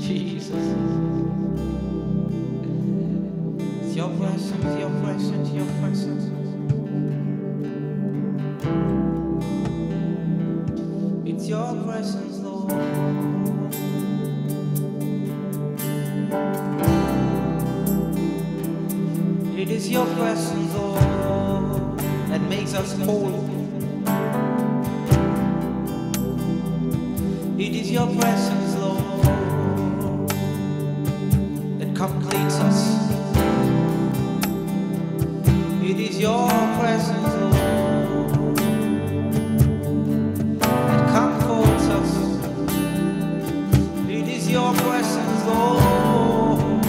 Jesus, your presence, your presence, your presence. It's your presence, Lord. It is your presence, Lord, that makes us whole. It is your presence, Lord, that completes us. It is your presence, Lord, that comforts us. It is your presence, Lord,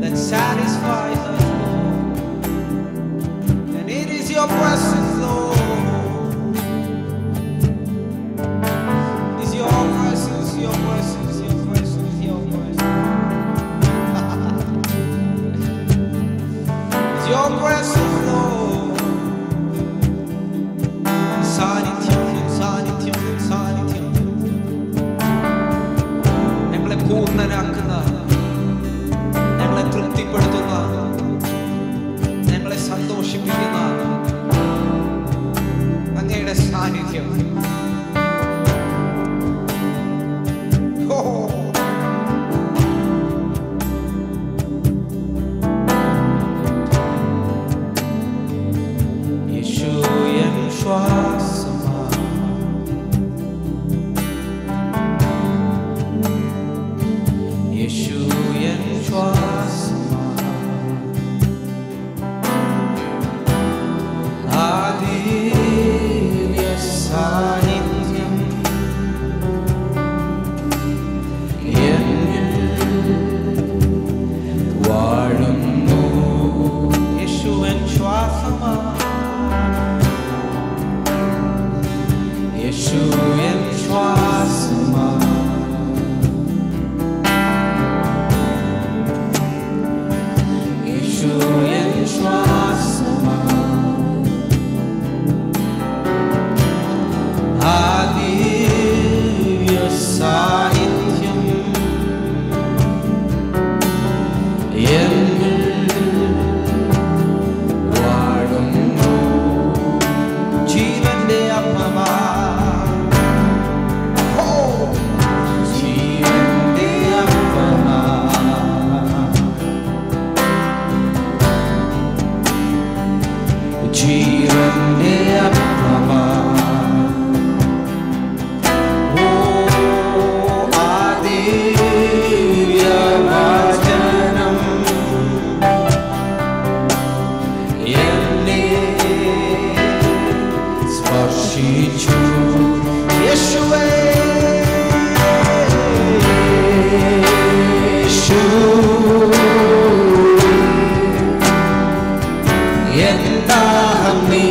that satisfies us, Lord. And it is your presence, Lord. It's your presence, your presence, your presence, your presence. It's your presence, Lord. സാന്നിധ്യം, സാന്നിധ്യം, സാന്നിധ്യം. ഞങ്ങളെ പൂർണ്ണനാക്കുന്ന, ഞങ്ങളെ തൃപ്തിപ്പെടുത്തുന്ന, ഞങ്ങളെ സന്തോഷിപ്പിക്കുന്ന അങ്ങയുടെ സാന്നിധ്യം. യേശു എൻ ശ്വാസമാണ്, യേശു എൻ ശ്വാസമാണ്, ആ ദിവ്യ സാന്നിധ്യം എന്നിൽ വാഴുന്നു. യേശു എൻ ശ്വാസമാണ്, യേശു എൻ ശ്വാസമാണ്, യേശു എൻ ശ്വാസമാണ്, ആ ദിവ്യ സാന്നിധ്യം എന്നിൽ വാഴുന്നു. ജീവന്റെ അപ്പമാ, ജീവന്റെ അപ്പമാ, ജീവന്റെ അപ്പമാ. ഓ ആ ദിവ്യവചനം എന്നെ സ്പർശിച്ചു. യേശുവേ, യേശു എൻ ദാഹം നീ.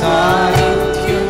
സാന്നിധ്യം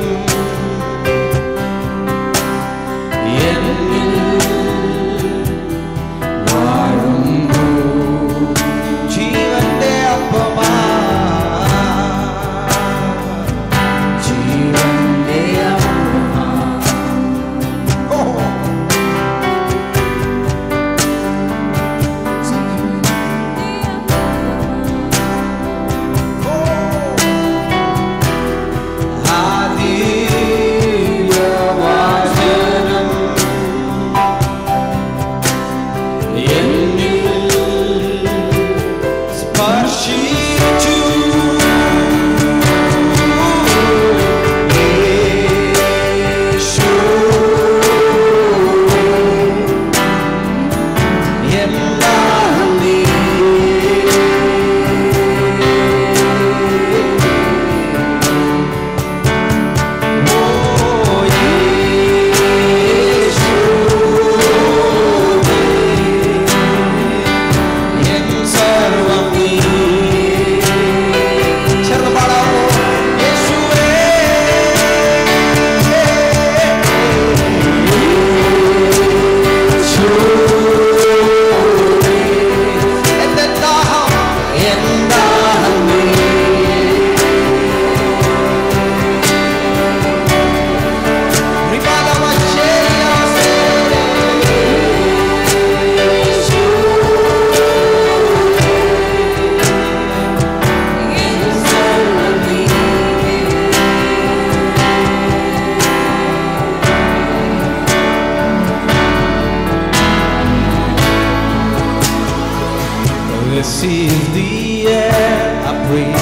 is the air I breathe.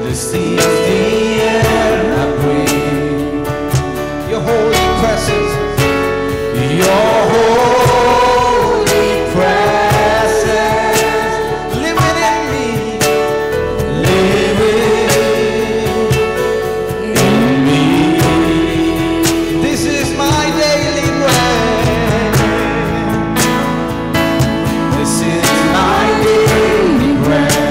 This is the air I breathe. Your holy presence, your holy presence, living in me, living in me. This is my daily bread. This is my daily bread.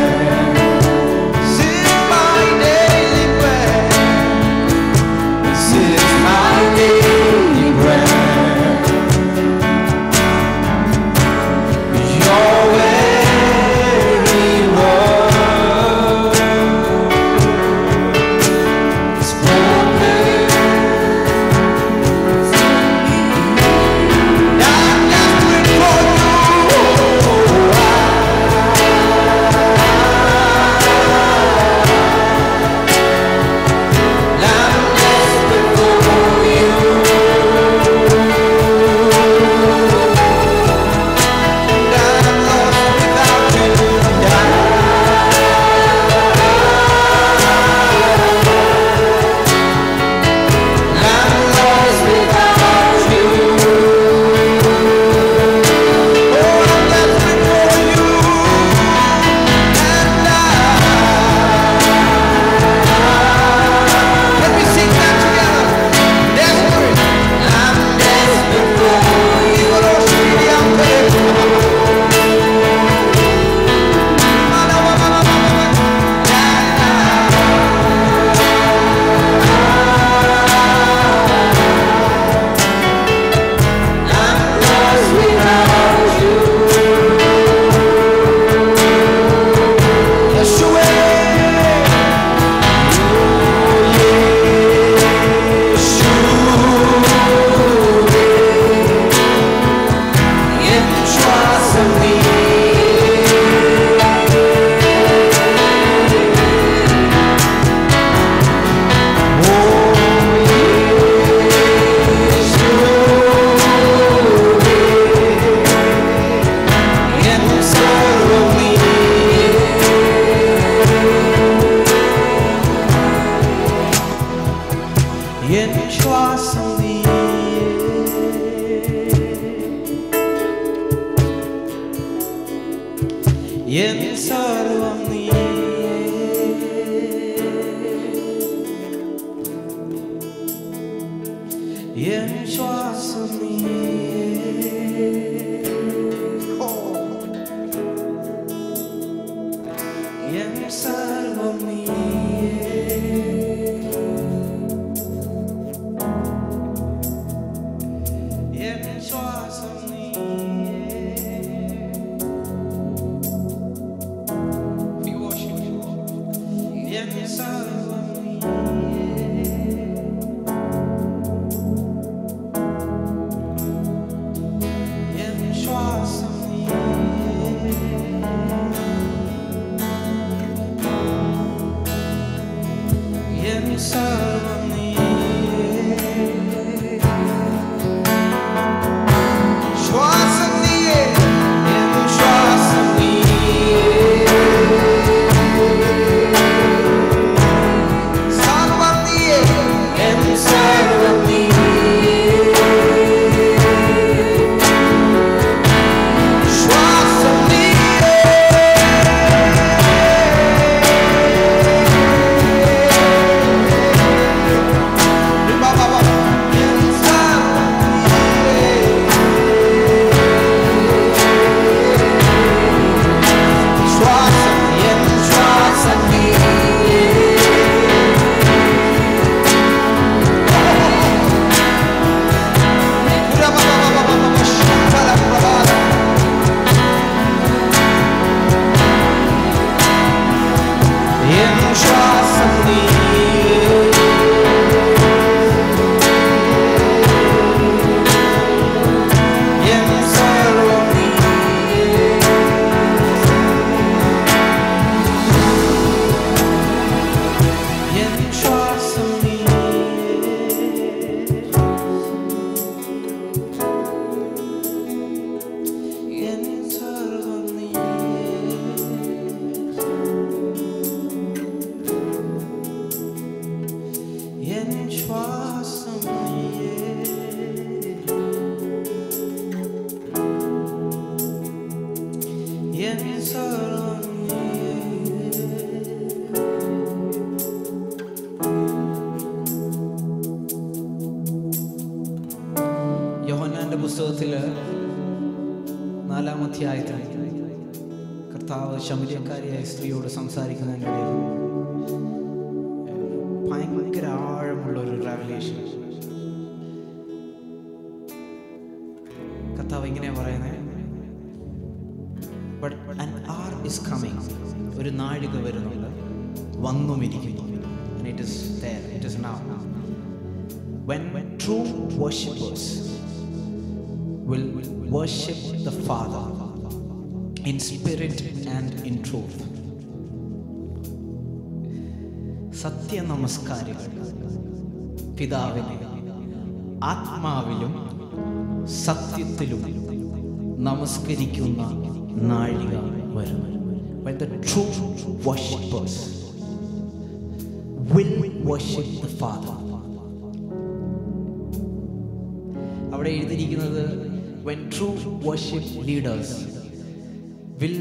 പുസ്തകത്തിൽ 4-ാം അധ്യായത്തിൽ കർത്താവ് ശമര്യക്കാരിയായ സ്ത്രീയോട് സംസാരിക്കുന്നതിനിടയിൽ ഭയങ്കര ആഴമുള്ളൊരു revelation. കർത്താവ് ഇങ്ങനെ പറയുന്നത്, but an hour is coming, ഒരു നാഴിക വരുന്നുണ്ട്, വന്നുമിരിക്കുന്നു. And it is there, it is now, when true worshippers will worship the Father in spirit and in truth. സത്യ നമസ്കാരികൾ പിതാവിനെ ആത്മാവിലും സത്യത്തിലും നമസ്കരിക്കുന്ന നാഴിക വരും. When the true worshippers will worship the Father. അവിടെ എഴുതിയിരിക്കുന്നത് when true worship leaders will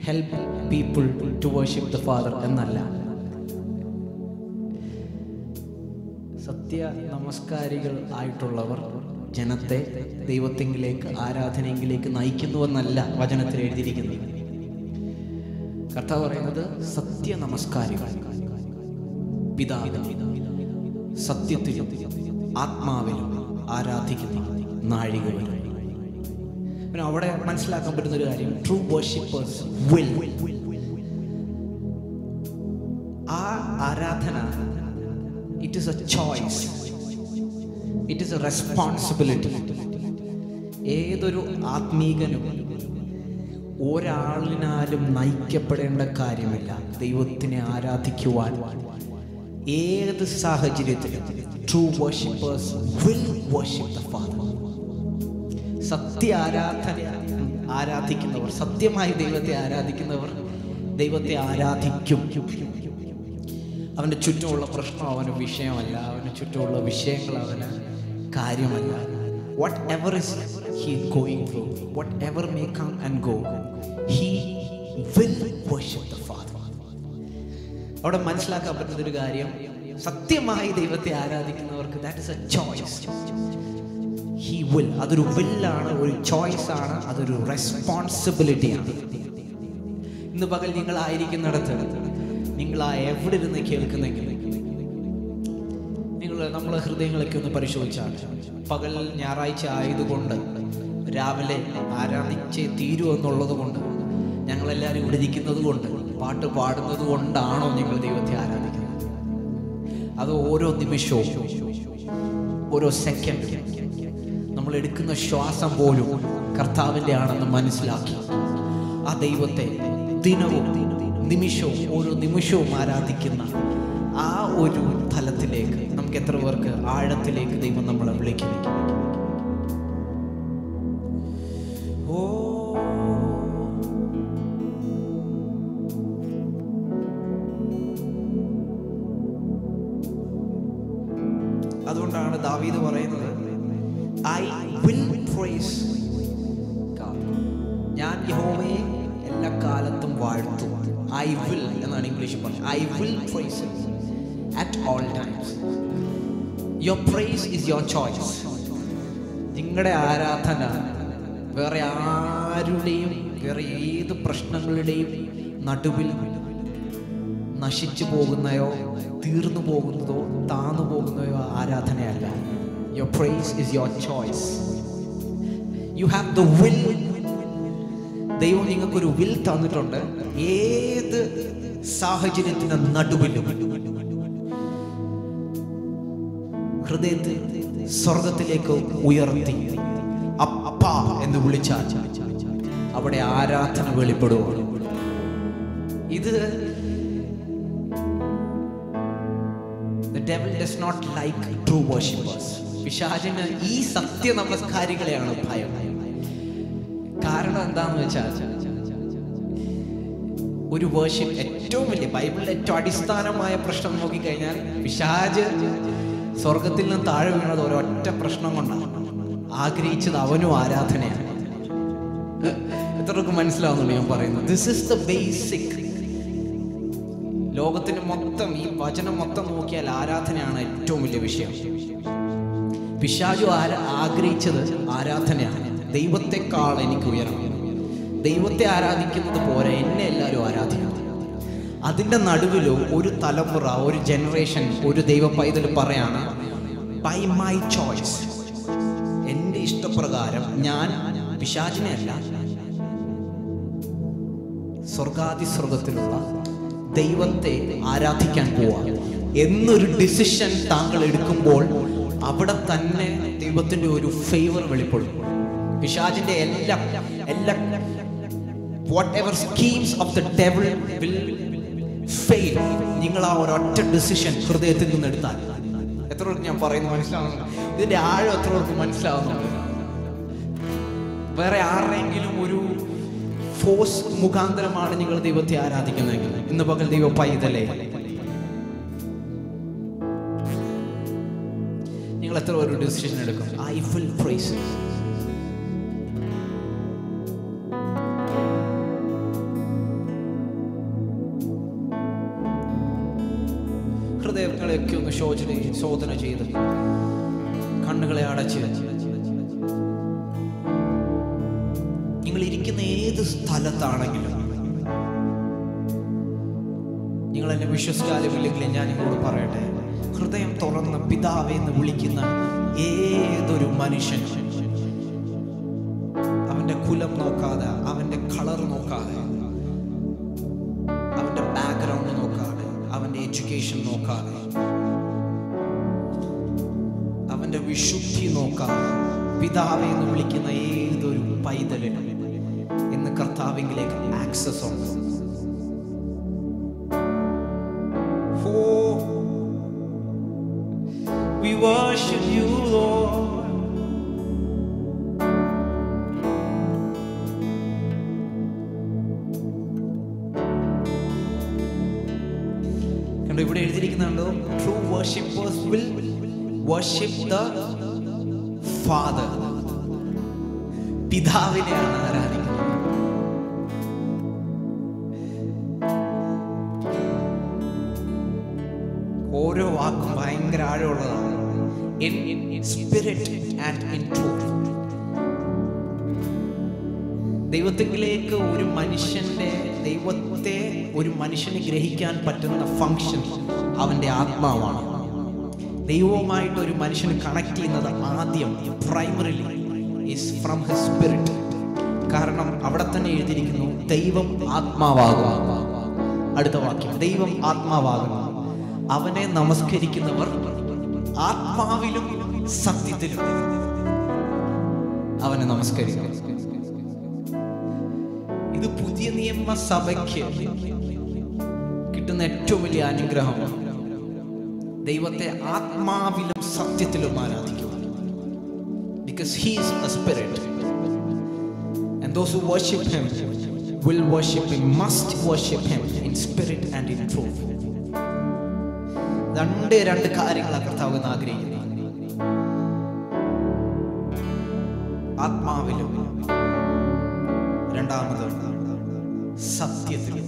help people to worship the Father എന്നല്ല. സത്യ നമസ്കാരികൾ ആയിട്ടുള്ളവർ ജനത്തെ ദൈവത്തെങ്കിലേക്ക്, ആരാധനയെങ്കിലേക്ക് നയിക്കുന്നുവെന്നല്ല വചനത്തിൽ എഴുതിയിരിക്കുന്നത്. കർത്താവ് പറയുന്നത് സത്യ നമസ്കാരികൾ പിതാവിനും സത്യത്തിലും ആത്മാവിലും ആരാധിക്കുന്ന നാഴിക വരും. പിന്നെ അവിടെ മനസ്സിലാക്കാൻ പറ്റുന്നൊരു കാര്യം, ട്രൂ വർഷിപ്പേഴ്സ് വിൽ. ആ ആരാധന, it is a choice, it is a responsibility. ഏതൊരു ആത്മീകനും ഒരാളിനാലും നയിക്കപ്പെടേണ്ട കാര്യമില്ല. ദൈവത്തിനെ ആരാധിക്കുവാൻ ഏത് സാഹചര്യത്തിലും true worshippers will worship the father. സത്യ ആരാധിക്കുന്നവർ, സത്യമായി ദൈവത്തെ ആരാധിക്കുന്നവർ ദൈവത്തെ ആരാധിക്കും. അവൻ്റെ ചുറ്റുമുള്ള പ്രശ്നം അവന് വിഷയമല്ല, അവന് ചുറ്റുമുള്ള വിഷയങ്ങൾ അവന് കാര്യമല്ല. Whatever is he going through, whatever may come and go, he will worship the Father. അവിടെ മനസ്സിലാക്കാൻ പറ്റുന്നൊരു കാര്യം, സത്യമായി ദൈവത്തെ ആരാധിക്കുന്നവർക്ക് that is a choice. He will. അതൊരു വില്ലാണ്, ഒരു ചോയ്സ് ആണ്, അതൊരു റെസ്പോൺസിബിലിറ്റിയാണ്. ഇന്ന് പകൽ നിങ്ങളായിരിക്കുന്നിടത്ത്, നിങ്ങൾ എവിടെ ഇരുന്ന് കേൾക്കുന്നെങ്കിൽ നമ്മളെ ഹൃദയങ്ങളൊക്കെ ഒന്ന് പരിശോധിച്ചാൽ, പകൽ ഞായറാഴ്ച ആയതുകൊണ്ട് രാവിലെ ആരാധിച്ചേ തീരൂ എന്നുള്ളത് കൊണ്ട്, ഞങ്ങളെല്ലാവരും ഇവിടെ ഇരിക്കുന്നത് കൊണ്ട്, പാട്ട് പാടുന്നത് കൊണ്ടാണോ നിങ്ങൾ ദൈവത്തെ ആരാധിക്കുന്നത്? അത് ഓരോ നിമിഷവും, ഓരോ സെക്കൻഡും, നമ്മൾ എടുക്കുന്ന ശ്വാസം പോലും കർത്താവിൻ്റെ ആണെന്ന് മനസ്സിലാക്കി ആ ദൈവത്തെ ദിനവും നിമിഷവും, ഓരോ നിമിഷവും ആരാധിക്കുന്ന ആ ഒരു തലത്തിലേക്ക് നമുക്ക് എത്ര പേർക്ക് ആഴത്തിലേക്ക് ദൈവം നമ്മളെ വിളിക്കുന്നു? അതുകൊണ്ടാണ് ദാവീദ് പറയുന്നത്, ഐ വിൽ പ്രൈസ് ഗോഡ്. ഞാൻ യഹോവയെ എല്ലാ കാലത്തും വാഴ്ത്തും. ഐ വിൽ എന്നാണ് ഇംഗ്ലീഷിൽ പറഞ്ഞത്. I will price at all times. Your praise is your choice. നിങ്ങളുടെ ആരാധന വേറെ ആരുടെയും, വേറെ ഏത് പ്രശ്നങ്ങളുടെയും നടുവിൽ നശിച്ചു പോകുന്നയോ തീർന്നു പോകുന്നതോ താന്നു പോകുന്നതോ ആരാധനയല്ല. Your praise is your choice. You have the will. ദൈവം നിങ്ങൾക്കൊരു വിൽ തന്നിട്ടുണ്ട്. ഏത് സാഹചര്യത്തിന് നടുവിലും ഹൃദയത്തെ സ്വർഗത്തിലേക്ക് ഉയർത്തി അപ്പാ എന്ന് വിളിച്ചാൽ അവിടെ ആരാധന വെളിപ്പെടുകയാണ്. ഇത് the devil does not like true worshippers. പിശാചിന് ഈ സത്യ നമസ്കാരികളെയാണ് ഭയം. കാരണം എന്താണെന്ന് വെച്ചാൽ, ഒരു വർഷിപ്പ് ഏറ്റവും വലിയ, ബൈബിളിലെ ഏറ്റവും അടിസ്ഥാനമായ പ്രശ്നം നോക്കിക്കഴിഞ്ഞാൽ, പിശാച് സ്വർഗത്തിൽ നിന്ന് താഴെ വീണത് ഒരൊറ്റ പ്രശ്നം കൊണ്ടാണ്. ആഗ്രഹിച്ചത് അവനും ആരാധനയാണ്. എത്രയൊക്കെ മനസ്സിലാവുന്നുള്ളൂ ഞാൻ പറയുന്നത്? This is the basic. ലോകത്തിന് മൊത്തം, ഈ വചനം മൊത്തം നോക്കിയാൽ ആരാധനയാണ് ഏറ്റവും വലിയ വിഷയം. പിശാചു ആഗ്രഹിച്ചത് ആരാധനയാണ്. ദൈവത്തെക്കാൾ എനിക്ക് ഉയരണം, ദൈവത്തെ ആരാധിക്കുന്നത് പോരാ, എന്നെ എല്ലാവരും ആരാധിക്കണം. അതിൻ്റെ നടുവിലോ ഒരു തലമുറ, ഒരു ജനറേഷൻ, ഒരു ദൈവ പൈതൽ പറയാണ്, ബൈ മൈ ചോയ്സ്, എൻ്റെ ഇഷ്ടപ്രകാരം ഞാൻ പിശാചിനെ അല്ല, സ്വർഗാതിസ്വർഗത്തിലുള്ള ദൈവത്തെ ആരാധിക്കാൻ പോവാ എന്നൊരു ഡിസിഷൻ താങ്കൾ എടുക്കുമ്പോൾ അവിടെ തന്നെ ദൈവത്തിൻ്റെ ഒരു ഫേവർ വെളിപ്പെടും. പിശാചിന്റെ എല്ലാ whatever schemes of the devil will fail. നിങ്ങൾ ആ ഒരൊറ്റ ഡിസിഷൻ ഹൃദയത്തിൽ നിന്ന് എടുത്താൽ. എത്ര പേർക്ക് ഞാൻ പറയുന്നത് മനസ്സിലാവുന്നു? ഇതിന്റെ ആഴം എത്ര പേർക്ക് മനസ്സിലാവുന്നുണ്ട്? വേറെ ആരെങ്കിലും ഒരു ഫോഴ്സ് മുഖാന്തരമാണ് നിങ്ങൾ ദൈവത്തെ ആരാധിക്കുന്നതെങ്കിൽ, ഇന്ന് പകൽ ദൈവ പൈതലേ, നിങ്ങൾ എത്ര ഒരു ഡിസിഷൻ എടുക്കും? I will price. ഹൃദയങ്ങളെയൊക്കെ ഒന്ന് ശോധന ചെയ്ത് കണ്ണുകളെ അടച്ച് നിങ്ങൾ ഇരിക്കുന്ന ഏത് സ്ഥലത്താണെങ്കിലും, നിങ്ങൾ എന്നെ വിശ്വസിച്ചാലും ഇല്ലെങ്കിലും ഞാൻ നിങ്ങളോട് പറയട്ടെ, ഹൃദയം തുറന്ന് പിതാവേ എന്ന് വിളിക്കുന്ന ഏതൊരു മനുഷ്യൻ അവന്റെ കുലം നോക്കാതെ, അവന്റെ കളർ നോക്കാതെ, അവന്റെ ബാക്ക്ഗ്രൗണ്ട് നോക്കാതെ, അവന്റെ എഡ്യൂക്കേഷൻ നോക്കാതെ, അവന്റെ വിശുദ്ധി നോക്കാതെ പിതാവേ എന്ന് വിളിക്കുന്ന ഏതൊരു പൈതലിനും ഇന്ന് കർത്താവിലേക്ക് ആക്സസ് ഉണ്ട്. We worship you, Lord. കണ്ടോ, ഇവിടെ എഴുതിയിരിക്കുന്നുണ്ടോ, true worshippers will worship the Father. പിതാവിനെയാണ് ആരാധിക്കുന്നത്. ഓരോ വാക്കും ഭയങ്കര ആഴമുള്ളതാണ്. In spirit and in truth. ദൈവത്തിലേക്ക് ഒരു മനുഷ്യന് ഗ്രഹിക്കാൻ പറ്റുന്ന ഫങ്ഷൻ അവന്റെ ആത്മാവാണ്. ദൈവവുമായിട്ട് ഒരു മനുഷ്യന് കണക്ട് ചെയ്യുന്നത് ആദ്യം primarily is from his spirit. കാരണം അവിടെ തന്നെ എഴുതിയിരിക്കുന്നു, ദൈവം ആത്മാവാകും. അടുത്ത വാക്യം, ദൈവം ആത്മാവാകുന്നു, അവനെ നമസ്കരിക്കുന്നവർ ആത്മാവിലും സത്യത്തിലും അവനെ നമസ്കരിക്കും. ഇത് പുതിയ നിയമസഭയ്ക്ക് കിട്ടുന്ന ഏറ്റവും വലിയ അനുഗ്രഹമാണ്. ദൈവത്തെ ആത്മാവിലും സത്യത്തിലും ആരാധിക്കുക. Because he is a spirit, and those who worship him will worship him, must worship him in spirit and in truth. രണ്ട് കാര്യങ്ങളാണ് കർത്താവ് ആഗ്രഹിക്കുന്നത്. ആത്മാവിലും, രണ്ടാമത് സത്യത്തിലും.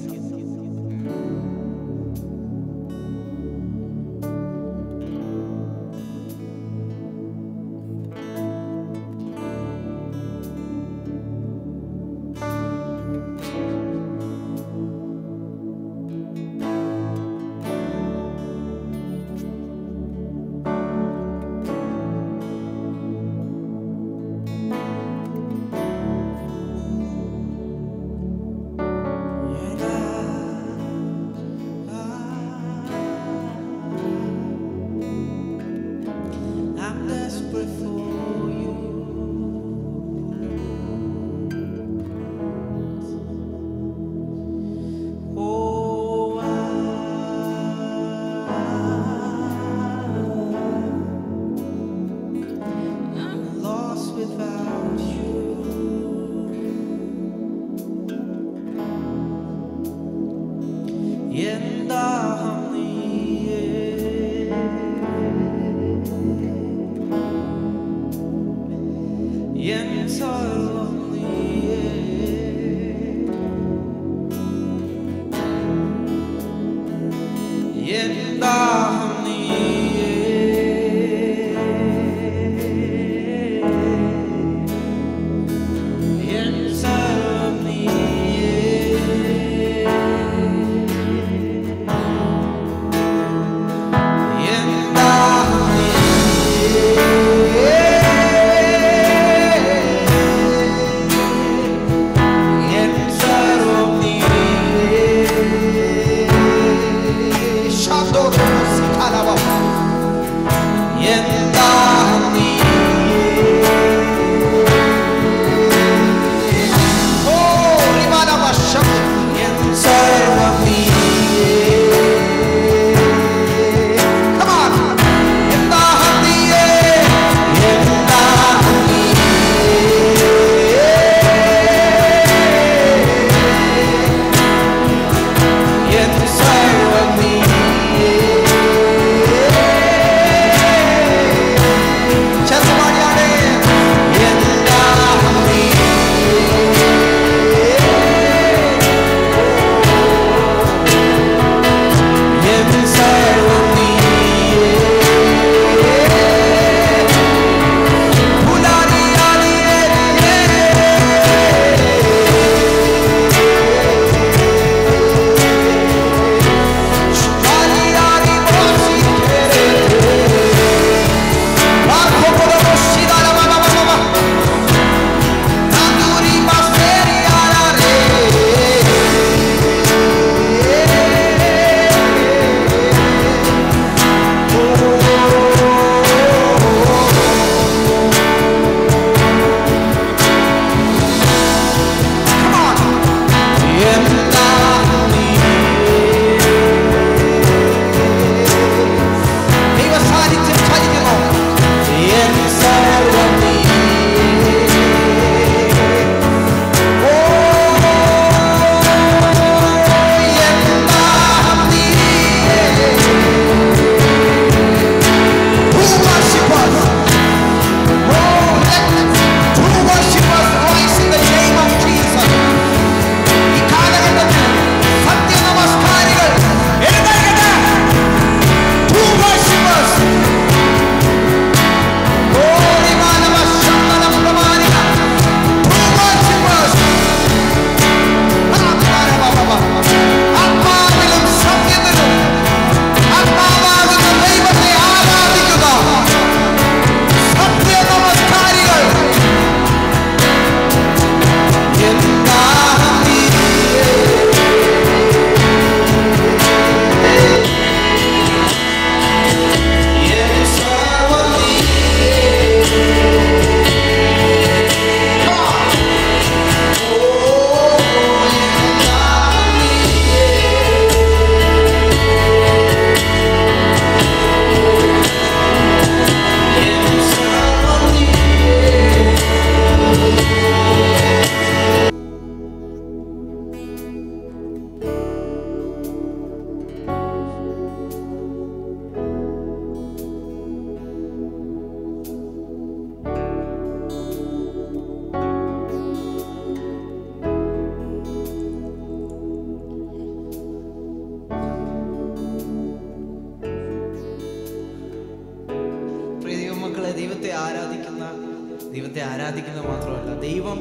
ദൈവത്തെ ആരാധിക്കുന്നത് മാത്രമല്ല, ദൈവം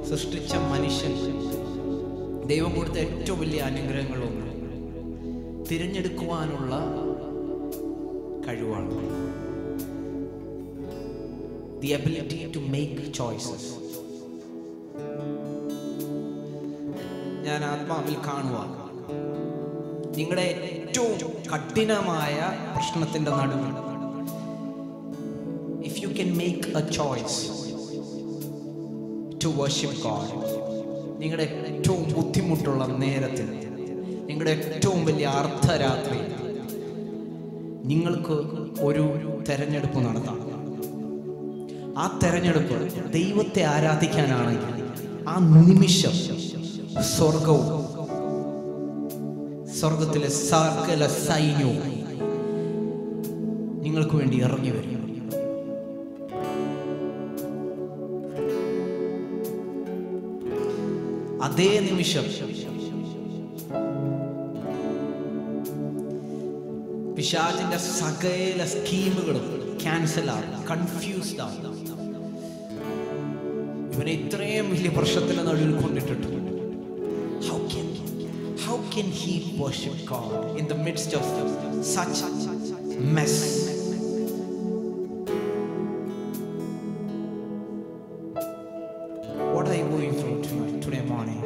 സൃഷ്ടിച്ച മനുഷ്യൻ ദൈവം കൊടുത്ത ഏറ്റവും വലിയ അനുഗ്രഹങ്ങളൊന്നും തിരഞ്ഞെടുക്കുവാനുള്ള കഴിവാണ്. The ability to make choices. ഞാൻ ആത്മാവിൽ കാണുക, നിങ്ങളുടെ ഏറ്റവും കഠിനമായ പ്രശ്നത്തിന്റെ നടുവിൽ if you can make a choice to worship God, നിങ്ങളുടെ ഏറ്റവും ബുദ്ധിമുട്ടുള്ള നേരത്തിൽ, നിങ്ങളുടെ ഏറ്റവും വലിയ അർദ്ധരാത്രി നിങ്ങൾക്ക് ഒരു തെരഞ്ഞെടുപ്പ് നടത്താം. ആ തെരഞ്ഞെടുപ്പ് ദൈവത്തെ ആരാധിക്കാനാണെങ്കിൽ ആ നിമിഷം സ്വർഗത്തിലെ സകല സൈന്യവും നിങ്ങൾക്ക് വേണ്ടി ഇറങ്ങി വരും. അതേ നിമിഷം പിശാചിന്റെ സകല സ്കീമുകളും ക്യാൻസൽ ആകും, കൺഫ്യൂസ്ഡ് ആകും. ഇവനെ ഇത്രയും വലിയ പ്രശ്നത്തിന്റെ നടുവിൽ കൊണ്ടിട്ടിട്ട് how can he worship God in the midst of such mess? What are you going through today morning?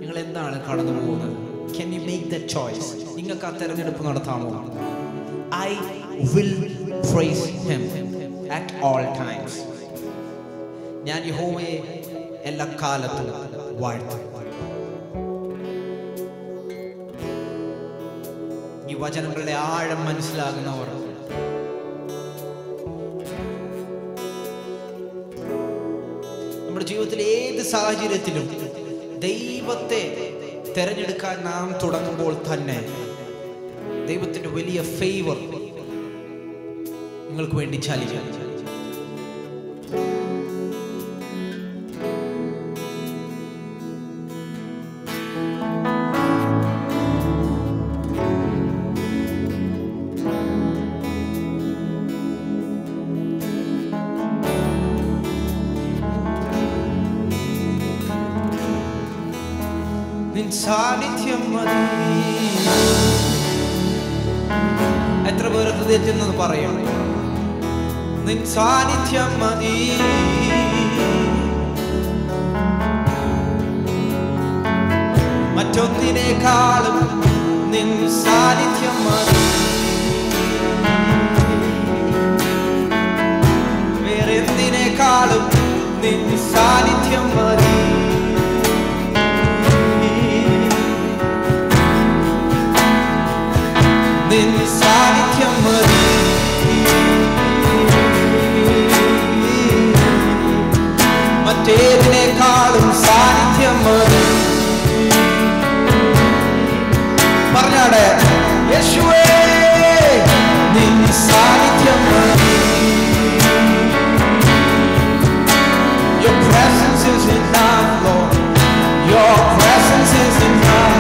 നിങ്ങൾ എന്താണ് കടന്നു പോകുന്നത്? Can you make that choice? നിങ്ങൾക്ക് ആ തെരഞ്ഞെടുപ്പ് നടത്താമോ? I will praise him at all times. ഞാൻ യഹോവയെ എല്ലാ കാലത്തും വാഴ്ത്തും. ഈ വചനങ്ങളുടെ ആഴം മനസ്സിലാകുന്നവർ നമ്മുടെ ജീവിതത്തിലെ ഏത് സാഹചര്യത്തിലും ദൈവത്തെ തെരഞ്ഞെടുക്കാൻ നാം തുടങ്ങുമ്പോൾ തന്നെ ദൈവത്തിന്റെ വലിയ ഫേവർ നിങ്ങൾക്ക് വേണ്ടി ചലിക്കും. നിൻ സാന്നിധ്യം മതി. എത്ര പേർ ഹൃദയത്തിൽ നിന്ന് പറയും, നിൻ സാന്നിധ്യം മതി. മറ്റൊന്നിനേക്കാളും നിൻ സാന്നിധ്യം മതി. വേറെ എന്തിനേക്കാളും നിൻ സാന്നിധ്യം മതി. നിൻ സാന്നിധ്യം മതി. മറ്റേതിനേക്കാളും സാന്നിധ്യം മതി. പറഞ്ഞാടെ, യേശുവേ നിൻ സാന്നിധ്യം മതി. Your presence is enough, Lord. Your presence is enough.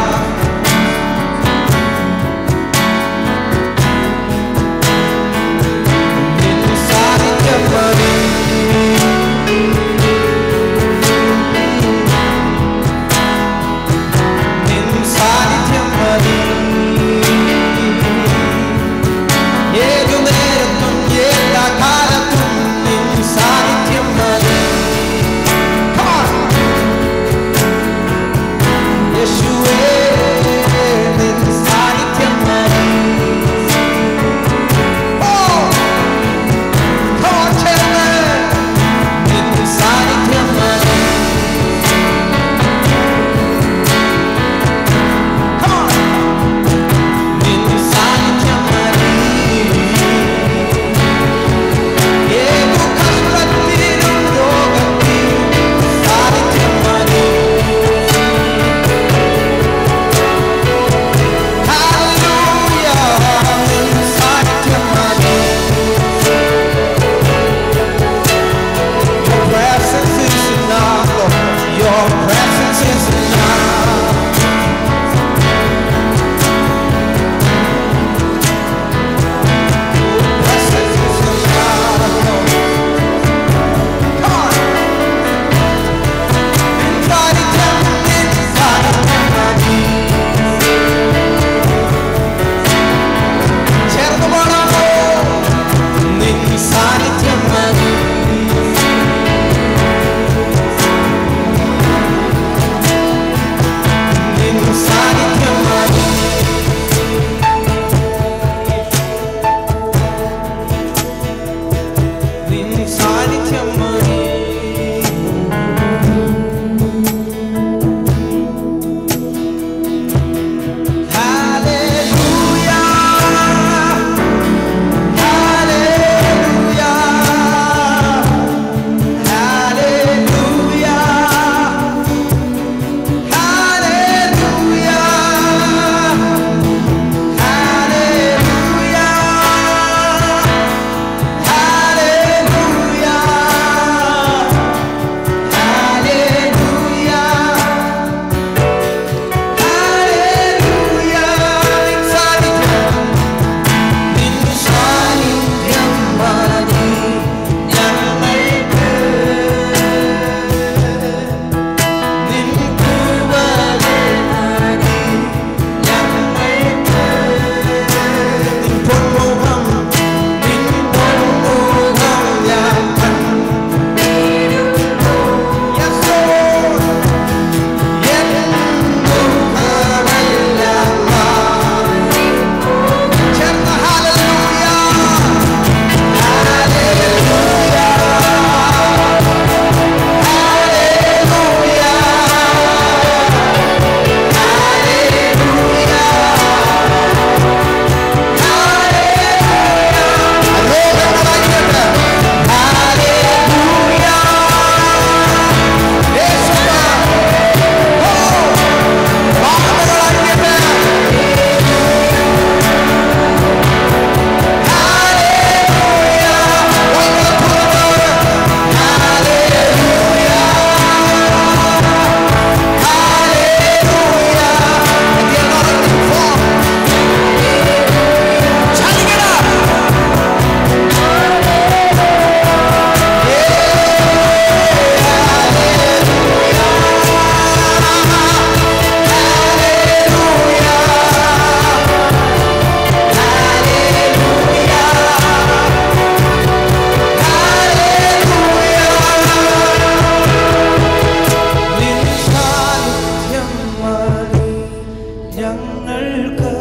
ഞങ്ങൾക്ക്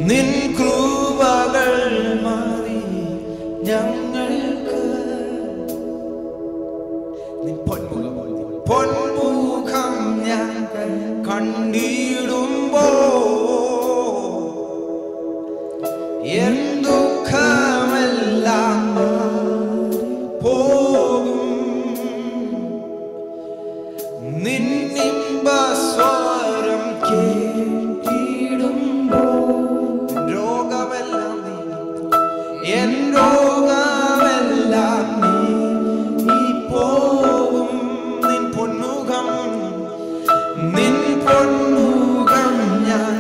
നിൻ കൃപകൾ മതി ഞങ്ങൾക്ക്. നിൻ പൊന്മുഖം ഞങ്ങൾ കണ്ടിടുമ്പോ എൻ ദുഃഖമെല്ലാം പോകും. നിന്നിമ്പസ്വരം കേട്ടിടുമ്പോ രോഗമെല്ലാം എൻ രോഗമെല്ലാം നീ പോകും. നിൻ പൊന്മുഖം ഞാൻ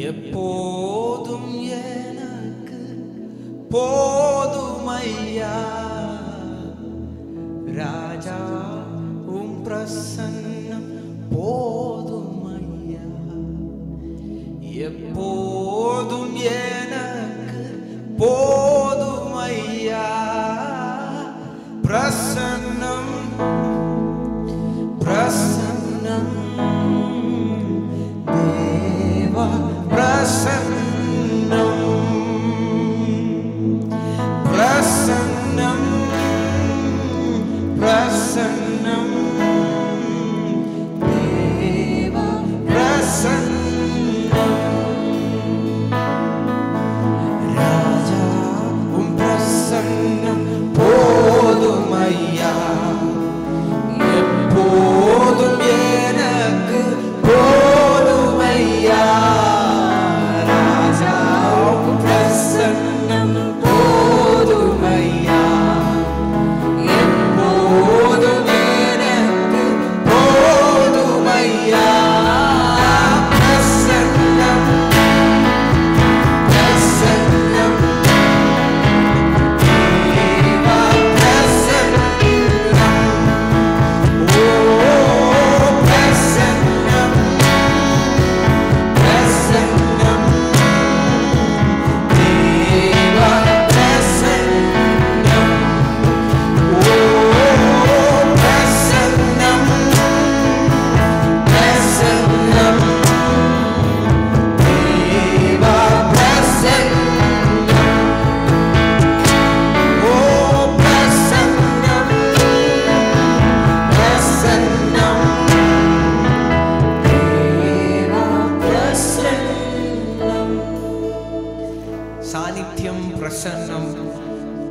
எப்போதும் எனக்கு போதுமையா ராஜா உம் பிரசன்னம் போதுமையா. எப்போதும் எனக்கு போதுமையா பிரசன்னம் பிரசன்னம் தேவா பிரசன்னம் பிரசன்னம் பிரசன்னம் தேவா பிரசன்னம் ராஜா உம் பிரசன்னம் போதுமையா. எப்போதும் எனக்கு போதுமையா ராஜா உம் பிரசன்னம் போதுமையா. எப்போதும் எனக்கு போதுமையா பிரசன்னம் பிரசன்னம் தேவா பிரசன்னம். ஓ பிரசன்னம் பிரசன்னம் தேவா பிரசன்னம். ஓ பிரசன்னம் பிரசன்னம் தேவா பிரசன்னம். ஓ பிரசன்னம் பிரசன்னம் தேவா பிரസന്നം. സാന്നിധ്യം, പ്രസന്നം,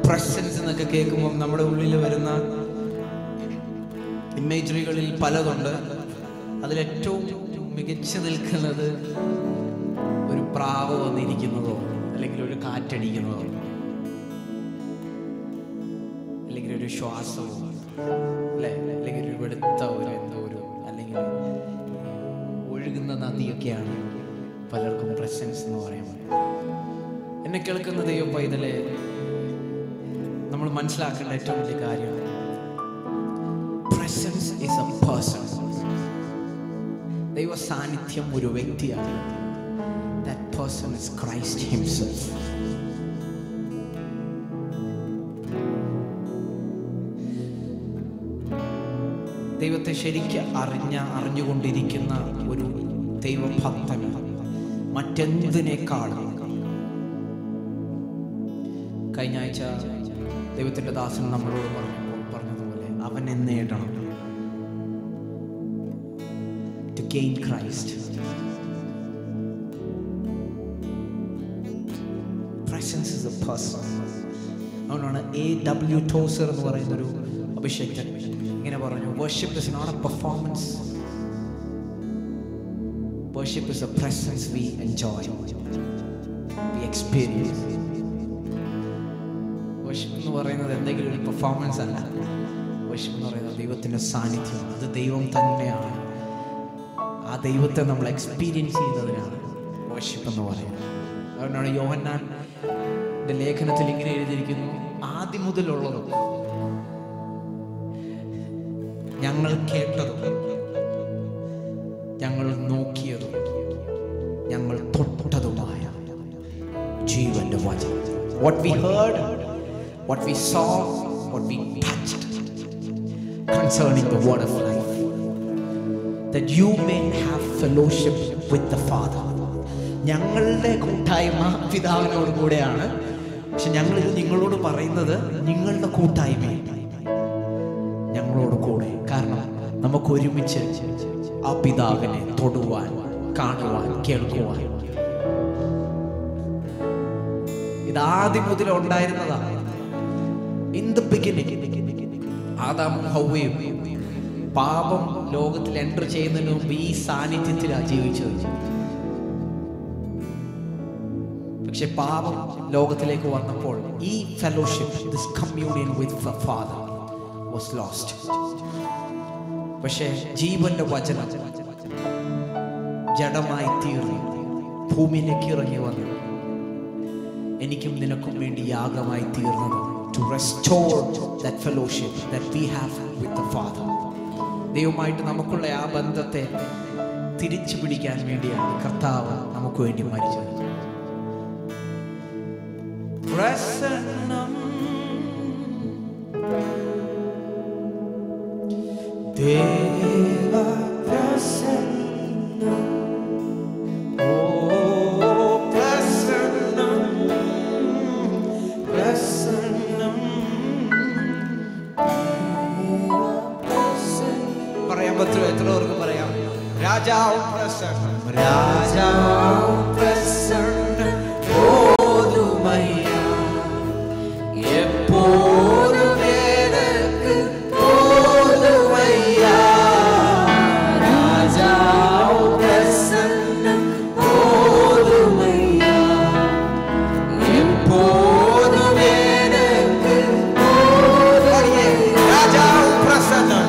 പ്രസൻസ് എന്നൊക്കെ കേൾക്കുമ്പോൾ നമ്മുടെ ഉള്ളിൽ വരുന്ന ഇമേജറികളിൽ പലതുണ്ട്. അതിലേറ്റവും മികച്ചു നിൽക്കുന്നത് ഒരു പ്രാവ് വന്നിരിക്കുന്നതോ അല്ലെങ്കിൽ ഒരു കാറ്റടിക്കുന്നതോ അല്ലെങ്കിൽ ഒരു ശ്വാസമോ അല്ലെ, അല്ലെങ്കിൽ ഒരു വെളുത്ത ഒരു എന്തോ ഒരു അല്ലെങ്കിൽ ഒഴുകുന്ന നദിയൊക്കെയാണ് പലർക്കും പ്രസൻസ് എന്ന് പറയുന്നത്. എന്നെ കേൾക്കുന്ന ദൈവ പൈതലെ, നമ്മൾ മനസ്സിലാക്കേണ്ട ഏറ്റവും വലിയ കാര്യം പ്രസൻസ് ഈസ് എ പേഴ്സൺ. ദൈവ സാന്നിധ്യം ഒരു വ്യക്തിയാണ്. That person is Christ himself. ദൈവത്തെ ശരിക്ക് അറിഞ്ഞുകൊണ്ടിരിക്കുന്ന ഒരു ദൈവഭക്തന് മറ്റെന്തിനേക്കാളും, കഴിഞ്ഞ ആഴ്ച ദൈവത്തിന്റെ ദാസൻ നമ്മളോട് പറഞ്ഞതുപോലെ അവനെ നേടണം. To gain Christ. Presence is a person. അതുകൊണ്ടാണ് A.W. ടോസർ എന്ന് പറയുന്നൊരു അഭിഷേകൻ ഇങ്ങനെ പറഞ്ഞു, worship is not a performance. Worship is a presence we enjoy, we experience. Worship എന്ന് പറയുന്നത് എന്തെങ്കിലും ഒരു പെർഫോമൻസ് അല്ല. worship എന്ന് പറയുന്നത് ദൈവത്തിൻ്റെ സാന്നിധ്യം. അത് ദൈവം തന്നെയാണ്. ആ ദൈവത്തെ നമ്മൾ എക്സ്പീരിയൻസ് ചെയ്യുന്നതിനാണ് worship എന്ന് പറയുന്നത്. അതുകൊണ്ടാണ് യോഹന്നാന്റെ ലേഖനത്തിൽ ഇങ്ങനെ എഴുതിയിരിക്കുന്നു, ആദ്യം മുതലുള്ളതും ഞങ്ങൾ കേട്ടതും ഞങ്ങൾ നോക്കിയതും ഞങ്ങൾ തൊട്ടതുമായ ജീവന്റെ വചനം. What we heard, what we saw, what we touched concerning the word of life, that you may have fellowship with the Father. ഞങ്ങളുടെ കൂട്ടായ്മ പിതാവിനോട് കൂടെയാണ്. പക്ഷെ ഞങ്ങളിത് നിങ്ങളോട് പറയുന്നത് നിങ്ങളുടെ കൂട്ടായ്മ ഞങ്ങളോട് കൂടെ. കാരണം നമുക്ക് ഒരുമിച്ച് ആ പിതാവിനെ തൊടുവാൻ, കാണുവാൻ, കേൾക്കുവാൻ. ഇത് ആദ്യം മുതൽ ഉണ്ടായിരുന്നതാണ്. ഇൻ ദ ബിഗിനിങ് ആദാമും ഹവ്വയും പാപം ലോകത്തിൽ എൻ്റർ ചെയ്യുന്നതിന് മുമ്പ് ഈ സാന്നിധ്യത്തിലാണ് ജീവിച്ചത്. പക്ഷെ പാപം ലോകത്തിലേക്ക് വന്നപ്പോൾ ഈ fellowship, this communion with the father was lost. പക്ഷേ ജീവന്റെ വചനം ജഡമായി തീർന്നു, ഭൂമിയിലേക്ക് ഇറങ്ങി വന്നു എനിക്കും നിനക്കും വേണ്ടി യാഗമായി തീർന്നത്. To restore that fellowship that we have with the Father. ദൈവമായിട്ട് നമുക്കുള്ള ആ ബന്ധത്തെ തിരിച്ചു പിടിക്കാൻ വേണ്ടിയാണ് കർത്താവ് നമുക്ക് വേണ്ടി മരിച്ചത്. പ്രസന്നം ദേവ പ്രസന്നം എത്രവർക്ക് പറയാം. രാജാവ് പ്രസന്നം, രാജാവ് പ്രസന്നം പോതുമയ്യ എപ്പോഴും എനിക്ക് പോതുമയ്യ. രാജാവ് പ്രസന്നം പോതുമയ്യ എപ്പോഴും എനിക്ക് പോതുമയ്യ. രാജാവ് പ്രസന്നം,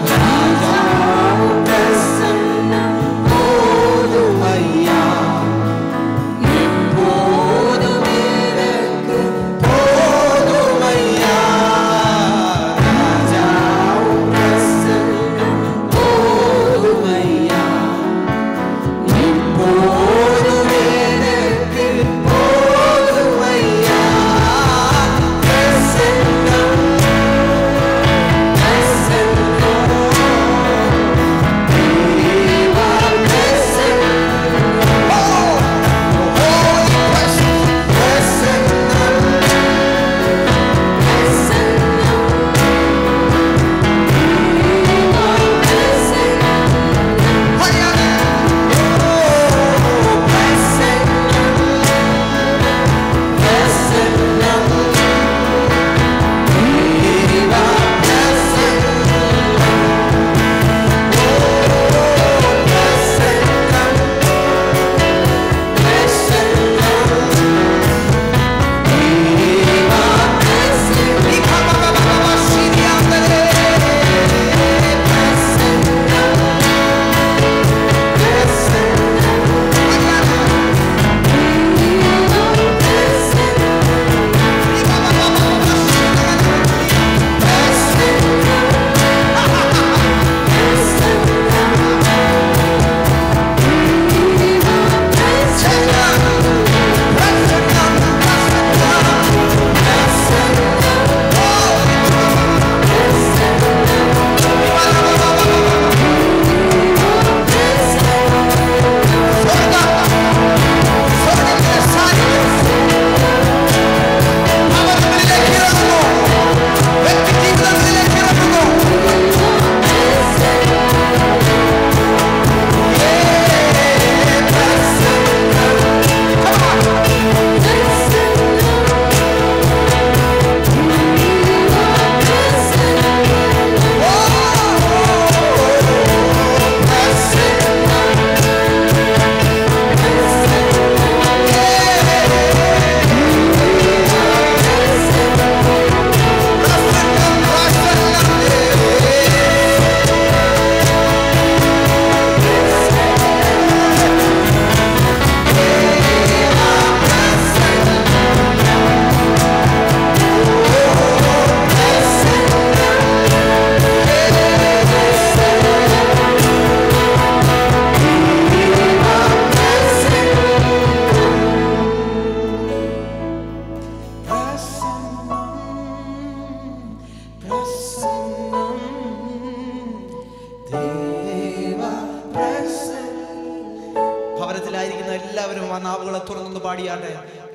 ഭവനത്തിലായിരിക്കുന്ന എല്ലാവരും ആ നാവുകളെ തുറന്നൊന്ന് പാടിയാട്ടെ.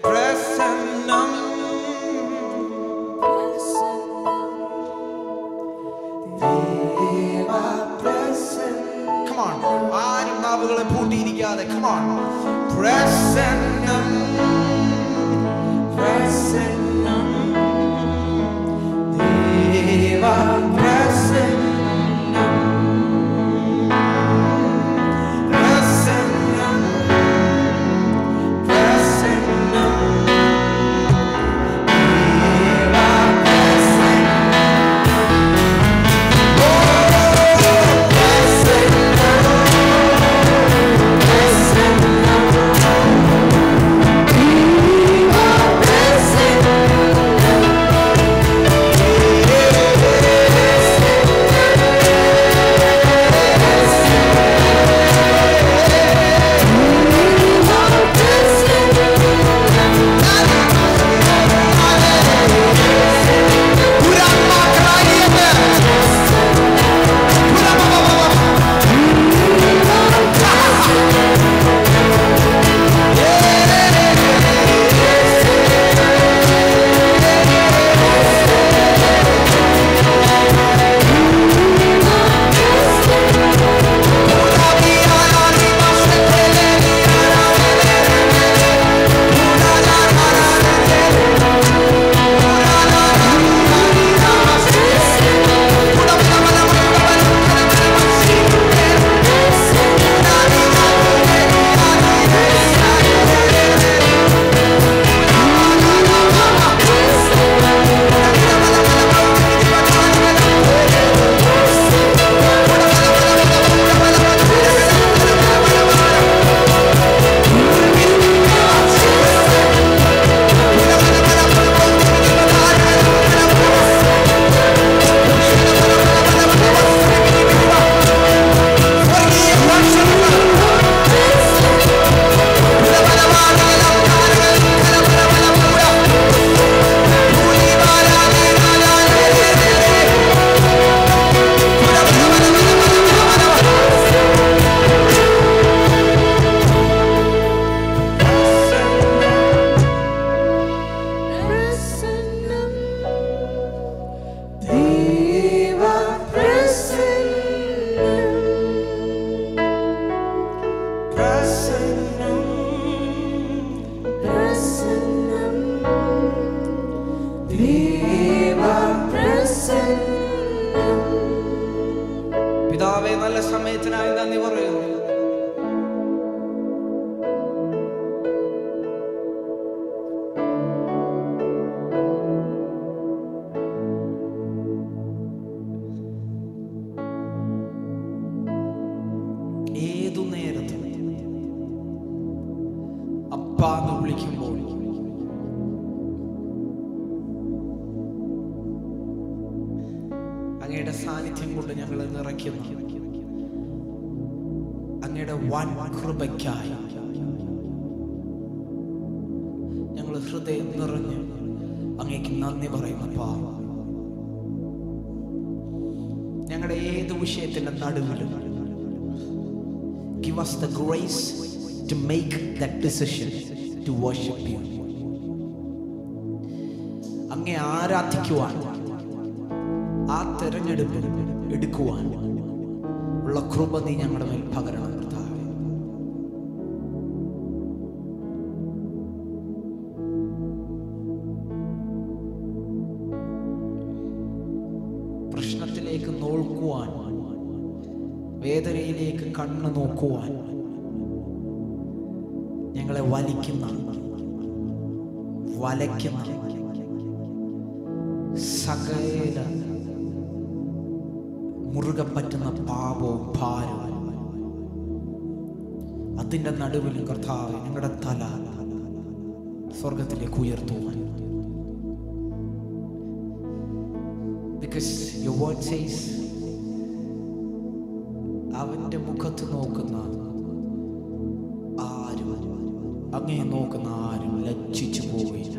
പ്രസന്നം Come on, ആരും നാവുകളെ പൂട്ടിയിരിക്കാതെ come on. പ്രസന്നം പ്രസന്നം ദേവ പ്രസന്നം പിതാവേ, നല്ല സമയത്തിനായി നന്ദി പറയുന്നു. ഏതു നേരത്തും അപ്പാന്ന് വിളിക്കുമ്പോൾ അങ്ങയുടെ സാന്നിധ്യം കൊണ്ട് ഞങ്ങൾ നിറയ്ക്കുന്നു. അങ്ങയുടെ വൻ കൃപയ്ക്കായി ഞങ്ങൾ ഹൃദയം നിറഞ്ഞ് അങ്ങേക്ക് നന്ദി പറയുന്നപ്പാ. ഞങ്ങളുടെ ഏത് വിഷയത്തിന്റെ നടുവിലും give us the grace to make that decision to worship you. അങ്ങേ ആരാധിക്കുവാൻ, ആ തെരഞ്ഞെടുപ്പ് എടുക്കുവാൻ ഉള്ള കൃപ നീ ഞങ്ങളുടെ മേൽ പകരണം കർത്താവേ. പ്രശ്നത്തിലേക്ക് നോക്കുവാൻ, വേദനയിലേക്ക് കണ്ണു നോക്കുവാൻ ഞങ്ങളെ വലിക്കുന്ന, വലയ്ക്കുന്ന സകല മുറുകെ പറ്റുന്ന പാപവും ഭാരവും അതിൻ്റെ നടുവിലും കർത്താവേ ഞങ്ങളുടെ തല സ്വർഗത്തിലേക്ക് ഉയർത്തുവാൻ. Because your word says, അവന്റെ മുഖത്ത് നോക്കുന്ന ആരും, അങ്ങേ നോക്കുന്ന ആരും ലജ്ജിച്ചു പോവുകയില്ല.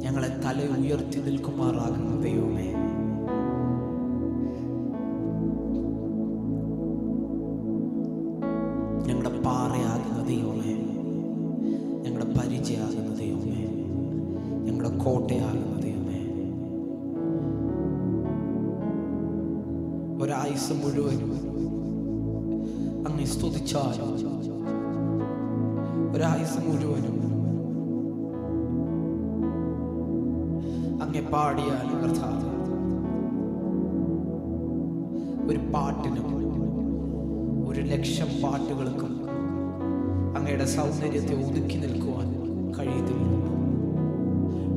ഞങ്ങളെ തല ഉയർത്തി നിൽക്കുമാറാകുന്ന ദൈവമേ, ഞങ്ങളുടെ പാറയാകുന്ന ദൈവമേ, ഞങ്ങളുടെ പരിചയമാകുന്ന ദൈവമേ, ഞങ്ങളുടെ കോട്ടയാകുന്ന ദൈവമേ, ഒരായുസ് മുഴുവനും അങ്ങ് സ്തുതിച്ചാലും, ഒരായുസ് മുഴുവനും അങ്ങെ പാടിയാലും കർത്താവേ, ഒരു പാട്ടിനും 1,00,000 പാട്ടുകൾക്കും അങ്ങയുടെ സൗന്ദര്യത്തെ ഒതുക്കി നിൽക്കുവാൻ കഴിയത്തില്ല.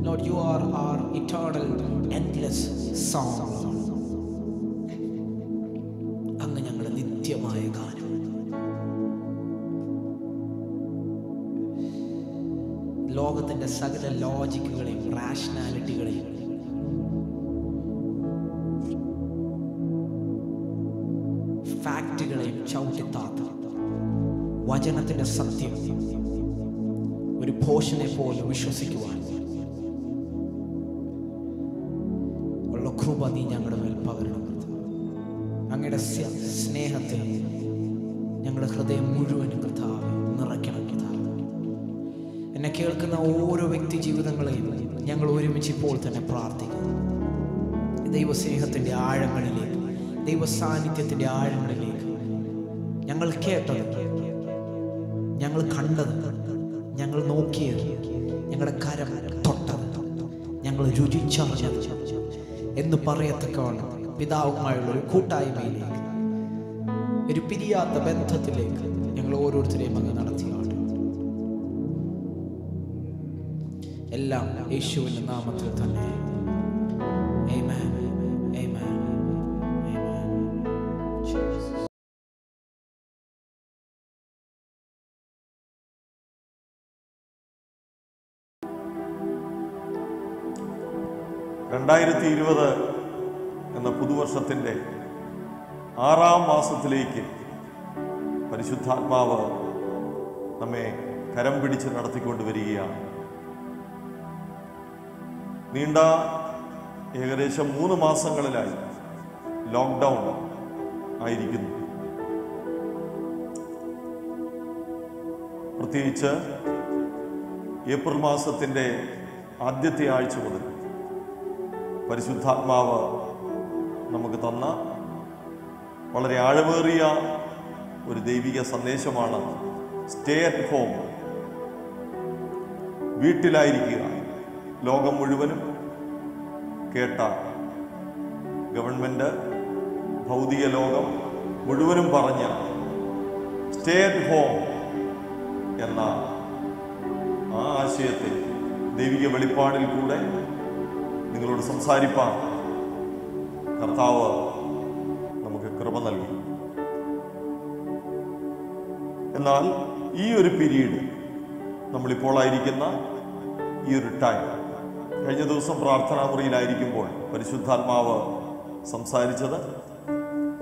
Lord, you are our eternal endless song. അങ്ങ് ഞങ്ങളുടെ നിത്യമായ ഗാനം. ലോകത്തിന്റെ സകല ലോജിക്കുകളെയും റാഷണാലിറ്റികളെയും ഫാക്റ്റുകളെയും ചവിട്ടിത്താത്ത വചനത്തിന്റെ സത്യം ഒരു പോഷനെ പോലെ വിശ്വസിക്കുവാൻ ഉള്ള കൃപ നീ ഞങ്ങളുടെ മേൽ പകരണം. അങ്ങയുടെ സ്നേഹത്തെ ഞങ്ങളുടെ ഹൃദയം മുഴുവനും കർത്താവേ നിറയ്ക്കണം കർത്താവേ. എന്നെ കേൾക്കുന്ന ഓരോ വ്യക്തി ജീവിതങ്ങളെയും ഞങ്ങൾ ഒരുമിച്ച് ഇപ്പോൾ തന്നെ പ്രാർത്ഥിക്കുന്നു. ദൈവസ്നേഹത്തിൻ്റെ ആഴങ്ങളിലേക്ക്, ദൈവ സാന്നിധ്യത്തിൻ്റെ ആഴങ്ങളിലേക്ക്, ഞങ്ങൾ കേട്ടത്, ഞങ്ങൾ കണ്ടത്, ഞങ്ങൾ നോക്കിയത്, ഞങ്ങളുടെ കരം തൊട്ടത്, ഞങ്ങൾ രുചിച്ചറിഞ്ഞത് എന്ന് പറയത്തക്കവണ്ണം പിതാവുമായുള്ള ഒരു കൂട്ടായ്മയിലേക്ക്, ഒരു പിരിയാത്ത ബന്ധത്തിലേക്ക് ഞങ്ങൾ ഓരോരുത്തരെയും അങ്ങ് നടത്തിയാണ്. എല്ലാം യേശുവിന്റെ നാമത്തിൽ തന്നെ. ആമേൻ, ആമേൻ, ആമേൻ. 2020 എന്ന പുതുവർഷത്തിൻ്റെ 6ാം മാസത്തിലേക്ക് പരിശുദ്ധാത്മാവ് നമ്മെ കരം പിടിച്ച് നടത്തിക്കൊണ്ടുവരികയാണ്. നീണ്ട ഏകദേശം 3 മാസങ്ങളിലായി ലോക്ക്ഡൗൺ ആയിരിക്കുന്നു. പ്രത്യേകിച്ച് ഏപ്രിൽ മാസത്തിൻ്റെ ആദ്യത്തെ ആഴ്ച മുതൽ പരിശുദ്ധാത്മാവ് നമുക്ക് തന്ന വളരെ ആഴമേറിയ ഒരു ദൈവിക സന്ദേശമാണ് സ്റ്റേ അറ്റ് ഹോം. വീട്ടിലായിരിക്കുക. ലോകം മുഴുവനും കേട്ട, ഗവൺമെന്റ്, ഭൗതിക ലോകം മുഴുവനും പറഞ്ഞ സ്റ്റേ അറ്റ് ഹോം എന്ന ആ ആശയത്തെ ദൈവിക വെളിപ്പാടിൽ കൂടെ നിങ്ങളോട് സംസാരിപ്പാൻ കർത്താവ് നമുക്ക് കൃപ നൽകി. എന്നാൽ ഈ ഒരു പീരീഡ്, നമ്മളിപ്പോൾ ആയിരിക്കുന്ന ഈ ഒരു ടൈം, കഴിഞ്ഞ ദിവസം പ്രാർത്ഥനാ മുറിയിലായിരിക്കുമ്പോൾ പരിശുദ്ധാത്മാവ് സംസാരിച്ചത്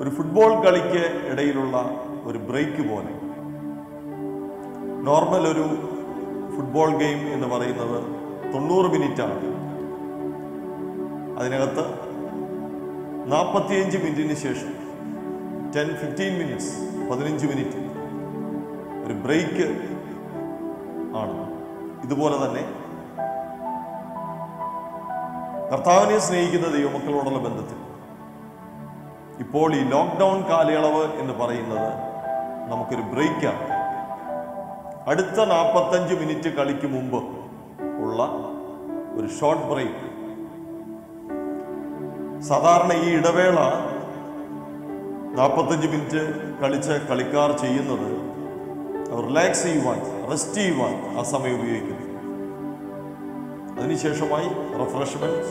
ഒരു ഫുട്ബോൾ കളിക്ക് ഇടയിലുള്ള ഒരു ബ്രേക്ക് പോലെ. നോർമൽ ഒരു ഫുട്ബോൾ ഗെയിം എന്ന് പറയുന്നത് 90 മിനിറ്റാണ്. അതിനകത്ത് 45 മിനിറ്റിന് ശേഷം 10-15 മിനിറ്റ്സ്, 15 മിനിറ്റ് ഒരു ബ്രേക്ക് ആണ്. ഇതുപോലെ തന്നെ കർത്താവിനെ സ്നേഹിക്കുന്ന ദൈവമക്കളോടുള്ള ബന്ധത്തിൽ ഇപ്പോൾ ഈ ലോക്ക്ഡൗൺ കാലയളവ് എന്ന് പറയുന്നത് നമുക്കൊരു ബ്രേക്കാണ്. അടുത്ത 45 മിനിറ്റ് കളിക്ക് മുമ്പ് ഉള്ള ഒരു ഷോർട്ട് ബ്രേക്ക്. സാധാരണ ഈ ഇടവേള 45 മിനിറ്റ് കളിച്ച കളിക്കാർ ചെയ്യുന്നത് റിലാക്സ് ചെയ്യുവാൻ, റെസ്റ്റ് ചെയ്യുവാൻ ആ സമയം ഉപയോഗിക്കുന്നു. അതിനുശേഷമായി റിഫ്രഷ്മെന്റ്,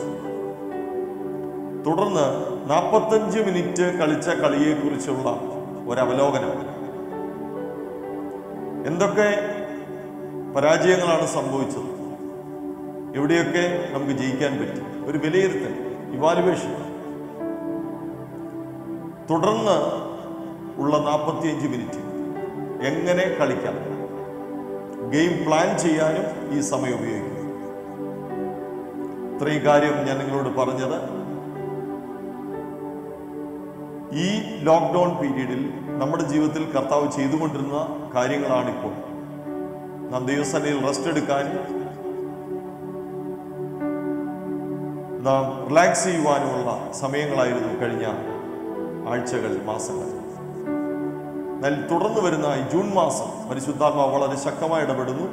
തുടർന്ന് 45 മിനിറ്റ് കളിച്ച കളിയെക്കുറിച്ചുള്ള ഒരവലോകനം. എന്തൊക്കെ പരാജയങ്ങളാണ് സംഭവിച്ചത്, എവിടെയൊക്കെ നമുക്ക് ജയിക്കാൻ പറ്റി, ഒരു വിലയിരുത്തൽ, ഇവാലുവേഷൻ. തുടർന്ന് ഉള്ള 45 മിനിറ്റ് എങ്ങനെ കളിക്കാം, ഗെയിം പ്ലാൻ ചെയ്യാനും ഈ സമയം ഉപയോഗിക്കും. ഇത്രയും കാര്യം ഞാൻ നിങ്ങളോട് പറഞ്ഞത് ഈ ലോക്ക്ഡൗൺ പീരീഡിൽ നമ്മുടെ ജീവിതത്തിൽ കർത്താവ് ചെയ്തുകൊണ്ടിരുന്ന കാര്യങ്ങളാണിപ്പോൾ. നാം ദൈവസന്നിധിയിൽ റെസ്റ്റ് എടുക്കാനും നാം റിലാക്സ് ചെയ്യുവാനുമുള്ള സമയങ്ങളായിരുന്നു കഴിഞ്ഞ ആഴ്ചകൾ, മാസങ്ങൾ. എന്നാൽ തുടർന്ന് വരുന്ന ഈ ജൂൺ മാസം പരിശുദ്ധാത്മാവ് വളരെ ശക്തമായി ഇടപെടുന്നു.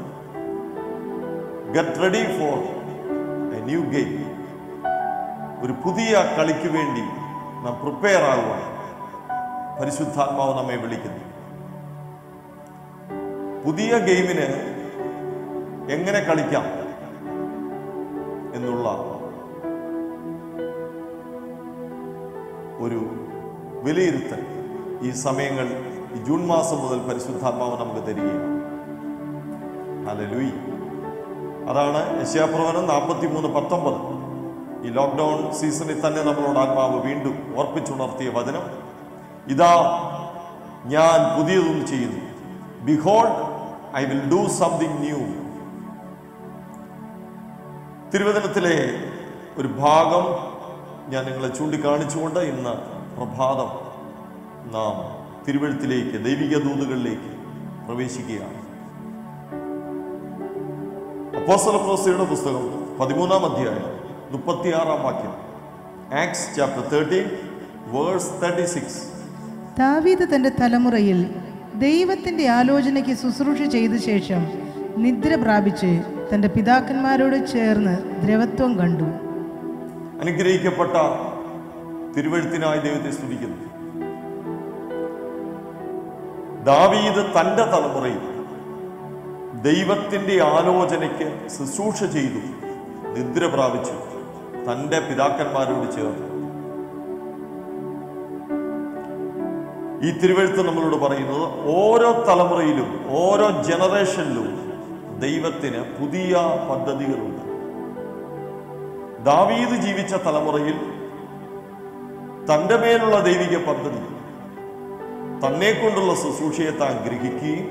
Get ready for a new game. ഒരു പുതിയ കളിക്ക് വേണ്ടി നാം പ്രിപ്പയർ ആകുവാൻ പരിശുദ്ധാത്മാവ് നമ്മെ വിളിക്കുന്നു. പുതിയ ഗെയിമിന് എങ്ങനെ കളിക്കാം എന്നുള്ള ഒരു വിലയിരുത്തൽ ഈ സമയങ്ങൾ, ഈ ജൂൺ മാസം മുതൽ പരിശുദ്ധാത്മാവ് നമുക്ക് തരികയാണ്. ഹല്ലേലൂയ. അതാണ് യെശയ്യാപ്രവചനം 43:19. ഈ ലോക്ക്ഡൗൺ സീസണിൽ തന്നെ നമ്മളോട് ആത്മാവ് വീണ്ടും ഓർപ്പിച്ചുണർത്തിയ വചനം, ഇതാ ഞാൻ പുതിയതൊന്ന് ചെയ്യുന്നു, behold I will do something new. തിരുവചനത്തിലെ ഒരു ഭാഗം ഞാൻ നിങ്ങളെ ചൂണ്ടിക്കാണിച്ചുകൊണ്ട് ഇന്ന് പ്രഭാതം നാം തിരുവെഴുത്തിലേക്ക്, ദൈവിക ദൂതുകളിലേക്ക് പ്രവേശിക്കുകയാണ്. അപ്പോസ്തലപ്രവൃത്തിയുടെ പുസ്തകം 13-ാം അധ്യായം 36-ാം വാക്യം. Acts chapter 13 verse 36. ദാവീദ് തന്റെ തലമുറയിൽ ദൈവത്തിന്റെ ആലോചനയ്ക്ക് ശുശ്രൂഷ ചെയ്ത ശേഷം നിദ്ര പ്രാപിച്ച് തന്റെ പിതാക്കന്മാരോട് ചേർന്ന് ദ്രവത്വം കണ്ടു. അനുഗ്രഹിക്കപ്പെട്ട തിരുവെഴുത്തിനായി ദൈവത്തെ സ്തുതിക്കുന്നു. ദാവീദ് തന്റെ തലമുറയിൽ ദൈവത്തിന്റെ ആലോചനയ്ക്ക് ശുശ്രൂഷ ചെയ്തു, നിദ്ര പ്രാപിച്ചു, തന്റെ പിതാക്കന്മാരോട് ചേർന്നു. ഈ തിരുവെഴുത്ത് നമ്മളോട് പറയുന്നത് ഓരോ തലമുറയിലും, ഓരോ ജനറേഷനിലും ദൈവത്തിന് പുതിയ പദ്ധതികളുണ്ട്. ദാവീദ് ജീവിച്ച തലമുറയിൽ തൻ്റെ മേലുള്ള ദൈവിക പദ്ധതി, തന്നെ കൊണ്ടുള്ള ശുശ്രൂഷയെ താൻ ഗ്രഹിക്കുകയും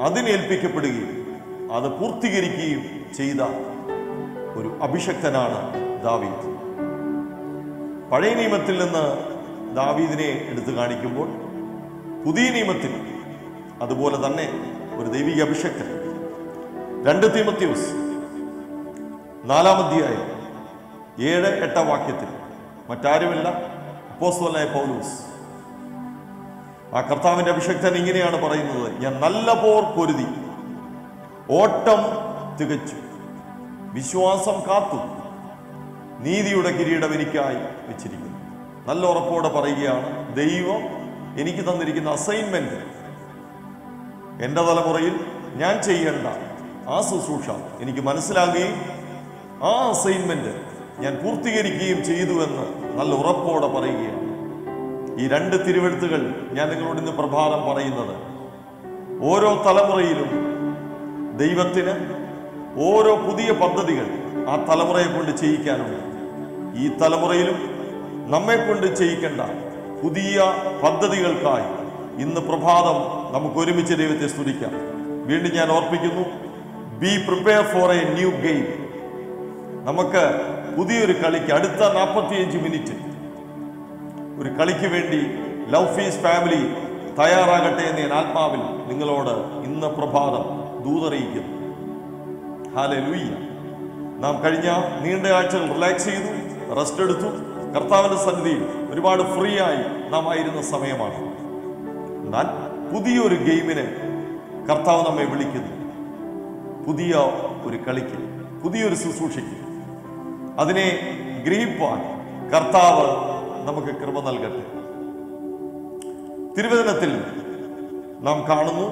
അതിനേൽപ്പിക്കപ്പെടുകയും അത് പൂർത്തീകരിക്കുകയും ചെയ്ത ഒരു അഭിഷക്തനാണ് ദാവീദ്. പഴയ നിയമത്തിൽ നിന്ന് ദാവീദിനെ എടുത്തു കാണിക്കുമ്പോൾ പുതിയ നിയമത്തിൽ അതുപോലെ തന്നെ ഒരു ദൈവിക അഭിഷക്തൻ. 2 തീമോഥെയോസ് 4-ാം അധ്യായം 7-8 വാക്യത്തിൽ മറ്റാരുമില്ല, അപ്പോസ്തലനായ പൗലോസ്. ആ കർത്താവിന്റെ അഭിഷക്തൻ ഇങ്ങനെയാണ് പറയുന്നത്: ഞാൻ നല്ല പോർ പൊരുതി, ഓട്ടം തികച്ചു, വിശ്വാസം കാത്തു, നീതിയുടെ കിരീടം എനിക്കായി വെച്ചിരിക്കുന്നു. നല്ല ഉറപ്പോടെ പറയുകയാണ്, ദൈവം എനിക്ക് തന്നിരിക്കുന്ന അസൈൻമെന്റ്, എൻ്റെ തലമുറയിൽ ഞാൻ ചെയ്യേണ്ട ആ ശുശ്രൂഷ എനിക്ക് മനസ്സിലാകുകയും ആ അസൈൻമെന്റ് ഞാൻ പൂർത്തീകരിക്കുകയും ചെയ്തുവെന്ന് നല്ല ഉറപ്പോടെ പറയുകയാണ്. ഈ 2 തിരുവെഴുത്തുകൾ ഞാൻ നിങ്ങളോട് ഇന്ന് പ്രഭാതം പറയുന്നത്, ഓരോ തലമുറയിലും ദൈവത്തിന് ഓരോ പുതിയ പദ്ധതികൾ ആ തലമുറയെ കൊണ്ട് ചെയ്യിക്കാനുണ്ട്. ഈ തലമുറയിലും നമ്മെ കൊണ്ട് ചെയ്യിക്കേണ്ട പുതിയ പദ്ധതികൾക്കായി ഇന്ന് പ്രഭാതം നമുക്ക് ഒരുമിച്ച് ദൈവത്തെ സ്തുതിക്കാം. വീണ്ടും ഞാൻ ഓർപ്പിക്കുന്നു, be prepare for a new game. നമുക്ക് പുതിയൊരു കളിക്ക് അടുത്ത 45 മിനിറ്റ് ഒരു കളിക്ക് വേണ്ടി ലവ് ഫീസ് ഫാമിലി തയ്യാറാകട്ടെ എന്ന് ഞാൻ ആത്മാവിൽ നിങ്ങളോട് ഇന്ന് പ്രഭാതം ദൂതറിയിക്കുന്നു. ഹല്ലേലൂയ. നാം കഴിഞ്ഞ നീണ്ട ആഴ്ചകൾ റിലാക്സ് ചെയ്തു, റെസ്റ്റ് എടുത്തു. കർത്താവിന്റെ സന്നിധിയിൽ ഒരുപാട് ഫ്രീ ആയി നാം ആയിരുന്ന സമയമാണ്. എന്നാൽ പുതിയൊരു ഗെയിമിന് കർത്താവ് നമ്മെ വിളിക്കുന്നു. പുതിയ ഒരു കളിക്ക്, പുതിയൊരു ശുശ്രൂഷയ്ക്ക്. അതിനെ ഗ്രഹിപ്പാൻ കർത്താവ് നമുക്ക് കൃപ നൽകട്ടെ. തിരുവചനത്തിൽ നാം കാണുന്നു,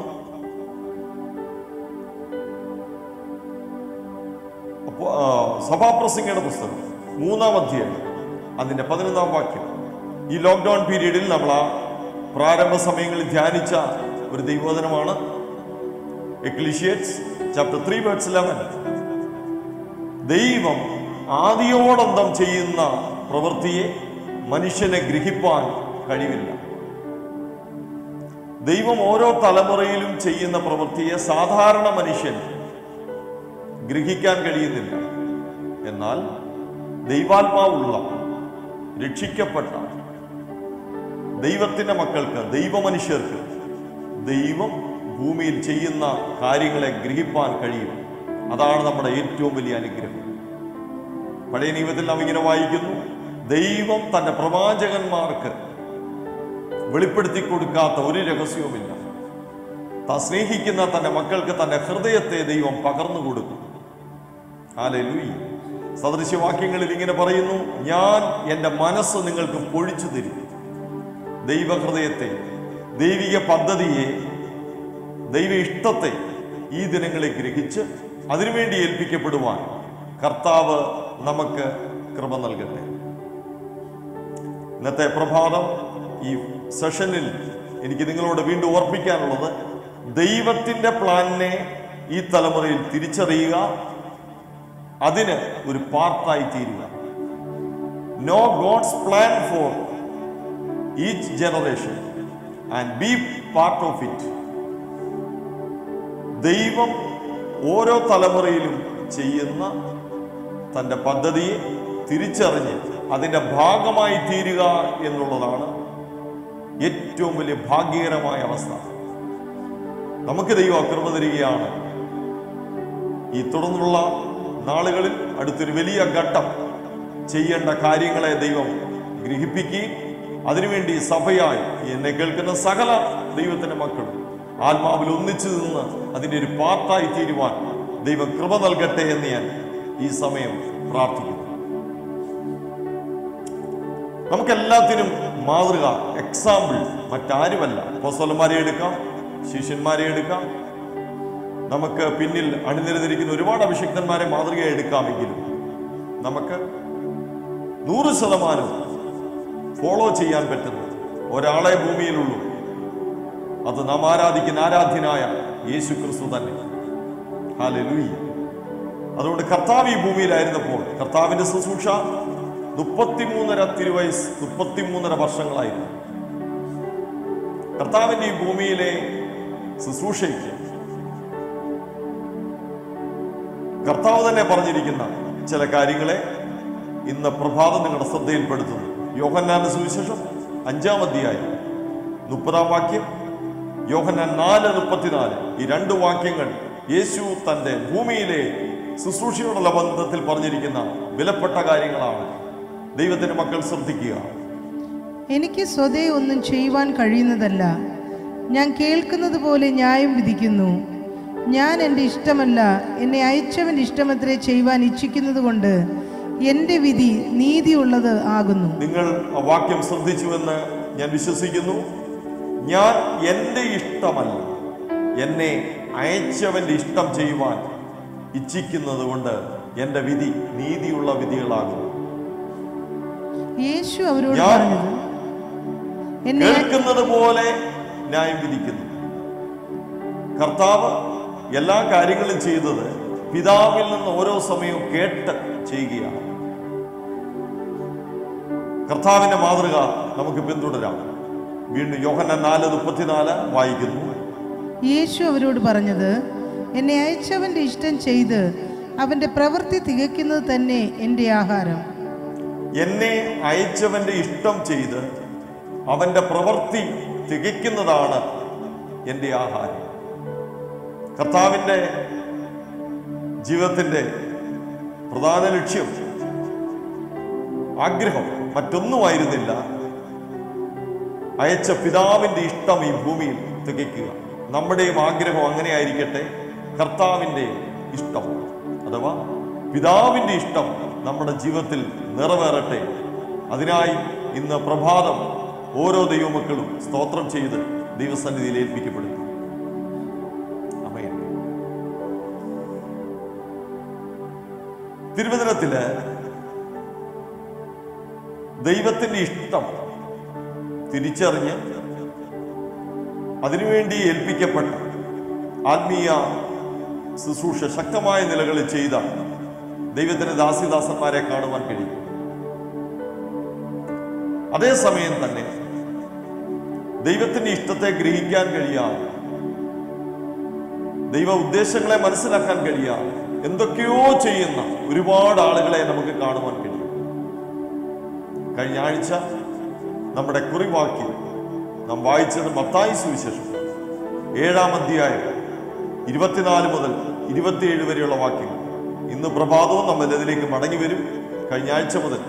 സഭാപ്രസംഗയുടെ പുസ്തകം 3-ാം അധ്യായം അതിന്റെ 11-ാം വാക്യം. ഈ ലോക്ക്ഡൌൺ പീരീഡിൽ നമ്മൾ ആ പ്രാരംഭ സമയങ്ങളിൽ ധ്യാനിച്ച ഒരു ദൈവവചനമാണ്. എക്ലീഷിയൻസ് ചാപ്റ്റർ 3 വേഴ്സ് 11. ദൈവം ആദിയോടന്തം ചെയ്യുന്ന പ്രവൃത്തിയെ മനുഷ്യനെ ഗ്രഹിപ്പാൻ കഴിവില്ല. ദൈവം ഓരോ തലമുറയിലും ചെയ്യുന്ന പ്രവൃത്തിയെ സാധാരണ മനുഷ്യൻ ഗ്രഹിക്കാൻ കഴിയുന്നില്ല. എന്നാൽ ദൈവാത്മാവുള്ള രക്ഷിക്കപ്പെട്ട ദൈവത്തിന്റെ മക്കൾക്ക്, ദൈവമനുഷ്യർക്ക് ദൈവം ഭൂമിയിൽ ചെയ്യുന്ന കാര്യങ്ങളെ ഗ്രഹിപ്പാൻ കഴിയും. അതാണ് നമ്മുടെ ഏറ്റവും വലിയ അനുഗ്രഹം. പഴയ നിയമത്തിൽ നാം ഇങ്ങനെ വായിക്കുന്നു, ദൈവം തന്റെ പ്രവാചകന്മാർക്ക് വെളിപ്പെടുത്തി കൊടുക്കാത്ത ഒരു രഹസ്യവുമില്ല. താൻ സ്നേഹിക്കുന്ന തന്റെ മക്കൾക്ക് തന്റെ ഹൃദയത്തെ ദൈവം പകർന്നു കൊടുക്കും. ഹല്ലേലൂയ. സദൃശ്യവാക്യങ്ങളിൽ ഇങ്ങനെ പറയുന്നു, ഞാൻ എൻ്റെ മനസ്സ് നിങ്ങൾക്ക് പൊഴിച്ചു തരും. ദൈവഹൃദയത്തെ, ദൈവിക പദ്ധതിയെ, ദൈവ ഇഷ്ടത്തെ ഈ ദിനങ്ങളെ ഗ്രഹിച്ച് അതിനുവേണ്ടി ഏൽപ്പിക്കപ്പെടുവാൻ കർത്താവ് നമുക്ക് കൃപ നൽകട്ടെ. ഇന്നത്തെ പ്രഭാതം ഈ സെഷനിൽ എനിക്ക് നിങ്ങളോട് വീണ്ടും ഓർപ്പിക്കാനുള്ളത്, ദൈവത്തിന്റെ പ്ലാനിനെ ഈ തലമുറയിൽ തിരിച്ചറിയുക, അതിന് ഒരു പാർട്ടായി തീരുക. Know God's plan for each generation and be part of it. ദൈവം ഓരോ തലമുറയിലും ചെയ്യുന്ന തൻ്റെ പദ്ധതിയെ തിരിച്ചറിഞ്ഞ് അതിൻ്റെ ഭാഗമായി തീരുക എന്നുള്ളതാണ് ഏറ്റവും വലിയ ഭാഗ്യകരമായ അവസ്ഥ. നമുക്ക് ദൈവം കൃപ തരികയാണ്. ഈ തുടർന്നുള്ള നാളുകളിൽ അടുത്തൊരു വലിയ ഘട്ടം ചെയ്യേണ്ട കാര്യങ്ങളെ ദൈവം ഗ്രഹിപ്പിക്കുകയും അതിനുവേണ്ടി സഭയായി എന്നെ കേൾക്കുന്ന സകല ദൈവത്തിന്റെ മക്കളും ആത്മാവിൽ ഒന്നിച്ചു നിന്ന് അതിൻ്റെ ഒരു പാർട്ടായി തീരുവാൻ ദൈവം കൃപ നൽകട്ടെ എന്ന് ഞാൻ ഈ സമയം പ്രാർത്ഥിക്കുന്നു. നമുക്കെല്ലാത്തിനും മാതൃക, എക്സാമ്പിൾ മറ്റാരുമല്ല. അപ്പോസ്തലന്മാരെ എടുക്കാം, ശിഷ്യന്മാരെ എടുക്കാം, നമുക്ക് പിന്നിൽ അണിനിരന്നിരിക്കുന്ന ഒരുപാട് അഭിഷിക്തന്മാരെ മാതൃകയായി എടുക്കാമെങ്കിലും നമുക്ക് 100% ഫോളോ ചെയ്യാൻ പറ്റുന്ന ഒരാളെ ഭൂമിയിലുള്ളൂ. അത് നാം ആരാധിക്കുന്ന ആരാധ്യനായ യേശു ക്രിസ്തു തന്നെ. ഹല്ലേലൂയ. അതുകൊണ്ട് കർത്താവ് ഈ ഭൂമിയിലായിരുന്നപ്പോൾ കർത്താവിന്റെ ശുശ്രൂഷ 33 വർഷങ്ങളായിരുന്നു. കർത്താവിന്റെ ഈ ഭൂമിയിലെ ശുശ്രൂഷയ്ക്ക് കർത്താവ് തന്നെ പറഞ്ഞിരിക്കുന്ന ചില കാര്യങ്ങളെ ഇന്ന് പ്രഭാതം നിങ്ങളുടെ ശ്രദ്ധയിൽപ്പെടുത്തുന്നു. യോഹന്നാന്റെ സുവിശേഷം 5-ാം അധ്യായം 30-ാം വാക്യം, യോഹന്നാൻ 4:34. ഈ 2 വാക്യങ്ങൾ യേശു തന്റെ ഭൂമിയിലെ ശുശ്രൂഷയോടുള്ള ബന്ധത്തിൽ പറഞ്ഞിരിക്കുന്ന വിലപ്പെട്ട കാര്യങ്ങളാണ്. ദൈവത്തിന്റെ മക്കൾ ശ്രദ്ധിക്കുക. എനിക്ക് സ്വതേ ഒന്നും ചെയ്യുവാൻ കഴിയുന്നതല്ല. ഞാൻ കേൾക്കുന്നത് പോലെ ന്യായം വിധിക്കുന്നു. ഞാൻ എൻ്റെ ഇഷ്ടമല്ല, എന്നെ അയച്ചവൻ്റെ ഇഷ്ടമത്രേ ചെയ്യുവാൻ ഇച്ഛിക്കുന്നത് കൊണ്ട് എൻ്റെ വിധി നീതിയുള്ളത് ആകുന്നു. നിങ്ങൾ ആ വാക്യം ശ്രദ്ധിച്ചുവെന്ന് ഞാൻ വിശ്വസിക്കുന്നു. ഞാൻ എൻ്റെ ഇഷ്ടമല്ല, എന്നെ അയച്ചവൻ്റെ ഇഷ്ടം ചെയ്യുവാൻ ഇച്ഛിക്കുന്നത് കൊണ്ട് എൻ്റെ വിധി നീതിയുള്ള വിധികളാകുന്നു. യേശു അവരോട് പറഞ്ഞത്, കേൾക്കുന്നത് പോലെ ന്യായം വിധിക്കുന്നു. കർത്താവ് എല്ലാ കാര്യങ്ങളും ചെയ്തത് പിതാവിൽ നിന്ന് ഓരോ സമയവും കേട്ട് ചെയ്യുകയാണ്. കർത്താവിന്റെ മാതൃക നമുക്ക് പിന്തുടരാം. വീണ്ടും യോഹന്നാൻ 4:34 വായിക്കുന്നു. യേശു അവരോട് പറഞ്ഞത്, എന്നെ അയച്ചവന്റെ ഇഷ്ടം ചെയ്ത് അവന്റെ പ്രവൃത്തി തികയ്ക്കുന്നത് തന്നെ എൻ്റെ ആഹാരം. എന്നെ അയച്ചവന്റെ ഇഷ്ടം ചെയ്ത് അവന്റെ പ്രവൃത്തി തികയ്ക്കുന്നതാണ് എൻ്റെ ആഹാരം. കർത്താവിന്റെ ജീവിതത്തിന്റെ പ്രധാന ലക്ഷ്യം, ആഗ്രഹം മറ്റൊന്നുമായിരുന്നില്ല, അയച്ച പിതാവിന്റെ ഇഷ്ടം ഈ ഭൂമിയിൽ തികയ്ക്കുക. നമ്മുടെയും ആഗ്രഹം അങ്ങനെ ആയിരിക്കട്ടെ. കർത്താവിന്റെ ഇഷ്ടം അഥവാ പിതാവിന്റെ ഇഷ്ടം നമ്മുടെ ജീവിതത്തിൽ നിറവേറട്ടെ. അതിനായി ഇന്ന് പ്രഭാതം ഓരോ ദൈവമക്കളും സ്തോത്രം ചെയ്ത് ദൈവസന്നിധിയിൽ ഏൽപ്പിക്കപ്പെടുന്നു. ആമേൻ. തിരുവചനത്തില് ദൈവത്തിന്റെ ഇഷ്ടം തിരിച്ചറിഞ്ഞ് അതിനുവേണ്ടി ഏൽപ്പിക്കപ്പെട്ട ആത്മീയ ശുശ്രൂഷ ശക്തമായ നിലകളിൽ ചെയ്ത ദൈവത്തിന്റെ ദാസിദാസന്മാരെ കാണുവാൻ കഴിയും. അതേസമയം തന്നെ ദൈവത്തിന്റെ ഇഷ്ടത്തെ ഗ്രഹിക്കാൻ കഴിയാതെ, ദൈവ ഉദ്ദേശങ്ങളെ മനസ്സിലാക്കാൻ കഴിയാതെ എന്തൊക്കെയോ ചെയ്യുന്ന ഒരുപാട് ആളുകളെ നമുക്ക് കാണുവാൻ കഴിയും. കഴിഞ്ഞ ആഴ്ച നമ്മുടെ കുറിവാക്യം നാം വായിച്ചത് മത്തായി സുവിശേഷം 7-ാം അധ്യായം 24 മുതൽ 27 വരെയുള്ള വാക്യങ്ങൾ. ഇന്ന് പ്രഭാതവും നമ്മൾ ഇതിലേക്ക് മടങ്ങി വരും. കഴിഞ്ഞ ആഴ്ച മുതൽ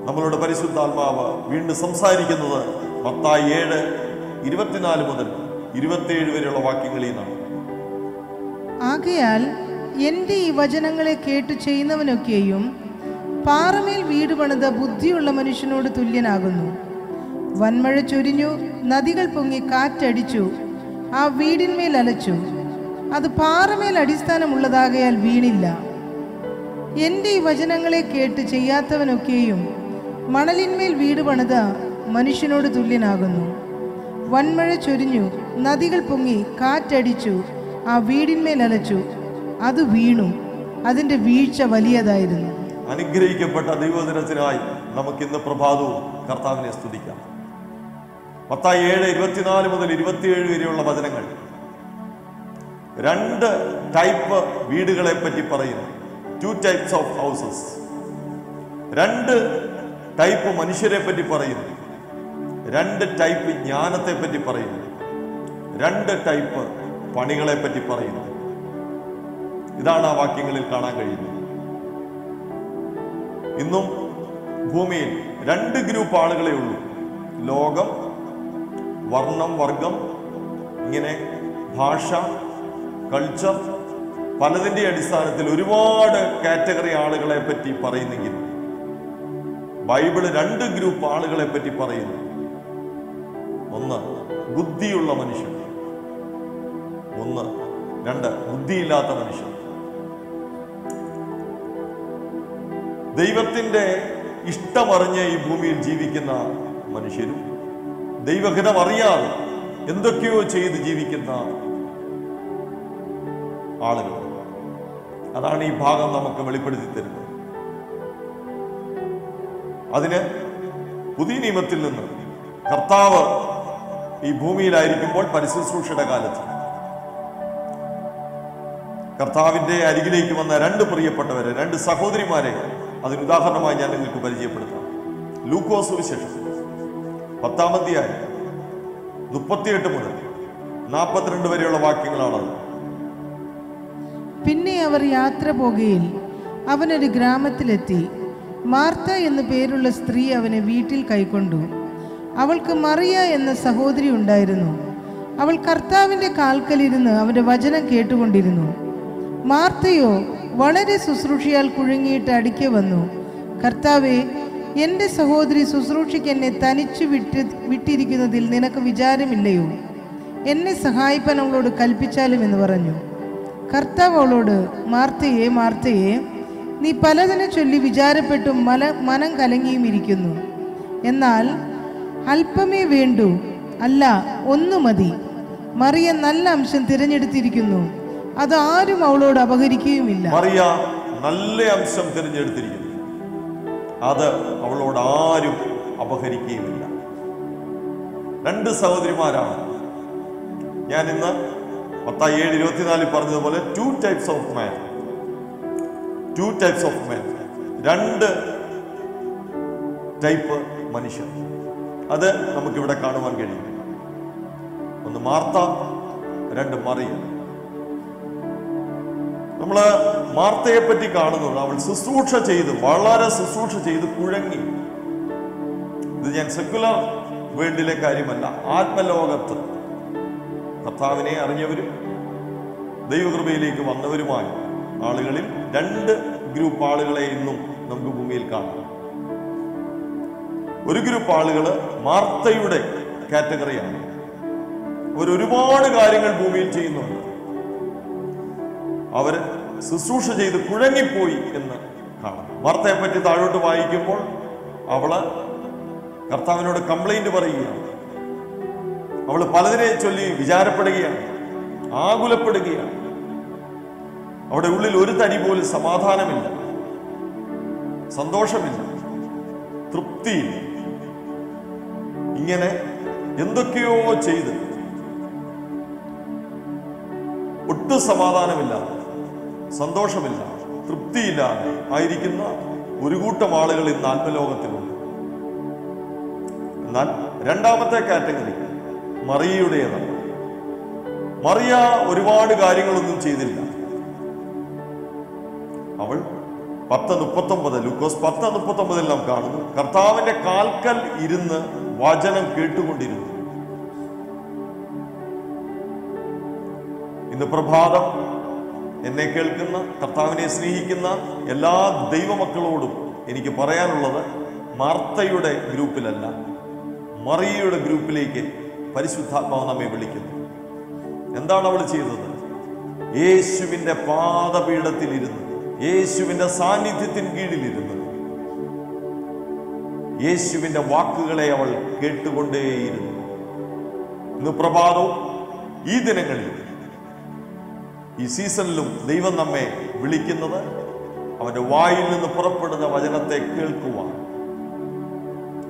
നമ്മളോട് പരിശുദ്ധാത്മാവ് വീണ്ടും സംസാരിക്കുന്നത് മത്തായി 7:24 മുതൽ 27 വരെയുള്ള വാക്യങ്ങളിൽ നിന്നാണ്. ആകയാൽ എൻ്റെ ഈ വചനങ്ങളെ കേട്ടു ചെയ്യുന്നവനൊക്കെയും പാറമേൽ വീട് പണിത ബുദ്ധിയുള്ള മനുഷ്യനോട് തുല്യനാകുന്നു. വൻമഴ ചൊരിഞ്ഞു, നദികൾ പൊങ്ങി, കാറ്റടിച്ചു, ആ വീടിന്മേൽ അലച്ചു. അത് പാറമേൽ അടിസ്ഥാനമുള്ളതാകയാൽ വീണില്ല. എൻ്റെ ഈ വചനങ്ങളെ കേട്ട് ചെയ്യാത്തവനൊക്കെയും മണലിന്മേൽ വീട് പണിത മനുഷ്യനോട് തുല്യനാകുന്നു. വൻമഴ ചൊരിഞ്ഞു, നദികൾ പൊങ്ങി, കാറ്റടിച്ചു, ആ വീടിന്മേൽ അലച്ചു. അത് വീണു, അതിൻ്റെ വീഴ്ച വലിയതായിരുന്നു. അനുഗ്രഹിക്കപ്പെട്ട ദൈവദിനത്തിനായി നമുക്ക് ഇന്ന് പ്രഭാതവും കർത്താവിനെ സ്തുതിക്കാം. മത്തായി 7:24 മുതൽ 27 വരെയുള്ള വചനങ്ങൾ 2 ടൈപ്പ് വീടുകളെ പറ്റി പറയുന്നു. 2 types of houses. 2 ടൈപ്പ് മനുഷ്യരെ പറ്റി പറയുന്നു. 2 ടൈപ്പ് ജ്ഞാനത്തെ പറ്റി പറയുന്നു. 2 ടൈപ്പ് പണികളെ പറ്റി പറയുന്നു. ഇതാണ് ആ വാക്യങ്ങളിൽ കാണാൻ കഴിയുന്നത്. ഇന്നും ഭൂമിയിൽ 2 ഗ്രൂപ്പ് ആളുകളെ ഉള്ളൂ. ലോകം, വർണ്ണം, വർഗം, ഇങ്ങനെ ഭാഷ, കൾച്ചർ, പലതിൻ്റെ അടിസ്ഥാനത്തിൽ ഒരുപാട് കാറ്റഗറി ആളുകളെ പറ്റി പറയുന്നെങ്കിൽ ബൈബിള് 2 ഗ്രൂപ്പ് ആളുകളെ പറ്റി പറയുന്നു. ഒന്ന് ബുദ്ധിയുള്ള മനുഷ്യൻ, 2 ബുദ്ധിയില്ലാത്ത മനുഷ്യൻ. ദൈവത്തിന്റെ ഇഷ്ടമറിഞ്ഞ് ഈ ഭൂമിയിൽ ജീവിക്കുന്ന മനുഷ്യരും ദൈവഹിതം അറിയാതെ എന്തൊക്കെയോ ചെയ്ത് ജീവിക്കുന്ന ആളുകൾ. അതാണ് ഈ ഭാഗം നമുക്ക് വെളിപ്പെടുത്തി തരുന്നത്. അതിന് പുതിയ നിയമത്തിൽ നിന്ന് കർത്താവ് ഈ ഭൂമിയിലായിരിക്കുമ്പോൾ പരിശുശ്രൂഷയുടെ കാലത്ത് കർത്താവിന്റെ അരികിലേക്ക് വന്ന 2 പ്രിയപ്പെട്ടവരെ, 2 സഹോദരിമാരെ അതിനുദാഹരണമായി ഞാൻ നിങ്ങൾക്ക് പരിചയപ്പെടുത്താം. ലൂക്കോസ് സുവിശേഷം 10-ാം അധ്യായം 38 മുതൽ 42 വരെയുള്ള വാക്യങ്ങളാണത്. പിന്നെ അവർ യാത്ര പോകുകയിൽ അവനൊരു ഗ്രാമത്തിലെത്തി. മാർത്ത എന്നു പേരുള്ള സ്ത്രീ അവനെ വീട്ടിൽ കൈക്കൊണ്ടു. അവൾക്ക് മറിയ എന്ന സഹോദരി ഉണ്ടായിരുന്നു. അവൾ കർത്താവിൻ്റെ കാൽക്കലിരുന്ന് അവൻ്റെ വചനം കേട്ടുകൊണ്ടിരുന്നു. മാർത്തയോ വളരെ ശുശ്രൂഷയാൽ കുഴുങ്ങിയിട്ട് അടുക്കെ വന്നു. കർത്താവേ, എൻ്റെ സഹോദരി ശുശ്രൂഷയ്ക്ക് എന്നെ തനിച്ചു വിട്ടിരിക്കുന്നതിൽ നിനക്ക് വിചാരമില്ലയോ? എന്നെ സഹായിപ്പാൻ അവളോട് കൽപ്പിച്ചാലും എന്ന് പറഞ്ഞു. കർത്താവ് അവളോട്, മാർത്തയെ, മാർത്തയെ, നീ പലതിനെ ചൊല്ലി വിചാരപ്പെട്ടും മനം കലങ്ങിയും ഇരിക്കുന്നു. എന്നാൽ അല്പമേ വേണ്ടൂ, അല്ല ഒന്നു മതി. മറിയ നല്ല അംശം തിരഞ്ഞെടുത്തിരിക്കുന്നു, അത് ആരും അവളോട് അപഹരിക്കുകയുമില്ല. മറിയ നല്ല അംശം തിരഞ്ഞെടുത്തിരിക്കുന്നു, അത് അവളോട് ആരും അപഹരിക്കുകയുമില്ല. രണ്ട് സഹോദരിമാരാണ്. ഞാൻ ഇന്ന് 7:24 പറഞ്ഞതുപോലെ ടു ടൈപ്സ് ഓഫ് മാൻ, രണ്ട് ടൈപ്പ് മനുഷ്യർ. അത് നമുക്കിവിടെ കാണുവാൻ കഴിയും. ഒന്ന് മാർത്ത, രണ്ട് മറിയ. നമ്മള് മാർത്തയെ പറ്റി കാണുന്നത് അവൾ ശുശ്രൂഷ ചെയ്ത്, വളരെ ശുശ്രൂഷ ചെയ്ത് കുഴങ്ങി. ഇത് ഞാൻ സെക്കുലർ വേൾഡിലെ കാര്യമല്ല, ആത്മലോകത്ത് കർത്താവിനെ അറിഞ്ഞവരും ദൈവകൃപയിലേക്ക് വന്നവരുമായ ആളുകളിൽ രണ്ട് ഗ്രൂപ്പ് ആളുകളെ ഇന്നും നമുക്ക് ഭൂമിയിൽ കാണാം. ഒരു ഗ്രൂപ്പ് ആളുകൾ മാർത്തയുടെ കാറ്റഗറിയാണ്. ഒരുപാട് കാര്യങ്ങൾ ഭൂമിയിൽ ചെയ്യുന്നുണ്ട്. അവര് ശുശ്രൂഷ ചെയ്ത് കുഴങ്ങിപ്പോയി എന്ന് കാണാം. മാർത്തയെ പറ്റി താഴോട്ട് വായിക്കുമ്പോൾ അവള് കർത്താവിനോട് കംപ്ലൈന്റ് പറയുകയാണ്. അവള് പലതിനെ ചൊല്ലി വിചാരപ്പെടുകയാണ്, ആകുലപ്പെടുകയാണ്. അവിടെ ഉള്ളിൽ ഒരു തരി പോലും സമാധാനമില്ല, സന്തോഷമില്ല, തൃപ്തിയില്ല. ഇങ്ങനെ എന്തൊക്കെയോ ചെയ്ത് ഒട്ടും സമാധാനമില്ലാതെ, സന്തോഷമില്ല, തൃപ്തിയില്ലാതെ ആയിരിക്കുന്ന ഒരു കൂട്ടം ആളുകൾ ഇന്ന് ആത്മലോകത്തിലുണ്ട്. എന്നാൽ രണ്ടാമത്തെ കാറ്റഗറി മറിയയുടേതാണ്. മറിയ ഒരുപാട് കാര്യങ്ങളൊന്നും ചെയ്തില്ല. അവൾ 10:39 ലൂക്കോസ് 10:39 നാം കാണുന്നു, കർത്താവിന്റെ കാൽക്കൽ ഇരുന്ന് വചനം കേട്ടുകൊണ്ടിരുന്നു. ഇന്ന് പ്രഭാതം എന്നെ കേൾക്കുന്ന, കർത്താവിനെ സ്നേഹിക്കുന്ന എല്ലാ ദൈവമക്കളോടും എനിക്ക് പറയാനുള്ളത്, മാർത്തയുടെ ഗ്രൂപ്പിലല്ല, മറിയയുടെ ഗ്രൂപ്പിലേക്ക് പരിശുദ്ധാത്മാവ് നമ്മെ വിളിക്കുന്നു. എന്താണ് അവൾ ചെയ്തത്? യേശുവിന്റെ പാദപീഠത്തിൽ ഇരുന്ന്, യേശുവിന്റെ സാന്നിധ്യത്തിന് കീഴിലിരുന്ന്, യേശുവിന്റെ വാക്കുകളെ അവൾ കേട്ടുകൊണ്ടേയിരുന്നു. ഇന്ന് പ്രഭാതവും ഈ ദിനങ്ങളിൽ, ഈ സീസണിലും ദൈവം നമ്മെ വിളിക്കുന്നത് അവന്റെ വായിൽ നിന്ന് പുറപ്പെടുന്ന വചനത്തെ കേൾക്കുവാൻ,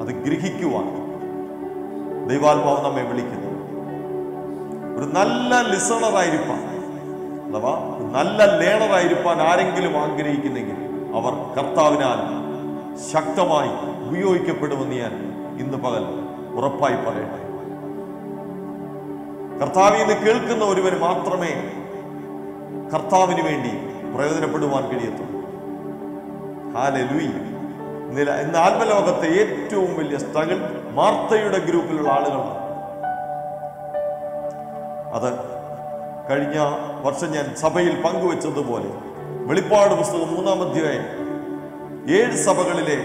അത് ഗ്രഹിക്കുവാൻ ദൈവാത്മാവ് നമ്മെ വിളിക്കുന്നു. ഒരു നല്ല ലിസണറായിരിക്കാൻ, അഥവാ നല്ല ലേണറായിരിക്കാൻ ആരെങ്കിലും ആഗ്രഹിക്കുന്നെങ്കിൽ അവർ കർത്താവിനാൽ ശക്തമായി ഉപയോഗിക്കപ്പെടുമെന്ന് ഞാൻ ഇന്ന് പകൽ ഉറപ്പായി പറയട്ടെ. കർത്താവിൽ നിന്ന് കേൾക്കുന്ന ഒരുവർ മാത്രമേ കർത്താവിന് വേണ്ടി പ്രയോജനപ്പെടുവാൻ കഴിയത്തുള്ളൂ. ഹല്ലേലൂയ. ഇന്ന് ആത്മലോകത്തെ ഏറ്റവും വലിയ സ്ട്രഗിൾ മാർത്തയുടെ ഗ്രൂപ്പിലുള്ള ആളുകളാണ്. അത് കഴിഞ്ഞ വർഷം ഞാൻ സഭയിൽ പങ്കുവെച്ചതുപോലെ വെളിപ്പാട് പുസ്തകം 3-ാം അധ്യായം 7 സഭകളിലെ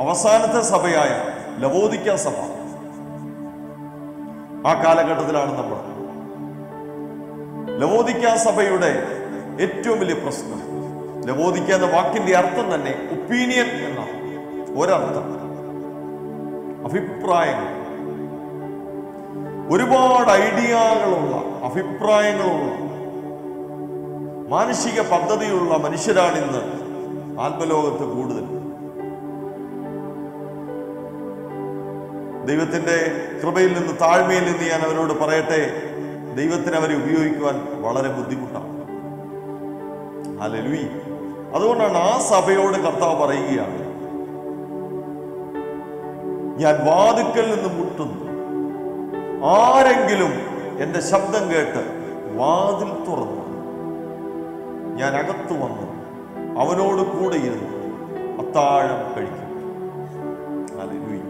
അവസാനത്തെ സഭയായ ലവോദിക്ക സഭ, ആ കാലഘട്ടത്തിലാണ് നമ്മൾ. ലവോദിക്ക സഭയുടെ ഏറ്റവും വലിയ പ്രശ്നം, ലവോദിക്ക എന്ന വാക്കിന്റെ അർത്ഥം തന്നെ ഒപ്പീനിയൻ എന്നാണ്. ഒരർത്ഥം അഭിപ്രായങ്ങൾ, ഒരുപാട് ഐഡിയകളുള്ള, അഭിപ്രായങ്ങളുള്ള, മാനുഷിക പദ്ധതിയുള്ള മനുഷ്യരാണ് ഇന്ന് ആത്മലോകത്ത് കൂടുതൽ. ദൈവത്തിന്റെ കൃപയിൽ നിന്ന്, താഴ്മയിൽ നിന്ന് ഞാൻ അവരോട് പറയട്ടെ, ദൈവത്തിന് അവരെ ഉപയോഗിക്കുവാൻ വളരെ ബുദ്ധിമുട്ടാണ്. ഹല്ലേലൂയ. അതുകൊണ്ടാണ് ആ സഭയോട് കർത്താവ് പറയുകയാണ്, ഞാൻ വാതിൽക്കൽ നിന്ന് മുട്ടുന്നു, ആരെങ്കിലും എന്റെ ശബ്ദം കേട്ട് വാതിൽ തുറന്നു. ഞാൻ അകത്തു വന്ന് അവനോട് കൂടെ ഇരുന്ന് അത്താഴം കഴിക്കും. ഹല്ലേലൂയ.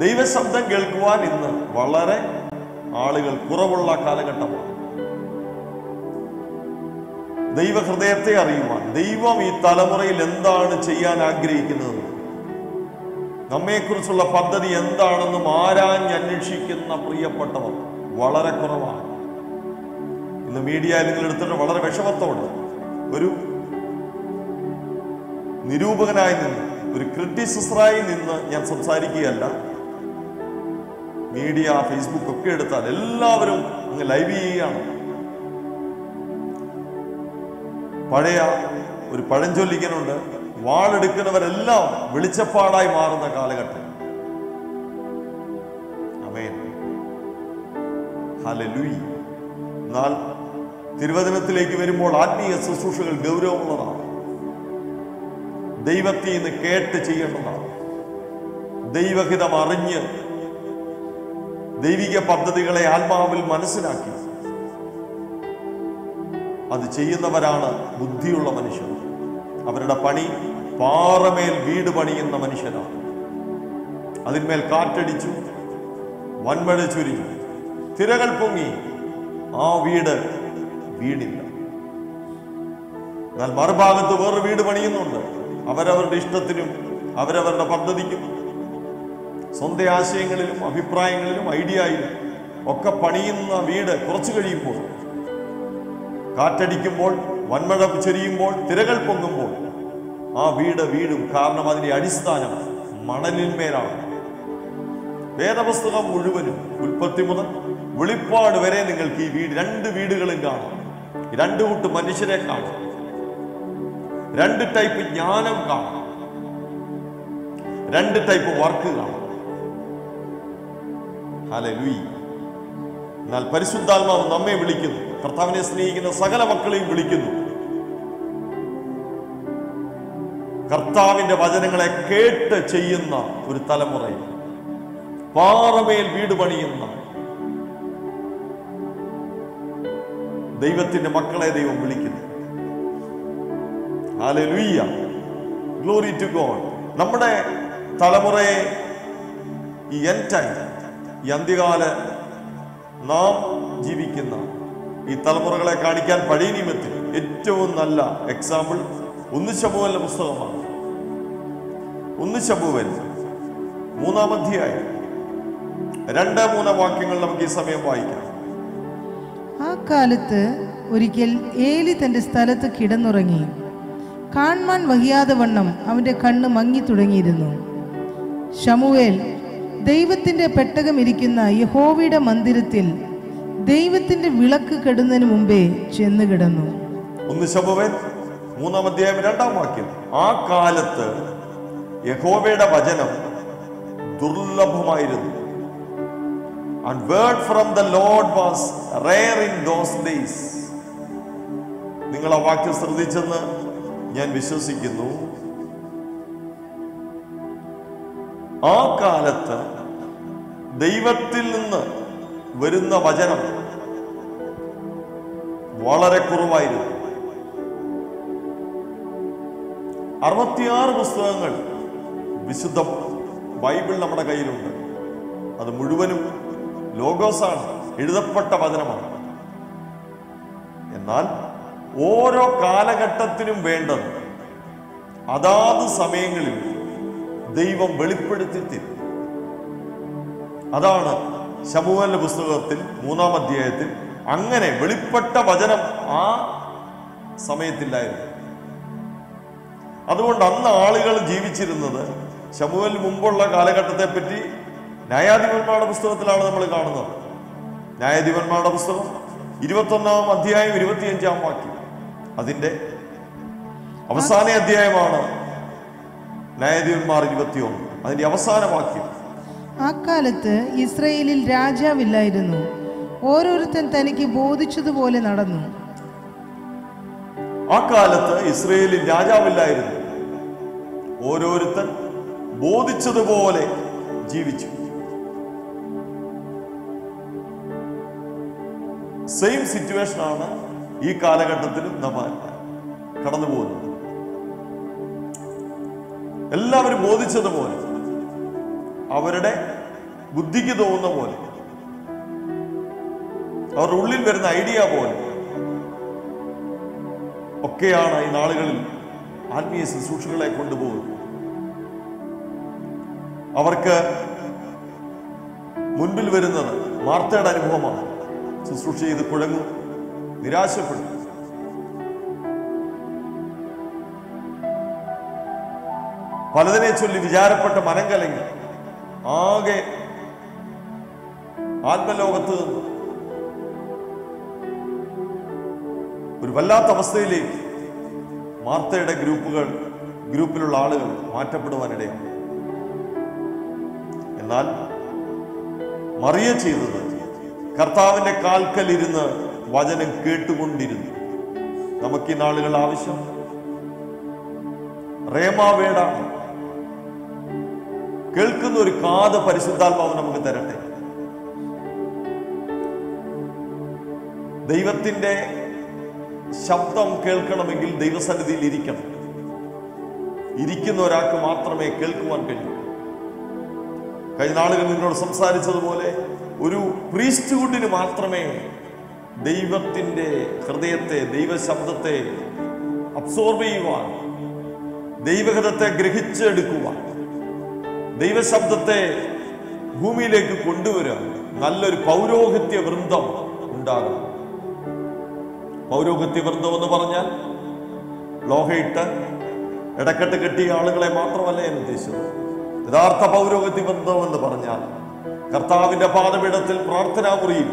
ദൈവശബ്ദം കേൾക്കുവാൻ ഇന്ന് വളരെ ആളുകൾ കുറവുള്ള കാലഘട്ടമാണ്. ദൈവഹൃദയത്തെ അറിയുവാൻ, ദൈവം ഈ തലമുറയിൽ എന്താണ് ചെയ്യാൻ ആഗ്രഹിക്കുന്നത്, നമ്മെക്കുറിച്ചുള്ള പദ്ധതി എന്താണെന്നും ആരാഞ്ഞന്വേഷിക്കുന്ന പ്രിയപ്പെട്ടവർ വളരെ കുറവാണ്. ഇന്ന് മീഡിയ നിങ്ങൾ എടുത്തിട്ട് വളരെ വിഷമത്തോടെ ഒരു നിരൂപകനായി നിന്ന്, ഒരു ക്രിറ്റിസിസ്റ്ററായി നിന്ന് ഞാൻ സംസാരിക്കുകയല്ല. മീഡിയ, ഫേസ്ബുക്ക് ഒക്കെ എടുത്താൽ എല്ലാവരും അങ്ങ് ലൈവ് ചെയ്യുകയാണ്. പഴയ ഒരു പഴഞ്ചൊല്ലിക്കുന്നുണ്ട്, വാളെടുക്കുന്നവരെല്ലാം വെളിച്ചപ്പാടായി മാറുന്ന കാലഘട്ടം. ആമേൻ. ഹല്ലേലൂയ. എന്നാൽ തിരുവചനത്തിലേക്ക് വരുമ്പോൾ ആത്മീയ ശുശ്രൂഷകൾ ഗൗരവമുള്ളതാണ്. ദൈവത്തിൽ നിന്ന് കേട്ട് ചെയ്യേണ്ടതാണ്. ദൈവഹിതം അറിഞ്ഞ് ദൈവിക പദ്ധതികളെ ആത്മാവിൽ മനസ്സിലാക്കി അത് ചെയ്യുന്നവരാണ് ബുദ്ധിയുള്ള മനുഷ്യർ. അവരുടെ പണി പാറമേൽ വീട് പണിയുന്ന മനുഷ്യരാണ്. അതിന്മേൽ കാറ്റടിച്ചു, വൻമഴ ചുരിഞ്ഞു, തിരകൾ പൊങ്ങി, ആ വീട് വീടില്ല. എന്നാൽ മറുഭാഗത്ത് വേറെ വീട് പണിയുന്നുണ്ട്. അവരവരുടെ ഇഷ്ടത്തിനും അവരവരുടെ പദ്ധതിക്കും സ്വന്തം ആശയങ്ങളിലും അഭിപ്രായങ്ങളിലും ഐഡിയയിലും ഒക്കെ പണിയുന്ന വീട് കുറച്ചു കഴിയുമ്പോൾ, കാറ്റടിക്കുമ്പോൾ, വൻമഴ ചൊരിയുമ്പോൾ, തിരകൾ പൊങ്ങുമ്പോൾ ആ വീട് വീടും. കാരണം അതിന്റെ അടിസ്ഥാനം മണലിന്മേലാണ്. വേദപുസ്തകം മുഴുവനും ഉൽപ്പത്തി മുതൽ വെളിപ്പാട് വരെ നിങ്ങൾക്ക് ഈ വീട്, രണ്ട് വീടുകളും കാണാം. രണ്ട് കൂട്ട് മനുഷ്യരെ കാണാം. രണ്ട് ടൈപ്പ് ജ്ഞാനം കാണാം. രണ്ട് ടൈപ്പ് വർക്ക് കാണാം. ഹല്ലേലൂയ. എന്നാൽ പരിശുദ്ധാത്മാവ് നമ്മെ വിളിക്കുന്നു, കർത്താവിനെ സ്നേഹിക്കുന്ന സകല മക്കളെയും വിളിക്കുന്നു. കർത്താവിന്റെ വചനങ്ങളെ കേട്ട് ചെയ്യുന്ന ഒരു തലമുറയിൽ, പാറമേൽ വീട് പണിയുന്ന ദൈവത്തിന്റെ മക്കളെ ദൈവം വിളിക്കുന്നു. ഹല്ലേലൂയ. Glory to God. നമ്മുടെ തലമുറയെ ഈ എൻഡ് ടൈം, ഈ അന്ത്യകാല നാം ജീവിക്കുന്ന ഈ തലമുറകളെ കാണിക്കാൻ പഴയ നിയമത്തിൽ ഏറ്റവും നല്ല എക്സാമ്പിൾ 1 ശമൂവേലിന്റെ പുസ്തകമാണ്. 1 ശമൂവേൽ 3-ാം അധ്യായം 2-3 വാക്യങ്ങൾ നമുക്ക് ഈ സമയം വായിക്കാം. ആ കാലത്ത് ഒരിക്കൽ ഏലി തന്റെ സ്ഥലത്ത് കിടന്നുറങ്ങി. കാണാൻ വഹിയാതെ വണ്ണം അവന്റെ കണ്ണ് മങ്ങി തുടങ്ങിയിരുന്നു. ശമൂവേൽ ദൈവത്തിന്റെ പെട്ടകം ഇരിക്കുന്ന യഹോവയുടെ മന്ദിരത്തിൽ ദൈവത്തിന്റെ വിളക്ക് കെടുന്നതിന് മുമ്പേ ചെന്ന് കിടന്നു. 1 ശമൂവേൽ 3-ാം അധ്യായം 2-ാം വാക്യം. ആ കാലത്ത് യഹോവയുടെ വചനം ദുർലഭമായിരുന്നു. And word from the Lord was rare in those days. നിങ്ങൾ ആ വാക്യം ശ്രദ്ധിച്ചെന്ന് ഞാൻ വിശ്വസിക്കുന്നു. ആ കാലത്ത് ദൈവത്തിൽ നിന്ന് വരുന്ന വചനം വളരെ കുറവായിരുന്നു. 66 പുസ്തകങ്ങൾ വിശുദ്ധ ബൈബിൾ നമ്മുടെ കയ്യിലുണ്ട്. അത് മുഴുവനും ലോഗോസാണ്, എഴുതപ്പെട്ട വചനമാണ്. എന്നാൽ ഓരോ കാലഘട്ടത്തിനും വേണ്ടത് അതാത് സമയങ്ങളിൽ ദൈവം വെളിപ്പെടുത്തി തരും. അതാണ് ശമൂവേലിന്റെ പുസ്തകത്തിൽ 3-ാം അധ്യായത്തിൽ അങ്ങനെ വെളിപ്പെട്ട വചനം ആ സമയത്തില്ലായിരുന്നു. അതുകൊണ്ട് അന്ന് ആളുകൾ ജീവിച്ചിരുന്നത് ശമൂവേലിന് മുമ്പുള്ള കാലഘട്ടത്തെ പറ്റി ന്യായാധിപന്മാരുടെ പുസ്തകത്തിലാണ് നമ്മൾ കാണുന്നത്. ന്യായാധിപന്മാരുടെ പുസ്തകം 21-ാം അധ്യായം 25-ാം വാക്യം. അതിന്റെ അവസാന അധ്യായമാണ് ന്യായാധിപന്മാർ 21. അതിന്റെ അവസാന വാക്യം. ആ കാലത്ത് ഇസ്രായേലിൽ രാജാവില്ലായിരുന്നു. ഓരോരുത്തൻ തനിക്ക് ബോധിച്ചതുപോലെ നടന്നു. ആ കാലത്ത് ഇസ്രായേലിൽ രാജാവില്ലായിരുന്നു. ഓരോരുത്തൻ ബോധിച്ചതുപോലെ ജീവിച്ചു. സെയിം സിറ്റുവേഷൻ ആണ് ഈ കാലഘട്ടത്തിലും നമ്മൾ. കടന്നു പോകുന്നത്. എല്ലാവരും ബോധിച്ചതുപോലെ, അവരുടെ ബുദ്ധിക്ക് തോന്നുന്ന പോലെ, അവരുടെ ഉള്ളിൽ വരുന്ന ഐഡിയ പോലെ ഒക്കെയാണ് ഈ നാളുകളിൽ ആത്മീയ ശുശ്രൂഷകളെ കൊണ്ടുപോകുന്നത്. അവർക്ക് മുൻപിൽ വരുന്നത് മാർത്തയുടെ അനുഭവമാണ്. ശുശ്രൂഷ ചെയ്ത് കുഴങ്ങും, നിരാശപ്പെടും. പലതിനെ ചൊല്ലി വിചാരപ്പെട്ട മനം കലങ്ങി ആകെ ആത്മലോകത്ത് നിന്ന് ഒരു വല്ലാത്ത അവസ്ഥയിലേക്ക് മാർത്തയുടെ ഗ്രൂപ്പിലുള്ള ആളുകൾ മാറ്റപ്പെടുവാനിടയാണ്. എന്നാൽ മറിയ ചെയ്തത് കർത്താവിന്റെ കാൽക്കൽ ഇരുന്ന് വചനം കേട്ടുകൊണ്ടിരുന്നു. നമുക്ക് ഈ നാളുകൾ ആവശ്യം റേമാവേടാണ്. കേൾക്കുന്ന ഒരു കാത് പരിശുദ്ധാത്മാവ് നമുക്ക് തരട്ടെ. ദൈവത്തിന്റെ ശബ്ദം കേൾക്കണമെങ്കിൽ ദൈവസന്നിധിയിൽ ഇരിക്കണം. ഇരിക്കുന്ന ഒരാൾക്ക് മാത്രമേ കേൾക്കുവാൻ കഴിയൂ. കഴിഞ്ഞ നാളുകൾ നിന്നോട് സംസാരിച്ചതുപോലെ ഒരു പ്രീസ്റ്റ്ഹുഡിന് മാത്രമേ ദൈവത്തിന്റെ ഹൃദയത്തെ, ദൈവശബ്ദത്തെ അബ്സോർബ് ചെയ്യുവാൻ, ദൈവഹിതത്തെ ഗ്രഹിച്ചെടുക്കുവാൻ, ദൈവശബ്ദത്തെ ഭൂമിയിലേക്ക് കൊണ്ടുവരാൻ നല്ലൊരു പൗരോഹിത്യ വൃന്ദം ഉണ്ടാകും. പൗരോഹിത്യ വൃന്ദം എന്ന് പറഞ്ഞാൽ ലോഹയിട്ട് ഇടക്കെട്ട് കെട്ടിയ ആളുകളെ മാത്രമല്ല ഞാൻ ഉദ്ദേശിച്ചത്. യഥാർത്ഥ പൗരോഹിത്യ വൃന്ദം എന്ന് പറഞ്ഞാൽ കർത്താവിന്റെ പാദപീഠത്തിൽ പ്രാർത്ഥനാ മുറിയിൽ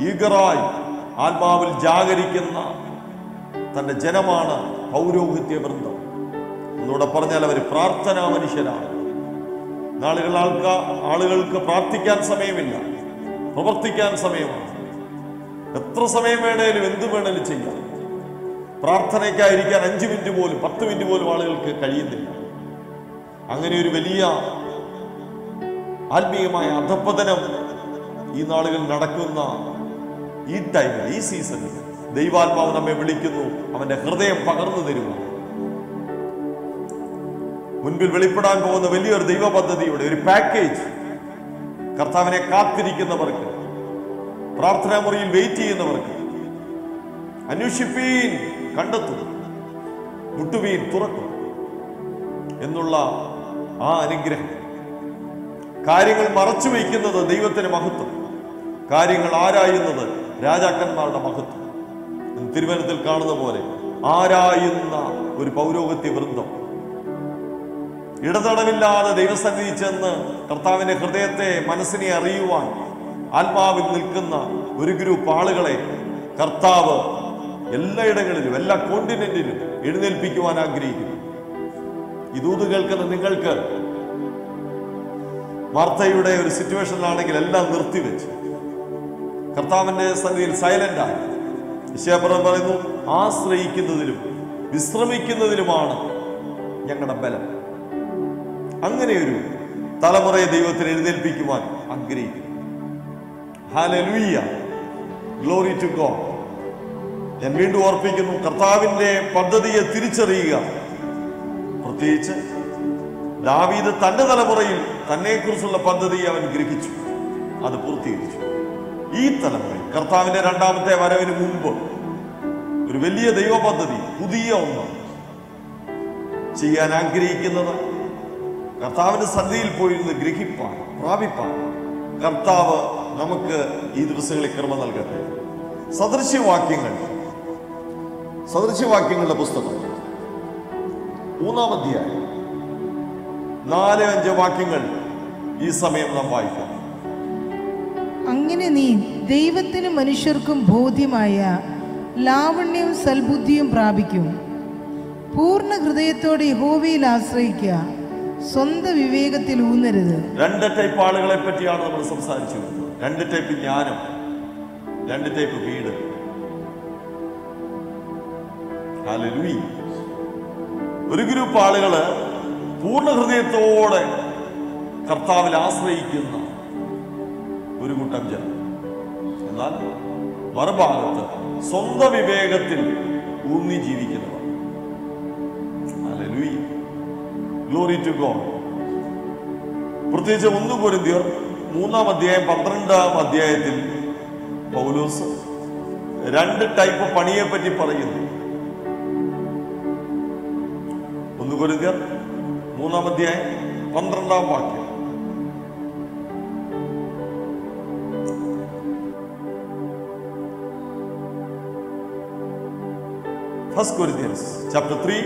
ഈഗറായി ആത്മാവിൽ ജാഗരിക്കുന്ന തന്റെ ജനമാണ് പൗരോഹിത്യ വൃന്ദം. ഒന്നുകൂടെ പറഞ്ഞാൽ അവർ പ്രാർത്ഥനാ മനുഷ്യരാണ്. ആളുകൾക്ക് പ്രാർത്ഥിക്കാൻ സമയമില്ല, പ്രവർത്തിക്കാൻ സമയമാണ്. എത്ര സമയം വേണേലും എന്ത് വേണേലും ചെയ്യാം. പ്രാർത്ഥനയ്ക്കായിരിക്കാൻ 5 മിനിറ്റ് പോലും 10 മിനിറ്റ് പോലും ആളുകൾക്ക് കഴിയുന്നില്ല. അങ്ങനെ ഒരു വലിയ ആത്മീയമായ അധപ്പതനം ഈ നാളുകൾ നടക്കുന്ന ഈ ടൈമിൽ, ഈ സീസണിൽ ദൈവാത്മാവ് നമ്മെ വിളിക്കുന്നു. അവന്റെ ഹൃദയം പകർന്നു തരുക. മുൻപിൽ വെളിപ്പെടാൻ പോകുന്ന വലിയൊരു ദൈവ പദ്ധതിയുടെ ഒരു പാക്കേജ് കർത്താവിനെ കാത്തിരിക്കുന്നവർക്ക്, പ്രാർത്ഥനാ മുറിയിൽ വെയിറ്റ് ചെയ്യുന്നവർക്ക്, അന്വേഷിപ്പീൻ കണ്ടെത്തും, മുട്ടുവീൻ തുറക്കും എന്നുള്ള ആ അനുഗ്രഹം. കാര്യങ്ങൾ മറച്ചു വയ്ക്കുന്നത് ദൈവത്തിന് മഹത്വം, കാര്യങ്ങൾ ആരായുന്നത് രാജാക്കന്മാരുടെ മഹത്വം. തിരുവനന്തപുരത്തിൽ കാണുന്ന പോലെ ആരായുന്ന ഒരു പൗരോഹിത്യ വൃന്ദം, ഇടതടവില്ലാതെ ദൈവസന്നിധി ചെന്ന് കർത്താവിന്റെ ഹൃദയത്തെ, മനസ്സിനെ അറിയുവാൻ ആത്മാവിൽ നിൽക്കുന്ന ഒരു ഗ്രൂപ്പ് ആളുകളെ കർത്താവ് എല്ലായിടങ്ങളിലും, എല്ലാ കോണ്ടിനെന്റിലും എഴുന്നേൽപ്പിക്കുവാൻ ആഗ്രഹിക്കുന്നു. ഈ ദൂത് കേൾക്കുന്ന നിങ്ങൾക്ക് മാർത്തയുടെ ഒരു സിറ്റുവേഷനിലാണെങ്കിൽ എല്ലാം നിർത്തിവെച്ച് കർത്താവിന്റെ സന്നിധിയിൽ സൈലന്റായി. യെശയ്യാപ്രവചനം പറയുന്നു, ആശ്രയിക്കുന്നതിലും വിശ്രമിക്കുന്നതിലുമാണ് ഞങ്ങളുടെ ബലം. അങ്ങനെയൊരു തലമുറയെ ദൈവത്തിന് എഴുന്നേൽപ്പിക്കുവാൻ ആഗ്രഹിക്കുന്നു. ഹല്ലേലൂയ, ഗ്ലോറി ടു ഗോഡ്. ഞാൻ വീണ്ടും ഓർപ്പിക്കുന്നു, കർത്താവിന്റെ പദ്ധതിയെ തിരിച്ചറിയുക. പ്രത്യേകിച്ച് ദാവീദ് തന്റെ തലമുറയിൽ തന്നെക്കുറിച്ചുള്ള പദ്ധതിയെ അവൻ ഗ്രഹിച്ചു, അത് പൂർത്തീകരിച്ചു. ഈ തലമുറയിൽ കർത്താവിന്റെ രണ്ടാമത്തെ വരവിന് മുമ്പ് ഒരു വലിയ ദൈവ പദ്ധതി, പുതിയ ഒന്ന് ചെയ്യാൻ ആഗ്രഹിക്കുന്നത് കർത്താവിന്റെ സന്നിധിയിൽ പോയിരുന്ന് ഗ്രഹിപ്പാൻ, പ്രാപിപ്പാൻ കർത്താവ് നമുക്ക് ഈ ദിവസങ്ങളിൽ കൃപ നൽകട്ടെ. സദൃശ്യവാക്യങ്ങളുടെ പുസ്തകം 3-ാം അധ്യായം 4-5 വാക്യങ്ങൾ ഈ സമയം നാം വായിക്കാം. അങ്ങനെ നീ ദൈവത്തിനും മനുഷ്യർക്കും ബോധ്യമായ ലാവണ്യവും സൽബുദ്ധിയും പ്രാപിക്കും. പൂർണ്ണ ഹൃദയത്തോടെ യഹോവയിൽ ആശ്രയിക്കുക, സ്വന്തം വിവേകത്തിൽ ഊന്നരുത്. 2 ടൈപ്പ് ആളുകളെ പറ്റിയാണ് നമ്മൾ സംസാരിച്ചു. 2 ടൈപ്പ് ജ്ഞാനം, 2 ടൈപ്പ് വീട്. ഹല്ലേലൂയ. ഒരു ഗ്രൂപ്പ് ആളുകള് പൂർണ്ണ ഹൃദയത്തോടെ കർത്താവിൽ ആശ്രയിക്കുന്ന ഒരു കൂട്ടം ജനം. എന്നാൽ മറുഭാഗത്ത് സ്വന്തം വിവേകത്തിൽ ഊന്നി ജീവിക്കുന്നവർ. ഹല്ലേലൂയ, ഗ്ലോറി ടു ഗോഡ്. പ്രത്യേകിച്ച് 1 കൊരിന്ത്യർ 3-ാം അധ്യായം 12-ാം അധ്യായത്തിൽ പൗലോസ് 2 ടൈപ്പ് പണിയെ പറ്റി പറയുന്നു. 1 കൊരിന്ത്യർ 3-ാം അധ്യായം 12-ാം വാക്യം. First Corinthians chapter 3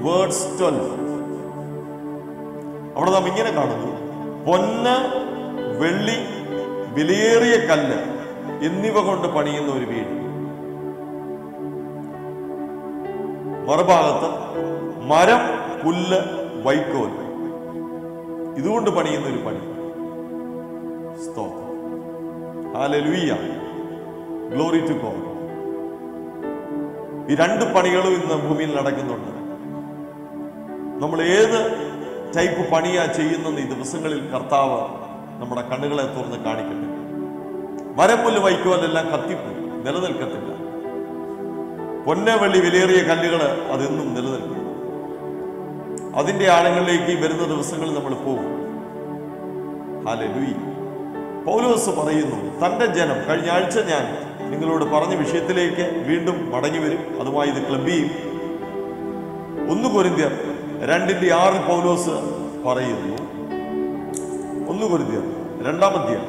verse 12. അവിടെ നാം ഇങ്ങനെ കാണുന്നു: പൊന്ന്, വെള്ളി, വിലയേറിയ കല്ല് എന്നിവ കൊണ്ട് പണിയുന്ന ഒരു വീട്. മറുഭാഗത്ത് മരം, പുല്ല്, വൈക്കോൽ ഇതുകൊണ്ട് പണിയുന്ന ഒരു പണി. സ്തോത്രം, ഹല്ലേലൂയ, ഗ്ലോറി ടു ഗോഡ്. ഈ 2 പണികളും ഇന്ന് ഭൂമിയിൽ നടക്കുന്നുണ്ട്. നമ്മൾ ഏത് ടൈപ്പ് പണിയാ ചെയ്യുന്നെന്ന് ഈ ദിവസങ്ങളിൽ കർത്താവ് നമ്മുടെ കണ്ണുകളെ തുറന്ന് കാണിക്കട്ടെ. മരം, പുല്ല്, വൈക്കോലെല്ലാം കത്തിപ്പോയി, നിലനിൽക്കത്തില്ല. പൊന്ന്, വെള്ളി, വിലയേറിയ കല്ലുകൾ അതെന്നും നിലനിൽക്കും. അതിന്റെ ആഴങ്ങളിലേക്ക് വരുന്ന ദിവസങ്ങളിൽ നമ്മൾ പോകും. ഹല്ലേലൂയ. പൗലോസ് പറയുന്നു, തന്റെ ജനം, കഴിഞ്ഞ ആഴ്ച ഞാൻ നിങ്ങളോട് പറഞ്ഞ വിഷയത്തിലേക്ക് വീണ്ടും മടങ്ങി വരും. അതുമായി ഇത് ക്ലബ് ചെയ്യും. 1 കൊരിന്ത്യർ 2:6 പൗലോസ് പറയുന്നു. 1 കൊരിന്ത്യർ 2-ാം അധ്യായം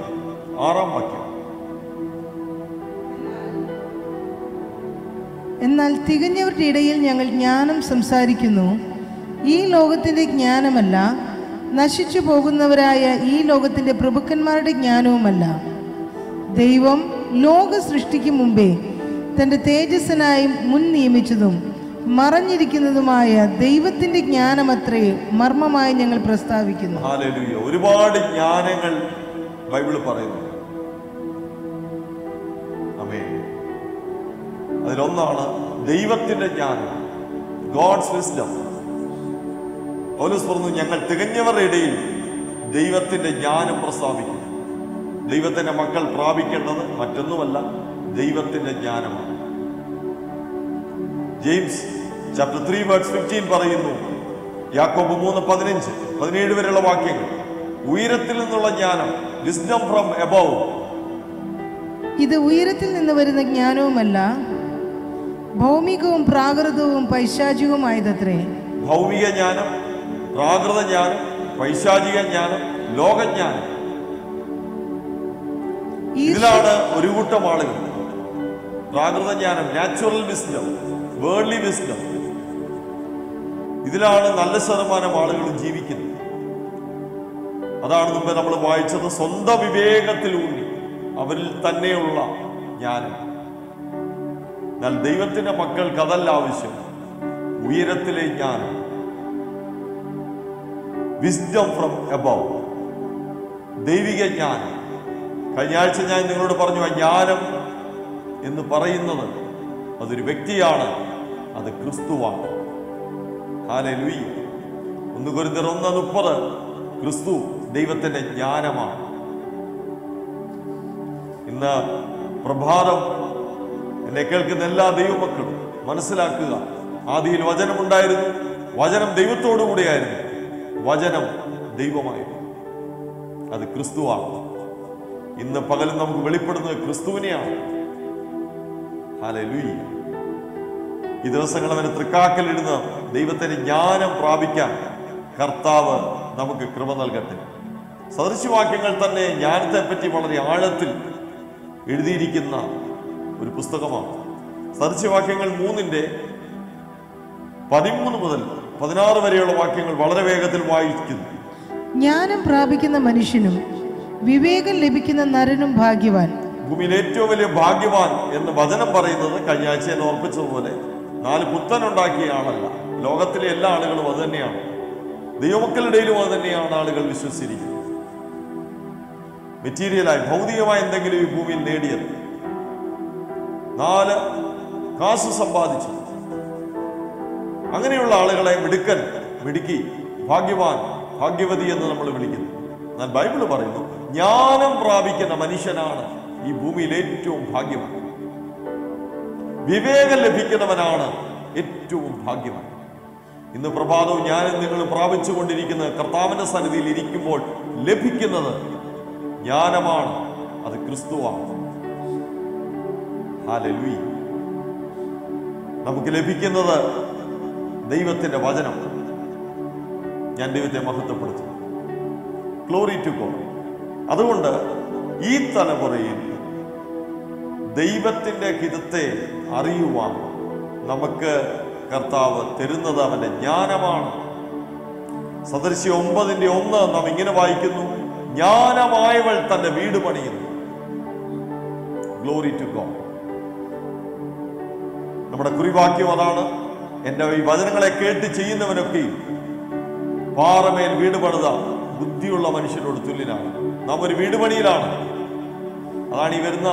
6-ാം വാക്യം. എന്നാൽ തികഞ്ഞവരുടെ ഇടയിൽ ഞങ്ങൾ ജ്ഞാനം സംസാരിക്കുന്നു, ഈ ലോകത്തിന്റെ ജ്ഞാനമല്ല, നശിച്ചു പോകുന്നവരായ ഈ ലോകത്തിന്റെ പ്രഭുക്കന്മാരുടെ ജ്ഞാനവുമല്ല. ദൈവം ലോക സൃഷ്ടിക്ക് മുമ്പേ തന്റെ തേജസ്സിനായി മുൻ നിയമിച്ചതും മറഞ്ഞിരിക്കുന്നതുമായ ദൈവത്തിന്റെ ജ്ഞാനമത്രേ മർമ്മമായി ഞങ്ങൾ പ്രസ്താവിക്കുന്നു. ഹല്ലേലൂയ. ഒരുപാട് ജ്ഞാനങ്ങൾ ബൈബിള് പറയുന്നു. ആമേൻ. അതിലൊന്നാണ് ദൈവത്തിന്റെ ജ്ഞാനം, ഗോഡ്സ് വിസ്ഡം. പൗലോസ് പറഞ്ഞു, ഞങ്ങൾ തികഞ്ഞവരുടെ ഇടയിൽ ദൈവത്തിന്റെ ജ്ഞാനം പ്രസ്താവിക്കുന്നു. ദൈവത്തിന്റെ മക്കൾ പ്രാപിക്കേണ്ടത് മറ്റൊന്നുമല്ല, ദൈവത്തിന്റെ ജ്ഞാനമാണ്. ജെയിംസ് ചാപ്റ്റർ 3 വേഴ്സ് 15 പറയുന്നു, യാക്കോബ് 3:15, 17 വരെയുള്ള വാക്യങ്ങൾ, ഉയരത്തിൽ നിന്നുള്ള ജ്ഞാനം, വിസ്ഡം ഫ്രം എബവ്. ഇത് ഉയരത്തിൽ നിന്ന് വരുന്ന ജ്ഞാനവുമല്ല, ഭൗമികവും പ്രാകൃതവും പൈശാചികവുമായതത്രേ. ഭൗമിക ജ്ഞാനം, പ്രാകൃത ജ്ഞാനം, പൈശാചിക ജ്ഞാനം, ലോകജ്ഞാനം, ഇതിലാണ് ഒരു കൂട്ടം ആളുകൾ. പ്രാകൃത ജ്ഞാനം, നാച്ചുറൽ വിസ്ഡം, വേൾഡ്ലി വിസ്ഡം, ഇതിലാണ് നല്ല ശതമാനം ആളുകൾ ജീവിക്കുന്നത്. അതാണ് മുമ്പ് നമ്മൾ വായിച്ചത്, സ്വന്തം വിവേകത്തിലൂന്നി അവരിൽ തന്നെയുള്ള ജ്ഞാനം. എന്നാൽ ദൈവത്തിന്റെ മക്കൾക്ക് അതല്ല ആവശ്യം, ഉയരത്തിലെ ജ്ഞാനം, വിസ്ഡം ഫ്രം എബവ്, ദൈവിക ജ്ഞാനം. കഴിഞ്ഞ ആഴ്ച ഞാൻ നിങ്ങളോട് പറഞ്ഞു, ആ ജ്ഞാനം എന്ന് പറയുന്നത് അതൊരു വ്യക്തിയാണ്, അത് ക്രിസ്തുവാണ്. ഹല്ലേലൂയ. 1 കൊരിന്ത്യർ 1:30, ക്രിസ്തു ദൈവത്തിന്റെ ജ്ഞാനമാണ്. ഇന്ന് പ്രഭാതം എന്നെ കേൾക്കുന്ന എല്ലാ ദൈവമക്കളും മനസ്സിലാക്കുക, ആദിയിൽ വചനമുണ്ടായിരുന്നു, വചനം ദൈവത്തോടു കൂടിയായിരുന്നു, വചനം ദൈവമായിരുന്നു, അത് ക്രിസ്തുവാണ്. ഇന്ന് പകലും നമുക്ക് വെളിപ്പെടുന്നത് ക്രിസ്തുവിനെയാണ്. ഹല്ലേലൂയ. ഈ ദിവസങ്ങൾ അവന് തൃക്കാക്കലിടുന്ന ദൈവത്തിന്റെ ജ്ഞാനം പ്രാപിക്കാൻ കർത്താവ് നമുക്ക് കൃപ നൽകട്ടെ. സദൃശവാക്യങ്ങൾ തന്നെ ജ്ഞാനത്തെ പറ്റി വളരെ ആഴത്തിൽ എഴുതിയിരിക്കുന്ന ഒരു പുസ്തകമാണ്. സദൃശവാക്യങ്ങൾ 3:13 മുതൽ 16 വരെയുള്ള വാക്യങ്ങൾ വളരെ വേഗത്തിൽ വായിക്കുന്നു. ജ്ഞാനം പ്രാപിക്കുന്ന മനുഷ്യനും വിവേകം ലഭിക്കുന്ന നരനും ഭാഗ്യവാൻ. ഭൂമിയിൽ ഏറ്റവും വലിയ ഭാഗ്യവാൻ എന്ന് വചനം പറയുന്നത്, കഴിഞ്ഞ ആഴ്ച ഞാൻ ഓർപ്പിച്ചതുപോലെ, 4 പുത്തൻ ഉണ്ടാക്കിയ ആളല്ല. ലോകത്തിലെ എല്ലാ ആളുകളും അത് തന്നെയാണ്, ദൈവമക്കളുടെയിലും അത് തന്നെയാണ് ആളുകൾ വിശ്വസിച്ചിരിക്കുന്നത്. മെറ്റീരിയലായി, ഭൗതികമായി എന്തെങ്കിലും ഈ ഭൂമിയിൽ നേടിയത്, 4 കാശ് സമ്പാദിച്ചു, അങ്ങനെയുള്ള ആളുകളെ മിടുക്കൻ, മിടുക്കി, ഭാഗ്യവാൻ, ഭാഗ്യവതി എന്ന് നമ്മൾ വിളിക്കുന്നു. എന്നാൽ ബൈബിള് പറയുന്നു, ജ്ഞാനം പ്രാപിക്കുന്ന മനുഷ്യനാണ് ഈ ഭൂമിയിൽ ഏറ്റവും ഭാഗ്യവാൻ. വിവേകം ലഭിക്കുന്നവനാണ് ഏറ്റവും ഭാഗ്യമാണ്. ഇന്ന് പ്രഭാതവും ഞാനും നിങ്ങൾ പ്രാപിച്ചു കൊണ്ടിരിക്കുന്ന കർത്താവിന്റെ സന്നിധിയിൽ ഇരിക്കുമ്പോൾ ലഭിക്കുന്നത് ജ്ഞാനമാണ്. അത് ക്രിസ്തുവാണ്. ഹല്ലേലൂയ. നമുക്ക് ലഭിക്കുന്നത് ദൈവത്തിന്റെ വചനം. ഞാൻ ദൈവത്തെ മഹത്വപ്പെടുത്തുന്നു. Glory to God. അതുകൊണ്ട് ഈ തലമുറയിൽ ദൈവത്തിന്റെ ഹിതത്തെ അറിയുവാൻ നമുക്ക് കർത്താവ് തരുന്നത് അവന്റെ ജ്ഞാനമാണ്. സദൃശ്യം 9:1 നാം ഇങ്ങനെ വായിക്കുന്നു, ജ്ഞാനമായവൾ തന്റെ വീട് പണിയുന്നു. Glory to God. നമ്മുടെ കുറിവാക്യം അതാണ്. എന്റെ ഈ വചനങ്ങളെ കേട്ട് ചെയ്യുന്നവനൊക്കെ പാറമേൽ വീട് പണിത ബുദ്ധിയുള്ള മനുഷ്യരോട് തുല്യനാണ്. നാം ഒരു വീട് പണിയിലാണ്. അതാണ് ഈ വരുന്ന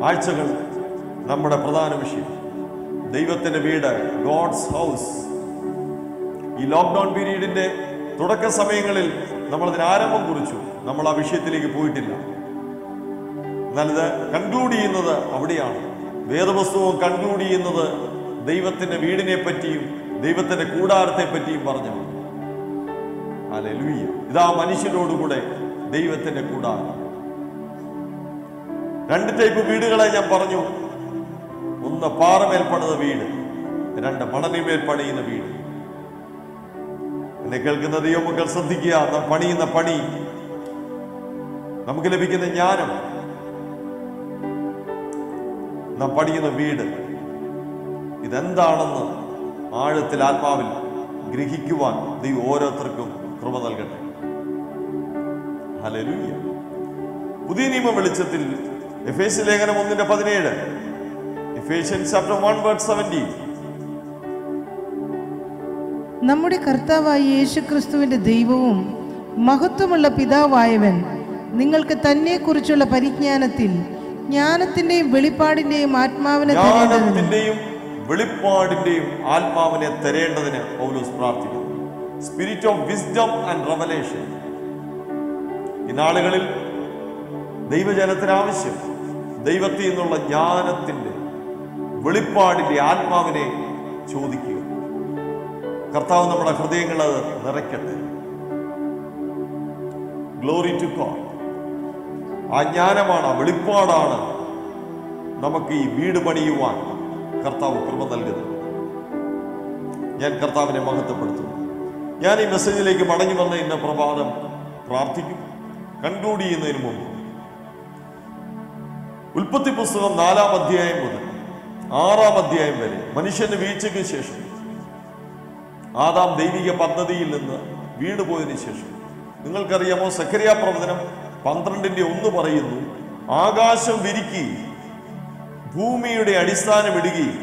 ആഴ്ചകൾ നമ്മുടെ പ്രധാന വിഷയം. ദൈവത്തിന്റെ വീട്, ഗോഡ്സ് ഹൗസ്. ഈ ലോക്ക്ഡൌൺ പീരീഡിന്റെ തുടക്ക സമയങ്ങളിൽ നമ്മൾ അതിന് ആരംഭം കുറിച്ചു. നമ്മൾ ആ വിഷയത്തിലേക്ക് പോയിട്ടില്ല. എന്നാൽ ഇത് കൺക്ലൂഡ് ചെയ്യുന്നത് അവിടെയാണ്. വേദപുസ്തകവും കൺക്ലൂഡ് ചെയ്യുന്നത് ദൈവത്തിന്റെ വീടിനെ പറ്റിയും ദൈവത്തിന്റെ കൂടാരത്തെ പറ്റിയും പറഞ്ഞാണ്. ഹല്ലേലൂയ. ഇതാ മനുഷ്യരോടുകൂടെ ദൈവത്തിന്റെ കൂടാരം. 2 ടൈപ്പ് വീടുകളെ ഞാൻ പറഞ്ഞു. 1 പാറമേൽ പണിത വീട്, 2 മണലിന്മേൽ പണിയുന്ന വീട്. എന്നെ കേൾക്കുന്ന ദൈവമക്കൾ ശ്രദ്ധിക്കുക. നാം പണിയുന്ന പണി, നമുക്ക് ലഭിക്കുന്ന ജ്ഞാനം, നാം പണിയുന്ന വീട് ഇതെന്താണെന്ന് ആഴത്തിൽ ആത്മാവിൽ ഗ്രഹിക്കുവാൻ ദൈവം ഓരോരുത്തർക്കും കൃപ നൽകട്ടെ. ഹല്ലേലൂയ. പുതിയ നിയമ വെളിച്ചത്തിൽ എഫേസ്യ ലേഖനം 1:17, Ephesians chapter 1:17. നമ്മുടെ കർത്താവായ യേശുക്രിസ്തുവിന്റെ ദൈവവും മഹത്വമുള്ള പിതാവായവൻ നിങ്ങൾക്ക് തന്നെക്കുറിച്ചുള്ള പരിജ്ഞാനത്തിൽ ജ്ഞാനത്തിന്റെയും വെളിപ്പാടിന്റെയും ആത്മാവിനെ തരേണ്ടതിന് പൗലോസ് പ്രാർത്ഥിക്കുന്നു. Spirit of wisdom and revelation. ഈ നാളുകളിൽ ദൈവജനത്തിന് ആവശ്യം ദൈവത്തിൽ നിന്നുള്ള ജ്ഞാനത്തിന്റെ വെളിപ്പാടിന്റെ ആത്മാവിനെ ചോദിക്കുക. കർത്താവ് നമ്മുടെ ഹൃദയങ്ങൾ അത് നിറയ്ക്കട്ടെ. Glory to God. ആ ജ്ഞാനമാണ്, ആ വെളിപ്പാടാണ് നമുക്ക് ഈ വീട് പണിയുവാൻ കർത്താവ് കൃപ നൽകുന്നത്. ഞാൻ കർത്താവിനെ മഹത്വപ്പെടുത്തുന്നു. ഞാൻ ഈ മെസ്സേജിലേക്ക് മടങ്ങി വന്ന ഇന്ന പ്രഭാതം പ്രാർത്ഥിക്കും. കൺക്ലൂഡ് ചെയ്യുന്നതിന് മുമ്പ് ഉൽപ്പത്തി പുസ്തകം 4-ാം അധ്യായം മുതൽ 6-ാം അധ്യായം വരെ മനുഷ്യന്റെ വീഴ്ചയ്ക്ക് ശേഷം ആദാം ദൈവിക പദ്ധതിയിൽ നിന്ന് വീണുപോയതിനു ശേഷം നിങ്ങൾക്കറിയാമോ, സഖറിയ പ്രവചനം 12:1 പറയുന്നു, ആകാശം വിരിക്കി ഭൂമിയുടെ അടിസ്ഥാനം ഇടുകയും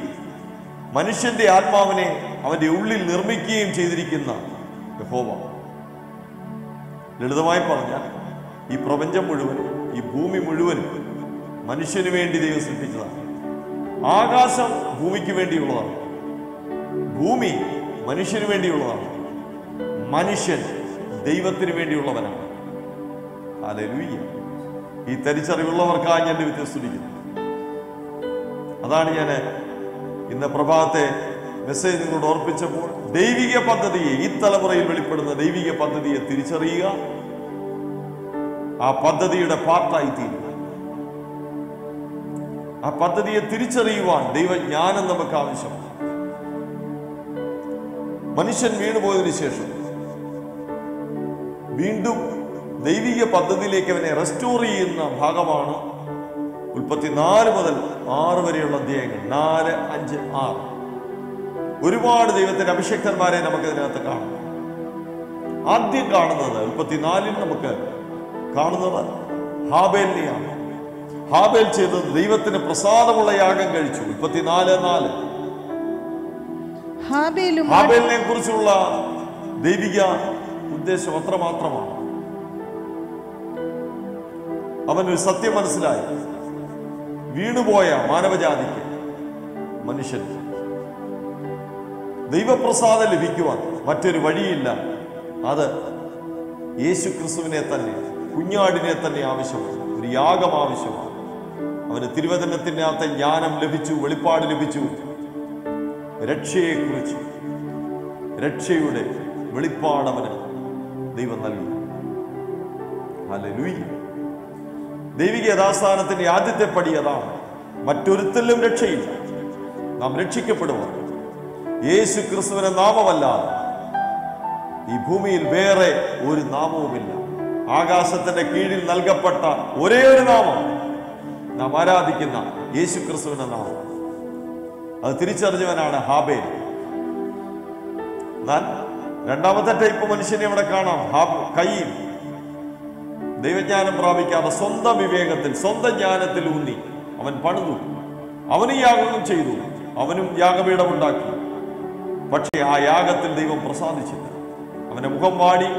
മനുഷ്യന്റെ ആത്മാവിനെ അവന്റെ ഉള്ളിൽ നിർമ്മിക്കുകയും ചെയ്തിരിക്കുന്ന യഹോവ. ലളിതമായി പറഞ്ഞാൽ ഈ പ്രപഞ്ചം മുഴുവനും, ഈ ഭൂമി മുഴുവനും മനുഷ്യന് വേണ്ടി ദൈവം സൃഷ്ടിച്ചതാണ്. ആകാശം ഭൂമിക്ക് വേണ്ടിയുള്ളതാണ്, ഭൂമി മനുഷ്യന് വേണ്ടിയുള്ളതാണ്, മനുഷ്യൻ ദൈവത്തിന് വേണ്ടിയുള്ളവനാണ്. ഹല്ലേലൂയ. ഈ തിരിച്ചറിവുള്ളവർക്കായി ഞാൻ ദൈവത്തെ സ്തുതിക്കുന്നു. അതാണ് ഞാൻ ഇന്ന് പ്രഭാതത്തെ മെസ്സേജ് നിങ്ങളോട് ഓർപ്പിച്ചപ്പോൾ ദൈവിക പദ്ധതിയെ, ഈ തലമുറയിൽ വെളിപ്പെടുന്ന ദൈവിക പദ്ധതിയെ തിരിച്ചറിയുക, ആ പദ്ധതിയുടെ പാർട്ടായി തീരുക. ആ പദ്ധതിയെ തിരിച്ചറിയുവാൻ ദൈവജ്ഞാനം നമുക്ക് ആവശ്യമാണ്. മനുഷ്യൻ വീണുപോയതിനു ശേഷം വീണ്ടും ദൈവിക പദ്ധതിയിലേക്ക് അവനെ റെസ്റ്റോർ ചെയ്യുന്ന ഭാഗമാണ് ഉൽപ്പത്തി 4 മുതൽ 6 വരെയുള്ള അധ്യായങ്ങൾ. 4, 5, 6. ഒരുപാട് ദൈവത്തിന്റെ അഭിഷേക്തന്മാരെ നമുക്ക് ഇതിനകത്ത് കാണാം. ആദ്യം കാണുന്നത് ഉൽപ്പത്തി 4-ൽ നമുക്ക് കാണുന്നത് ഹാബേലിനെയാണ്. ഹാബേൽ ചെയ്തത് ദൈവത്തിന് പ്രസാദമുള്ള യാഗം കഴിച്ചു. ഉൽപ്പത്തി 4:4. ഹാബേലിനെ കുറിച്ചുള്ള ദൈവിക ഉദ്ദേശം അത്രമാത്രമാണ്. അവനൊരു സത്യം മനസ്സിലായി, വീണുപോയ മാനവജാതിക്ക്, മനുഷ്യൻ ദൈവപ്രസാദം ലഭിക്കുവാൻ മറ്റൊരു വഴിയില്ല. അത് യേശു ക്രിസ്തുവിനെ തന്നെ, കുഞ്ഞാടിനെ തന്നെ ആവശ്യമാണ്. ഒരു യാഗം ആവശ്യമാണ്. അവന് തിരുവചനത്തിനകത്തെ ജ്ഞാനം ലഭിച്ചു, വെളിപ്പാട് ലഭിച്ചു. രക്ഷയെക്കുറിച്ച്, രക്ഷയുടെ വെളിപ്പാടവന് ദൈവം നൽകി. ഹല്ലേലൂയ. ദൈവിക യഥാസ്ഥാനത്തിന്റെ ആദ്യത്തെ പടി അതാണ്. മറ്റൊരുത്തരിലും രക്ഷയില്ല. നാം രക്ഷിക്കപ്പെടുക യേശു ക്രിസ്തുവിന്റെ നാമമല്ലാതെ ഈ ഭൂമിയിൽ വേറെ ഒരു നാമവുമില്ല. ആകാശത്തിന്റെ കീഴിൽ നൽകപ്പെട്ട ഒരേ ഒരു നാമം, നാം ആരാധിക്കുന്ന യേശു ക്രിസ്തുവിന്റെ നാമം. അത് തിരിച്ചറിഞ്ഞവനാണ് ഹാബേൽ. എന്നാൽ രണ്ടാമത്തെ ടൈപ്പ് മനുഷ്യനെ ഇവിടെ കാണാം. കയീൻ ദൈവജ്ഞാനം പ്രാപിക്കാതെ സ്വന്തം വിവേകത്തിൽ, സ്വന്തം ജ്ഞാനത്തിൽ ഊന്നി അവൻ പണിതു. അവനും യാഗം ചെയ്തു, അവനും യാഗപീഠമുണ്ടാക്കി. പക്ഷേ ആ യാഗത്തിൽ ദൈവം പ്രസാദിച്ചില്ല. അവന്റെ മുഖം വാടി,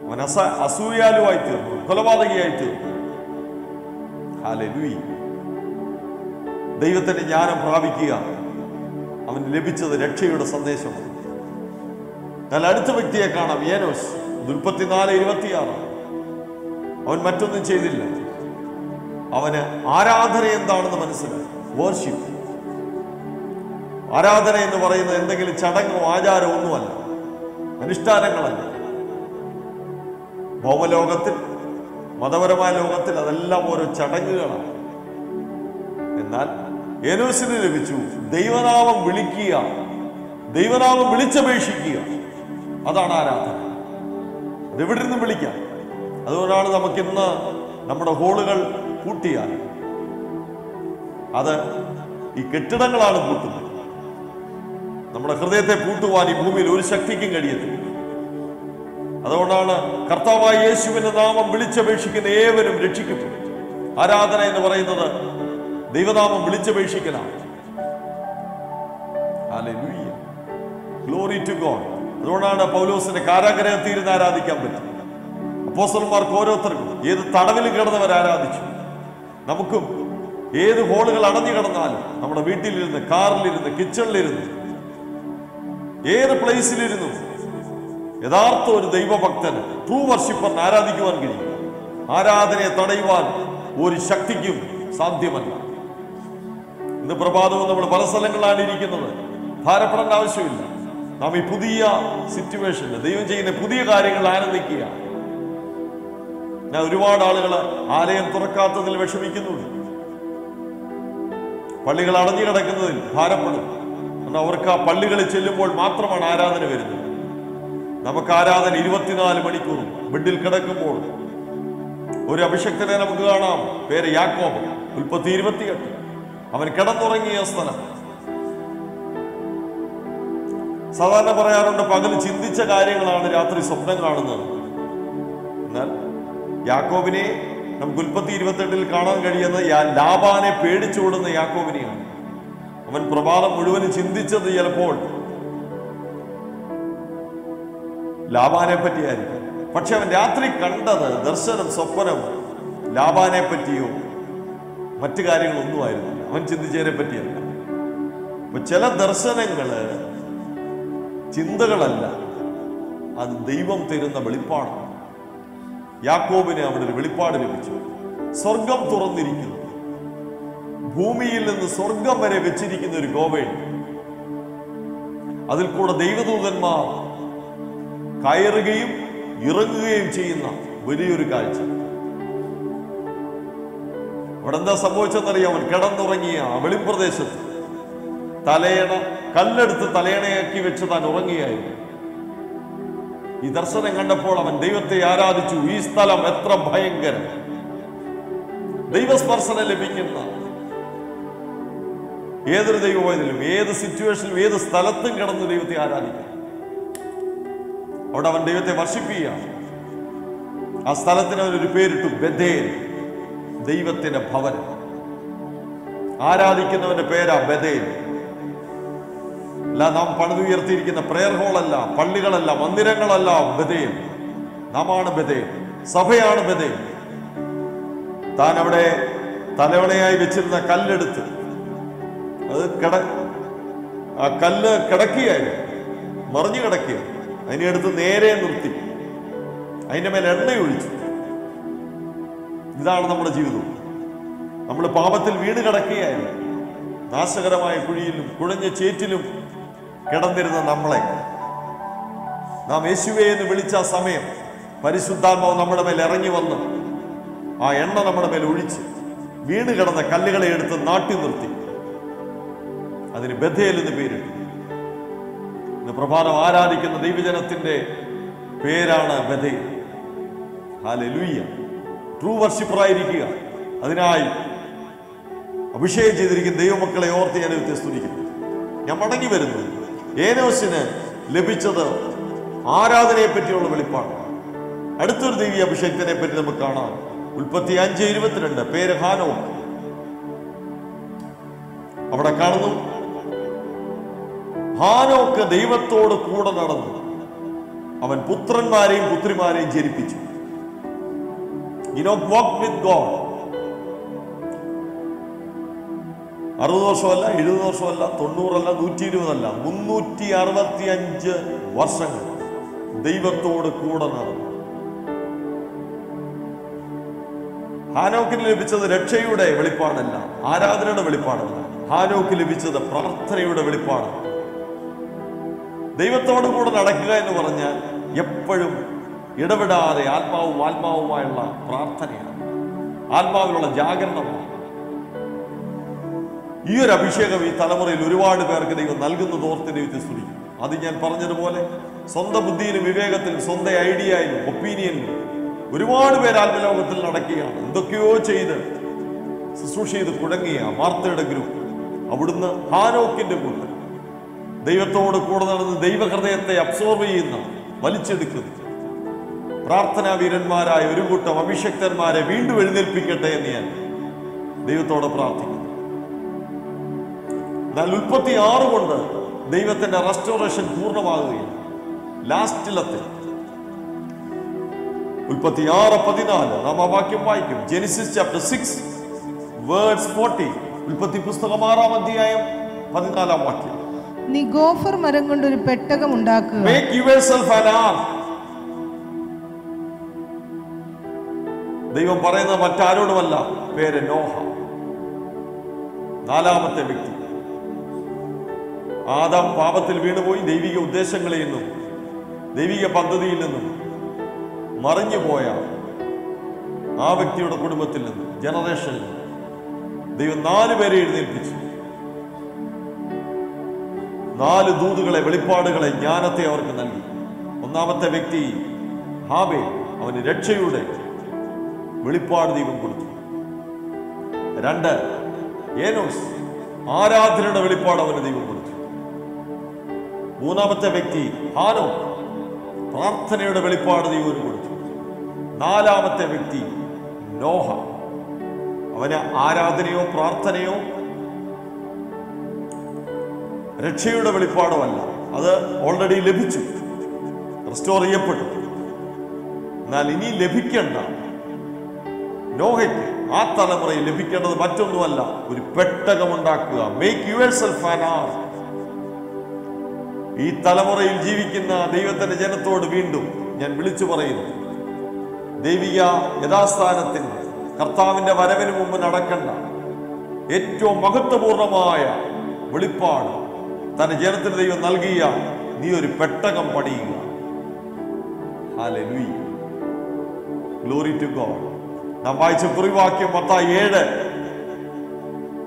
അവൻ അസൂയാലുവായി തീർന്നു, കൊലപാതകിയായി തീർന്നു. ഹല്ലേലൂയ. ദൈവത്തിന്റെ ജ്ഞാനം പ്രാപിക്കുക അവന് ലഭിച്ചത് രക്ഷയുടെ സന്ദേശമാണ്. എന്നാൽ അടുത്ത വ്യക്തിയെ കാണാം, ഏനോശ്. 34:26. അവൻ മറ്റൊന്നും ചെയ്തില്ല. അവന് ആരാധന എന്താണെന്ന് മനസ്സിലായി. വർഷിപ്പ്. ആരാധന എന്ന് പറയുന്നത് എന്തെങ്കിലും ചടങ്ങോ ആചാരമോ ഒന്നുമല്ല, അനുഷ്ഠാനങ്ങളല്ല. ഭൗമലോകത്തിൽ, മതപരമായ ലോകത്തിൽ അതെല്ലാം ഓരോ ചടങ്ങുകളാണ്. എന്നാൽ ഏനോശിന് ലഭിച്ചു ദൈവനാമം വിളിക്കുക, ദൈവനാമം വിളിച്ചപേക്ഷിക്കുക. അതാണ് ആരാധന. അതെവിടെ നിന്നും വിളിക്കാം. അതുകൊണ്ടാണ് നമുക്കിന്ന് നമ്മുടെ ഹോളുകൾ പൂട്ടിയാൽ അത് ഈ കെട്ടിടങ്ങളാണ് പൂട്ടുന്നത്. നമ്മുടെ ഹൃദയത്തെ പൂട്ടുവാൻ ഈ ഭൂമിയിൽ ഒരു ശക്തിക്കും കഴിയത്തില്ല. അതുകൊണ്ടാണ് കർത്താവായ യേശുവിന്റെ നാമം വിളിച്ചപേക്ഷിക്കുന്ന ഏവരും രക്ഷിക്കപ്പെടും. ആരാധന എന്ന് പറയുന്നത് ദൈവനാമം വിളിച്ചപേക്ഷിക്കലാണ്. ഹല്ലേലൂയ. Glory to God. അതുകൊണ്ടാണ് പൗലോസിന്റെ കാരാഗ്രഹത്തിൽ ഇരുന്ന് ആരാധിക്കാൻ പറ്റും. അപ്പോസ്തലന്മാർക്ക് ഓരോരുത്തർക്കും ഏത് തടവിലും കിടന്നവർ ആരാധിച്ചു. നമുക്കും ഏത് ഹോളുകൾ അടഞ്ഞു കിടന്നാലും നമ്മുടെ വീട്ടിലിരുന്ന്, കാറിലിരുന്ന്, കിച്ചണിലിരുന്ന്, ഏത് പ്ലേസിലിരുന്നു യഥാർത്ഥ ഒരു ദൈവഭക്തന്, ട്രൂ വർഷിപ്പറിന് ആരാധിക്കുവാൻ കഴിയും. ആരാധനയെ തടയുവാൻ ഒരു ശക്തിക്കും സാധ്യമല്ല. ഇന്ന് പ്രഭാതവും നമ്മൾ പല സ്ഥലങ്ങളിലാണ് ഇരിക്കുന്നത്. ഭാരപ്പെടേണ്ട ആവശ്യമില്ല. നാം ഈ പുതിയ സിറ്റുവേഷനിൽ ദൈവം ചെയ്യുന്ന പുതിയ കാര്യങ്ങൾ ആനന്ദിക്കുക. ഞാൻ ഒരുപാട് ആളുകൾ ആലയം തുറക്കാത്തതിൽ വിഷമിക്കുന്നുണ്ട്. പള്ളികൾ അടഞ്ഞു കിടക്കുന്നതിൽ ഭാരപ്പെടും. അവർക്ക് ആ പള്ളികളിൽ ചെല്ലുമ്പോൾ മാത്രമാണ് ആരാധന വരുന്നത്. നമുക്ക് ആരാധന 24 മണിക്കൂറും ബെഡിൽ കിടക്കുമ്പോൾ. ഒരു അഭിഷക്തനെ നമുക്ക് കാണാം, പേര് യാക്കോബ്. ഉൽപ്പത്തി 28. അവൻ കിടന്നുറങ്ങിയ സ്ഥലം. സാധാരണ പറയാറുണ്ട് പകൽ ചിന്തിച്ച കാര്യങ്ങളാണ് രാത്രി സ്വപ്നം കാണുന്നത്. എന്നാൽ യാക്കോബിനെ നമുക്ക് ഉൽപ്പത്തി 28 കാണാൻ കഴിയുന്നത് ലാബാനെ പേടിച്ചോടുന്ന യാക്കോബിനെയാണ്. അവൻ പ്രഭാതം മുഴുവനും ചിന്തിച്ചത് ചിലപ്പോൾ ലാബാനെ പറ്റിയായിരിക്കും. പക്ഷെ അവൻ രാത്രി കണ്ടത് ദർശനം, സ്വപ്നം ലാബാനെ പറ്റിയോ മറ്റു കാര്യങ്ങളൊന്നും ആയിരുന്നില്ല. അവൻ ചിന്തിച്ചതിനെ പറ്റിയല്ല. അപ്പൊ ചില ദർശനങ്ങള് ചിന്തകളല്ല, അത് ദൈവം തരുന്ന വെളിപ്പാടാണ്. യാക്കോബിന് അവിടെ ഒരു വെളിപ്പാട് ലഭിച്ചു. സ്വർഗം തുറന്നിരിക്കുന്നു. ഭൂമിയിൽ നിന്ന് സ്വർഗം വരെ വെച്ചിരിക്കുന്ന ഒരു ഗോവയിൽ, അതിൽ കൂടെ ദൈവദൂതന്മാർ കയറുകയും ഇറങ്ങുകയും ചെയ്യുന്ന വലിയൊരു കാഴ്ച. അവിടെ എന്താ സംഭവിച്ചെന്നറിയാം? അവൻ കിടന്നുറങ്ങിയ വെളിപ്രദേശത്ത് തലയണ കല്ലെടുത്ത് തലയണയാക്കി വെച്ച് താൻ ഉറങ്ങിയായിരുന്നു. ഈ ദർശനം കണ്ടപ്പോൾ അവൻ ദൈവത്തെ ആരാധിച്ചു. ഈ സ്ഥലം എത്ര ഭയങ്കരം! ദൈവസ്പർശനം ലഭിക്കുന്ന ഏതൊരു ദൈവവേദനയിലും, ഏത് സിറ്റുവേഷനിലും, ഏത് സ്ഥലത്തും കിടന്ന് ദൈവത്തെ ആരാധിക്കും. അവിടെ അവൻ ദൈവത്തെ വർഷിപ്പിക്കുകയാണ്. ആ സ്ഥലത്തിന് അവനൊരു പേരിട്ടു, ബഥേൽ, ദൈവത്തിന്റെ ഭവനം. ആരാധിക്കുന്നവന്റെ പേരാ ബഥേൽ. അല്ല, നാം പണിതുയർത്തിയിരിക്കുന്ന പ്രയർ ഹോളല്ല, പള്ളികളല്ല, മന്ദിരങ്ങളല്ല ബഥേൽ. നാമാണ് ബഥേൽ, സഭയാണ് ബഥേൽ. താൻ അവിടെ തലവണയായി വെച്ചിരുന്ന കല്ലെടുത്ത് ആ കല്ല് കിടക്കുകയായിരുന്നു, മറിഞ്ഞു കിടക്കുക. അതിനെടുത്ത് നേരെ നിർത്തി അതിന്റെ മേലെ എണ്ണയൊഴിച്ചു. ഇതാണ് നമ്മുടെ ജീവിതം. നമ്മൾ പാപത്തിൽ വീണ് കിടക്കുകയായിരുന്നു. നാശകരമായ കുഴിയിലും കുഴഞ്ഞ ചേറ്റിലും കിടന്നിരുന്ന നമ്മളെ നാം യേശുവേ എന്ന് വിളിച്ച സമയം പരിശുദ്ധാത്മാവ് നമ്മുടെ മേൽ ഇറങ്ങി വന്ന് ആ എണ്ണ നമ്മുടെ മേൽ ഒഴിച്ച് വീണ് കിടന്ന കല്ലുകളെ എടുത്ത് നാട്ടി നിർത്തി. അതിന് ബഥേൽ എന്ന് പേരിട്ടു. ഇന്ന് പ്രഭാതം ആരാധിക്കുന്ന ദൈവജനത്തിന്റെ പേരാണ് ബഥേൽ. ഹല്ലേലൂയ. ട്രൂ വർഷിപ്പറായിരിക്കുക. അതിനായി അഭിഷേകം ചെയ്തിരിക്കുന്ന ദൈവമക്കളെ ഓർത്ത് ഞാൻ സ്തുതിക്കുന്നു. ഞാൻ മടങ്ങി വരുന്നു. ഏനോസിന് ലഭിച്ചത് ആരാധനയെ പറ്റിയുള്ള വെളിപ്പാട്. അടുത്തൊരു ദൈവീയ അഭിഷേകത്തിനെ പറ്റി നമുക്ക് കാണാം. ഉൽപ്പത്തി 5:22. പേര് ഹാനോക്ക്. അവിടെ കാണുന്നു, ഹാനോക്ക് ദൈവത്തോട് കൂടെ നടന്നു. അവൻ പുത്രന്മാരെയും പുത്രിമാരെയും ജനിപ്പിച്ചു. Enoch walked with God. 60 വർഷമല്ല, 70 വർഷമല്ല, 90 അല്ല, 120 അല്ല, 365 വർഷങ്ങൾ ദൈവത്തോട് കൂടെ നടന്നു. ഹാനോക്കിന് ലഭിച്ചത് രക്ഷയുടെ വെളിപ്പാടല്ല, ആരാധനയുടെ വെളിപ്പാടല്ല. ഹാനോക്ക് ലഭിച്ചത് പ്രാർത്ഥനയുടെ വെളിപ്പാടാണ്. ദൈവത്തോട് കൂടെ നടക്കുക എന്ന് പറഞ്ഞാൽ എപ്പോഴും ഇടപെടാതെ ആത്മാവുമായുള്ള പ്രാർത്ഥനയാണ്, ആത്മാവിലുള്ള ജാഗരണമാണ്. ഈ ഒരു അഭിഷേകം ഈ തലമുറയിൽ ഒരുപാട് പേർക്ക് ദൈവം നൽകുന്നത് ഓർത്ത് ദൈവത്തെ സ്തുതിക്കും. അത് ഞാൻ പറഞ്ഞതുപോലെ സ്വന്തം ബുദ്ധിയിലും വിവേകത്തിലും സ്വന്തം ഐഡിയയിലും ഒപ്പീനിയനിലും ഒരുപാട് പേര് ആത്മലോകത്തിൽ നടക്കുകയാണ്. എന്തൊക്കെയോ ചെയ്ത് ശുശ്രൂഷ ചെയ്ത് കുഴങ്ങിയ മാർത്തയുടെ ഗ്രൂപ്പ്. അവിടുന്ന് ഹാനോക്കിന്റെ കൂട്ട് ദൈവത്തോട് കൂടെ നടന്ന് ദൈവഹൃദയത്തെ അബ്സോർവ് ചെയ്യുന്ന, വലിച്ചെടുക്കുന്ന പ്രാർത്ഥനാ വീരന്മാരായ ഒരു കൂട്ടം അഭിഷക്തന്മാരെ വീണ്ടും എഴുന്നേൽപ്പിക്കട്ടെ എന്ന് ഞാൻ ദൈവത്തോട് പ്രാർത്ഥിക്കുന്നു. എന്നാൽ 36 കൊണ്ട് ദൈവത്തിന്റെ റെസ്റ്റോറേഷൻ പൂർണ്ണമാകുകയാണ്. ലാസ്റ്റിലത്തെ 36:14 നാം ആ വാക്യം വായിക്കും. Genesis chapter 6 verse 40. ഉൽപ്പത്തി പുസ്തകം 6-ാം അധ്യായം 14-ാം വാക്യം. നീ ഗോഫർ മരം കൊണ്ട് ഒരു പെട്ടകം ഉണ്ടാക്കുക. Make yourself an ark. ദൈവം പറയുന്ന മറ്റാരോടുമല്ല, പേര് നോഹ. 4-ാമത്തെ വ്യക്തി. ആദാം പാപത്തിൽ വീണുപോയി ദൈവിക ഉദ്ദേശങ്ങളിൽ നിന്നും ദൈവിക പദ്ധതിയിൽ നിന്നും മറിഞ്ഞുപോയ ആ വ്യക്തിയുടെ കുടുംബത്തിൽ നിന്ന്, ജനറേഷനിൽ ദൈവം 4 പേരെ എഴുന്നേൽപ്പിച്ചു. 4 ദൂതുകളെ, വെളിപ്പാടുകളെ, ജ്ഞാനത്തെ അവർക്ക് നൽകി. 1-ാമത്തെ വ്യക്തി ഹാബേൽ. അവന് രക്ഷയുടെ വെളിപ്പാട് ദൈവം കൊടുത്തു. 2 ഏനോസ്. ആരാധനയുടെ വെളിപ്പാട് അവന് ദൈവം കൊടുത്തു. 3-ാമത്തെ വ്യക്തി ഹാനോക്ക്. പ്രാർത്ഥനയുടെ വെളിപ്പാട് ദൈവം കൊടുത്തു. 4-ാമത്തെ വ്യക്തി നോഹ. അവന് ആരാധനയോ പ്രാർത്ഥനയോ രക്ഷയുടെ വെളിപ്പാടോ അല്ല, അത് ഓൾറെഡി ലഭിച്ചു, റെസ്റ്റോർ ചെയ്യപ്പെട്ടു. എന്നാൽ ഇനി ലഭിക്കേണ്ട നോഹയ്ക്ക്, ആ തലമുറയിൽ ലഭിക്കേണ്ടത് മറ്റൊന്നുമല്ല, ഒരു പെട്ടകമുണ്ടാക്കുക. Make yourself an ark. ഈ തലമുറയിൽ ജീവിക്കുന്ന ദൈവത്തിന്റെ ജനത്തോട് വീണ്ടും ഞാൻ വിളിച്ചു പറയുന്നു, ദൈവിക യഥാസ്ഥാനത്തിന് കർത്താവിന്റെ വരവിന് മുമ്പ് നടക്കേണ്ട ഏറ്റവും മഹത്വപൂർണമായ വെളിപ്പാട് തന്റെ ജനത്തിന് ദൈവം നൽകിയ, നീ ഒരു പെട്ടകം പണിയുക. ഹല്ലേലൂയ. Glory to God. നാം വായിച്ച കുറിവാക്യം മത്തായി 7.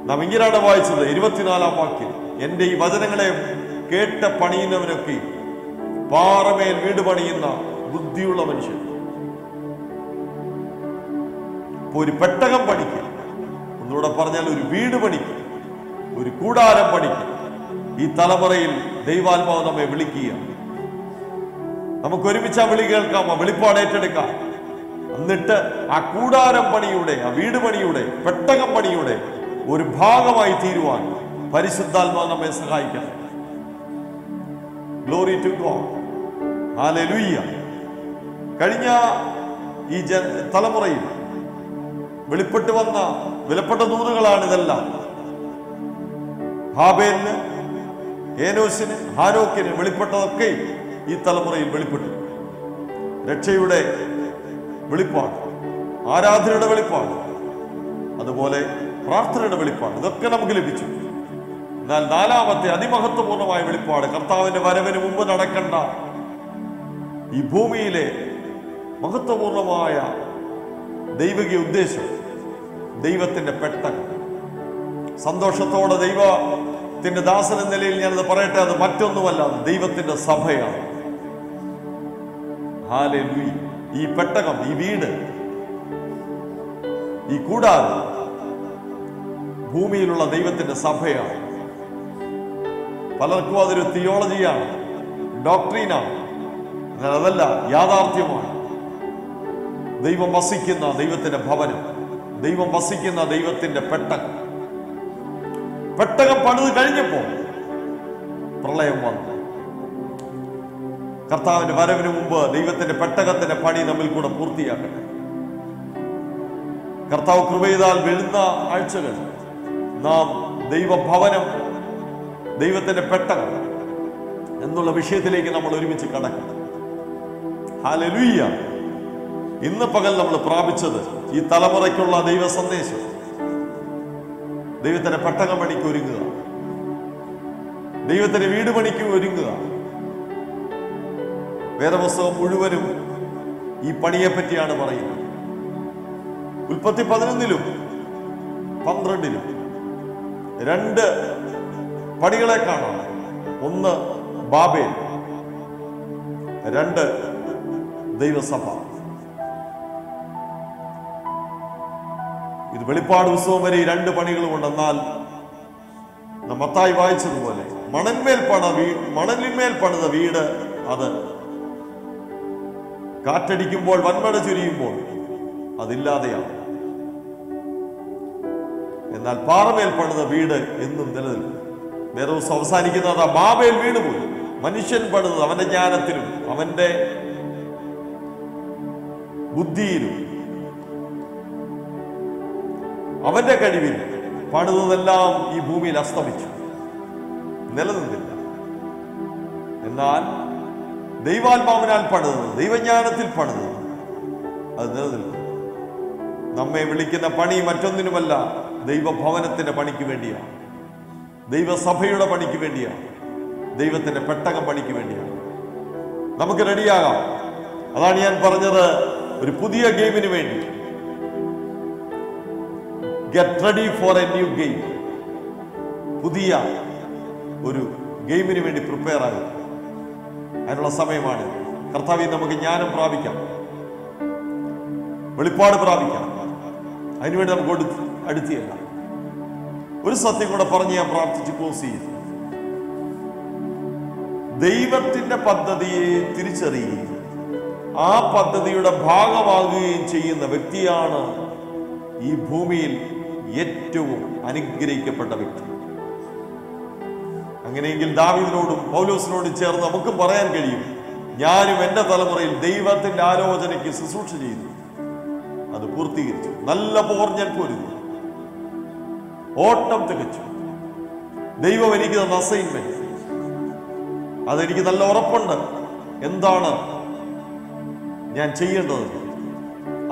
നാം ഇങ്ങനെയാണ് വായിച്ചത്. 24-ാം വാക്യം. എന്റെ ഈ വചനങ്ങളെ കേട്ട പണിയുന്നവനൊക്കെ പാറമേൽ വീട് പണിയുന്ന ബുദ്ധിയുള്ള മനുഷ്യൻ. ഒരു പെട്ടകം പണിക്കും, ഒന്നുകൂടെ പറഞ്ഞാൽ ഒരു വീട് പണിക്കും, ഒരു കൂടാരം പണിക്കും. ഈ തലമുറയിൽ ദൈവാത്മാവ് നമ്മെ വിളിക്കുക. നമുക്ക് ഒരുമിച്ച് ആ വിളി കേൾക്കാം, ആ വെളിപ്പാട് ഏറ്റെടുക്കാം. എന്നിട്ട് ആ കൂടാരം പണിയുടെ, ആ വീട് പണിയുടെ, പെട്ടകം പണിയുടെ ഒരു ഭാഗമായി തീരുവാൻ പരിശുദ്ധാത്മാവ് നമ്മെ സഹായിക്കണം. Glory to God. ഹല്ലേലൂയ. കഴിഞ്ഞ ഈ തലമുറയിൽ വെളിപ്പെട്ടു വന്ന വിലപ്പെട്ട ദൂതുകളാണ് ഇതെല്ലാം. ഹാബേലിന്, ഏനോസിന്, ഹാനോക്കിന് വെളിപ്പെട്ടതൊക്കെ ഈ തലമുറയിൽ വെളിപ്പെട്ടു. രക്ഷയുടെ വെളിപ്പാട്, ആരാധനയുടെ വെളിപ്പാട്, അതുപോലെ പ്രാർത്ഥനയുടെ വെളിപ്പാട്, ഇതൊക്കെ നമുക്ക് ലഭിച്ചു. എന്നാൽ നാലാമത്തെ അതിമഹത്വപൂർണമായ വെളിപ്പാട്, കർത്താവിന്റെ വരവിന് മുമ്പ് നടക്കേണ്ട ഈ ഭൂമിയിലെ മഹത്വപൂർണമായ ദൈവിക ഉദ്ദേശം, ദൈവത്തിന്റെ പെട്ടകം. സന്തോഷത്തോടെ ദൈവത്തിന്റെ ദാസൻ എന്ന നിലയിൽ ഞാനത് പറയട്ടെ, അത് മറ്റൊന്നുമല്ല, ദൈവത്തിന്റെ സഭയാണ്. ഹല്ലേലൂയ. ഈ പെട്ടകം, ഈ വീട്, ഈ കൂടാരം ഭൂമിയിലുള്ള ദൈവത്തിന്റെ സഭയാണ്. പലർക്കും അതൊരു തിയോളജിയാണ്, ഡോക്ട്രീനാണ്. എന്നാൽ അതല്ല, യാഥാർത്ഥ്യമാണ്. ദൈവം വസിക്കുന്ന ദൈവത്തിന്റെ ഭവനം, ദൈവം വസിക്കുന്ന ദൈവത്തിന്റെ പെട്ടകം. പെട്ടകം പണിത് കഴിഞ്ഞപ്പോ പ്രളയം വന്നു. കർത്താവിന്റെ വരവിന് മുമ്പ് ദൈവത്തിന്റെ പെട്ടകത്തിന്റെ പണി നമ്മിൽ കൂടെ പൂർത്തിയാക്കട്ടെ. കർത്താവ് കൃപ ചെയ്താൽ വരുന്ന ആഴ്ചകൾ നാം ദൈവഭവനം, ദൈവത്തിന്റെ പെട്ടകം എന്നുള്ള വിഷയത്തിലേക്ക് നമ്മൾ ഒരുമിച്ച് കടക്കും. ഹല്ലേലൂയ. ഇന്ന് പകൽ നമ്മൾ പ്രാപിച്ചത് ഈ തലമുറയ്ക്കുള്ള ദൈവ സന്ദേശം. ദൈവത്തിന്റെ പെട്ടകം പണിക്ക് ഒരുങ്ങുക, ദൈവത്തിന്റെ വീട് പണിക്ക് ഒരുങ്ങുക. വേദപുസ്തകം മുഴുവനും ഈ പണിയെ പറ്റിയാണ് പറയുന്നത്. ഉൽപ്പത്തി 11-ലും 12-ലും 2 പണികളെ കാണാം. ഒന്ന് ബാബേൽ, 2 ദൈവസഭ. ഇത് വെളിപ്പാട് പുസ്തകം വരെ ഈ 2 പണികളുമുണ്ട്. എന്നാൽ മത്തായി വായിച്ചതുപോലെ മണലിന്മേൽ പണിത വീട് അത് കാറ്റടിക്കുമ്പോൾ, വൻമഴ ചൊരിയുമ്പോൾ അതില്ലാതെയാണ്. എന്നാൽ പാറമേൽ പണിത വീട് എന്നും നിലനിൽക്കും. വേറെ ദിവസം അവസാനിക്കുന്നത് ബാബേൽ വീട് പോയി. മനുഷ്യൻ പണിത് അവന്റെ ജ്ഞാനത്തിലും അവന്റെ ബുദ്ധിയിലും അവന്റെ കഴിവിൽ പണിതെല്ലാം ഈ ഭൂമിയിൽ അസ്തമിച്ചു, നിലനിന്നില്ല. എന്നാൽ ദൈവാത്മാവിനാൽ പണിതത്, ദൈവജ്ഞാനത്തിൽ പണിതത് അത് നിലനിൽക്കും. നമ്മെ വിളിക്കുന്ന പണി മറ്റൊന്നിനുമല്ല, ദൈവഭവനത്തിന്റെ പണിക്ക് വേണ്ടിയാണ്, ദൈവസഭയുടെ പണിക്ക് വേണ്ടിയാണ്, ദൈവത്തിന്റെ പെട്ടകം പണിക്ക് വേണ്ടിയാണ്. നമുക്ക് റെഡിയാകാം. അതാണ് ഞാൻ പറഞ്ഞത്, ഒരു പുതിയ ഗെയിമിന് വേണ്ടി. Get ready for a new game. പുതിയ ഒരു ഗെയിമിന് വേണ്ടി പ്രിപ്പയർ ആകും. അതിനുള്ള സമയമാണ്. കർത്താവേ, നമുക്ക് ജ്ഞാനം പ്രാപിക്കാം, വെളിപ്പാട് പ്രാപിക്കാം. അതിനുവേണ്ടി നമുക്ക് അടുത്തിയല്ല. ഒരു സത്യം കൂടെ പറഞ്ഞ് ഞാൻ പ്രാർത്ഥിച്ച് ക്ലോസ് ചെയ്യും. ദൈവത്തിന്റെ പദ്ധതിയെ തിരിച്ചറിയുകയും ആ പദ്ധതിയുടെ ഭാഗമാകുകയും ചെയ്യുന്ന വ്യക്തിയാണ് ഈ ഭൂമിയിൽ ഏറ്റവും അനുഗ്രഹിക്കപ്പെട്ട വ്യക്തി. അങ്ങനെയെങ്കിൽ ദാവീദിനോടും പൗലോസിനോടും ചേർന്ന് നമുക്കും പറയാൻ കഴിയും, ഞാനും എന്റെ തലമുറയിൽ ദൈവത്തിന്റെ ആലോചനയ്ക്ക് ശുശ്രൂഷ ചെയ്തു, അത് പൂർത്തീകരിച്ചു. നല്ല പോർ ഞാൻ പൊരുതി, ഓട്ടം തികച്ചു. ദൈവം എനിക്ക് തന്ന അസൈൻമെന്റ്, അതെനിക്ക് നല്ല ഉറപ്പുണ്ട്. എന്താണ് ഞാൻ ചെയ്യേണ്ടത്,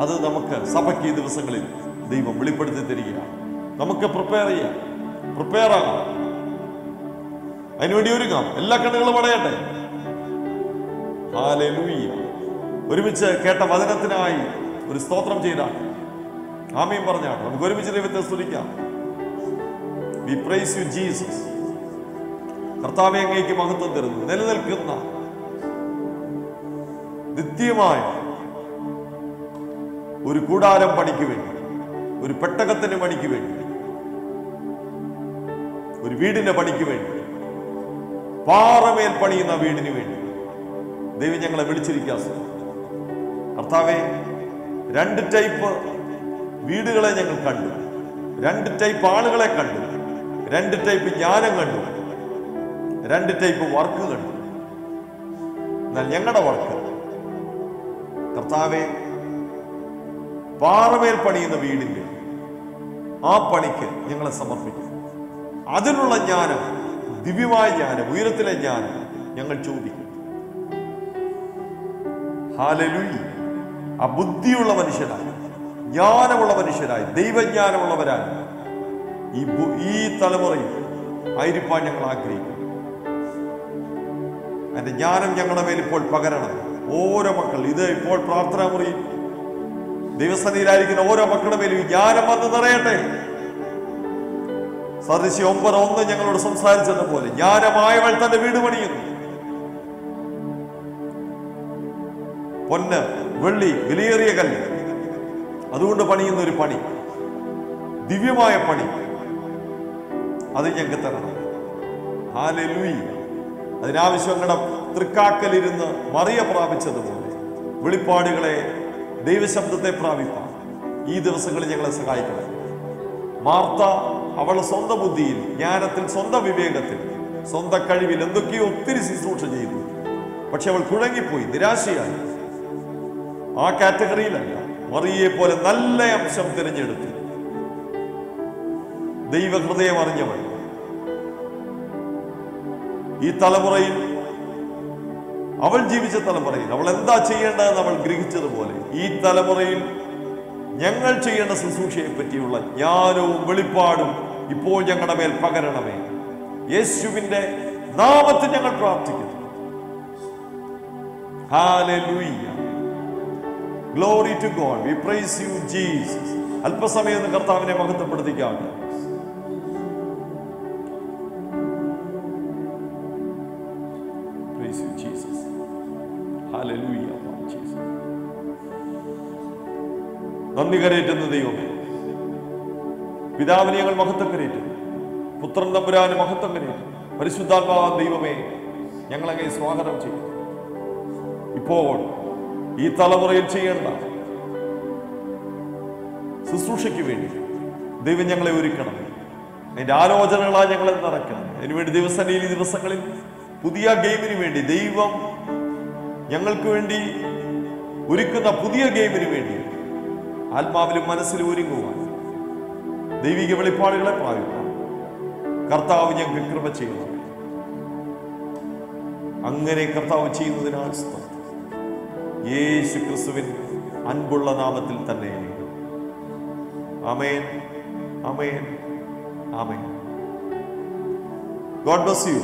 അത് നമുക്ക് സഭയ്ക്ക് ഈ ദിവസങ്ങളിൽ ദൈവം വെളിപ്പെടുത്തി തരികയാണ്. നമുക്ക് പ്രിപ്പയർ ആകാം, അതിനുവേണ്ടി ഒരുങ്ങാം. എല്ലാ കണ്ണുകളും അടയട്ടെ. ഹല്ലേലൂയ. ഒരുമിച്ച് കേട്ട വചനത്തിനായി ഒരു സ്തോത്രം ചെയ്താണ്, ആമീൻ പറഞ്ഞാണ്. നമുക്ക് ഒരുമിച്ച് ദൈവത്തെ സ്തുതിക്കാം. We praise you, Jesus. കർത്താവേ, അങ്ങേക്ക് മഹത്വം തരുന്നു. നിലനിൽക്കുന്ന നിത്യമായ ഒരു കൂടാരം പണിക്ക് വേണ്ടി, ഒരു പെട്ടകത്തിന്റെ പണിക്ക് വേണ്ടി, ഒരു വീടിന്റെ പണിക്ക് വേണ്ടി, പാറമേൽ പണിയുന്ന വീടിന് വേണ്ടി ദൈവം ഞങ്ങളെ വിളിച്ചിരിക്കുക. കർത്താവേ, 2 ടൈപ്പ് വീടുകളെ ഞങ്ങൾ കണ്ടു, 2 ടൈപ്പ് ആളുകളെ കണ്ടു, 2 ടൈപ്പ് ജ്ഞാനം കണ്ടു, 2 ടൈപ്പ് വർക്ക് കണ്ടു. എന്നാൽ ഞങ്ങളുടെ വർക്ക് കർത്താവെ, പാറമേൽ പണിയുന്ന വീടിന്റെ ആ പണിക്ക് ഞങ്ങളെ സമർപ്പിക്കും. അതിനുള്ള ജ്ഞാനം, ദിവ്യമായ ജ്ഞാനം, ഉയരത്തിലെ ജ്ഞാനം ഞങ്ങൾ ചോദിക്കും. ഹല്ലേലൂയ. ആ ബുദ്ധിയുള്ള മനുഷ്യരായി, ജ്ഞാനമുള്ള മനുഷ്യരായി, ദൈവജ്ഞാനമുള്ളവരായി ഈ തലമുറയിൽ ആയിരിക്കാൻ ഞങ്ങൾ ആഗ്രഹിക്കുന്നു. അതിന്റെ ജ്ഞാനം ഞങ്ങളുടെ മേൽ ഇപ്പോൾ പകരണം. ഓരോ മക്കൾ ഇത് ഇപ്പോൾ പ്രാർത്ഥനാ മുറിയിൽ ദൈവസന്നിധിയിലായിരിക്കുന്ന ഓരോ മക്കളുടെ മേലും ഈ ജ്ഞാനം വന്ന് നിറയട്ടെ. സദൃശ്യ 9:1 ഞങ്ങളോട് സംസാരിച്ചതുപോലെ ജ്ഞാനമായവൾ തന്റെ വീട് പണിയുന്നു. പൊന്ന്, വെള്ളി, വിലയേറിയ കല്ല്, അതുകൊണ്ട് പണിയുന്ന ഒരു പണി, ദിവ്യമായ പണി, അത് ഞങ്ങൾക്ക് തരണം. ഹല്ലേലൂയ. അതിനാവശ്യം ഞങ്ങളുടെ തൃക്കാക്കലിരുന്ന് മറിയ പ്രാപിച്ചതുപോലെ വെളിപ്പാടുകളെ, ദൈവശബ്ദത്തെ പ്രാപിപ്പാൻ ഈ ദിവസങ്ങളിൽ ഞങ്ങളെ സഹായിക്കണം. മാർത്ത അവൾ സ്വന്തം ബുദ്ധിയിൽ, ജ്ഞാനത്തിൽ, സ്വന്തം വിവേകത്തിൽ, സ്വന്തം കഴിവിൽ എന്തൊക്കെയോ ഒത്തിരി ശുശ്രൂഷ ചെയ്തു. പക്ഷെ അവൾ കുഴങ്ങിപ്പോയി, നിരാശയായി. ആ കാറ്റഗറിയിലല്ല. മറിയയെ പോലെ നല്ല അംശം തിരഞ്ഞെടുത്തു ദൈവഹൃദയം അറിഞ്ഞവൾ. ഈ തലമുറയിൽ, അവൾ ജീവിച്ച തലമുറയിൽ അവൾ എന്താ ചെയ്യേണ്ടതെന്ന് അവൾ ഗ്രഹിച്ചതുപോലെ ഈ തലമുറയിൽ ഞങ്ങൾ ചെയ്യേണ്ട ശുശ്രൂഷയെ പറ്റിയുള്ള ജ്ഞാനവും വെളിപ്പാടും ഇപ്പോൾ ഞങ്ങളുടെ മേൽ പകരണമേ. യേശുവിന്റെ നാമത്തിൽ ഞങ്ങൾ പ്രാർത്ഥിക്കുന്നു. Hallelujah. Glory to God. We praise you, Jesus. അല്പസമയം കർത്താവിനെ മഹത്വപ്പെടുത്തിക്കാം. Praise you, Jesus. Hallelujah, Jesus. നന്ദി കരേറ്റുന്ന ദൈവമേ, പിതാവിനെ ഞങ്ങൾ മഹത്വം കരേറ്റുന്നു, പുത്രൻ തമ്പുരാന് മഹത്വം കരേറ്റുന്നു, പരിശുദ്ധാത്മാവാൻ ദൈവമേ ഞങ്ങളങ്ങേ സ്വാഗതം ചെയ്യും. ഇപ്പോൾ ഈ തലമുറയിൽ ചെയ്യേണ്ട ശുശ്രൂഷയ്ക്ക് വേണ്ടി ദൈവം ഞങ്ങളെ ഒരുക്കണം. അതിന്റെ ആലോചനകളായി ഞങ്ങളെ നിറയ്ക്കണം. അതിനുവേണ്ടി ദിവസങ്ങളിൽ, ഈ ദിവസങ്ങളിൽ പുതിയ ഗെയിമിന് വേണ്ടി ദൈവം ഞങ്ങൾക്ക് വേണ്ടി ഒരുക്കുന്ന പുതിയ ഗെയിമിന് വേണ്ടി ആത്മാവിലും മനസ്സിലും ഒരുങ്ങുവാൻ, ദൈവിക വെളിപ്പാടുകളെ പ്രാപിക്കാൻ കർത്താവ് ഞങ്ങൾക്ക് കൃപ ചെയ്യണം. അങ്ങനെ കർത്താവ് ചെയ്യുന്നതിനാൽ സ്തോത്രം. യേശു ക്രിസ്തുവിൻ അൻപുള്ള നാമത്തിൽ തന്നെ. ആമേൻ, ആമേൻ, ആമേൻ. God bless you.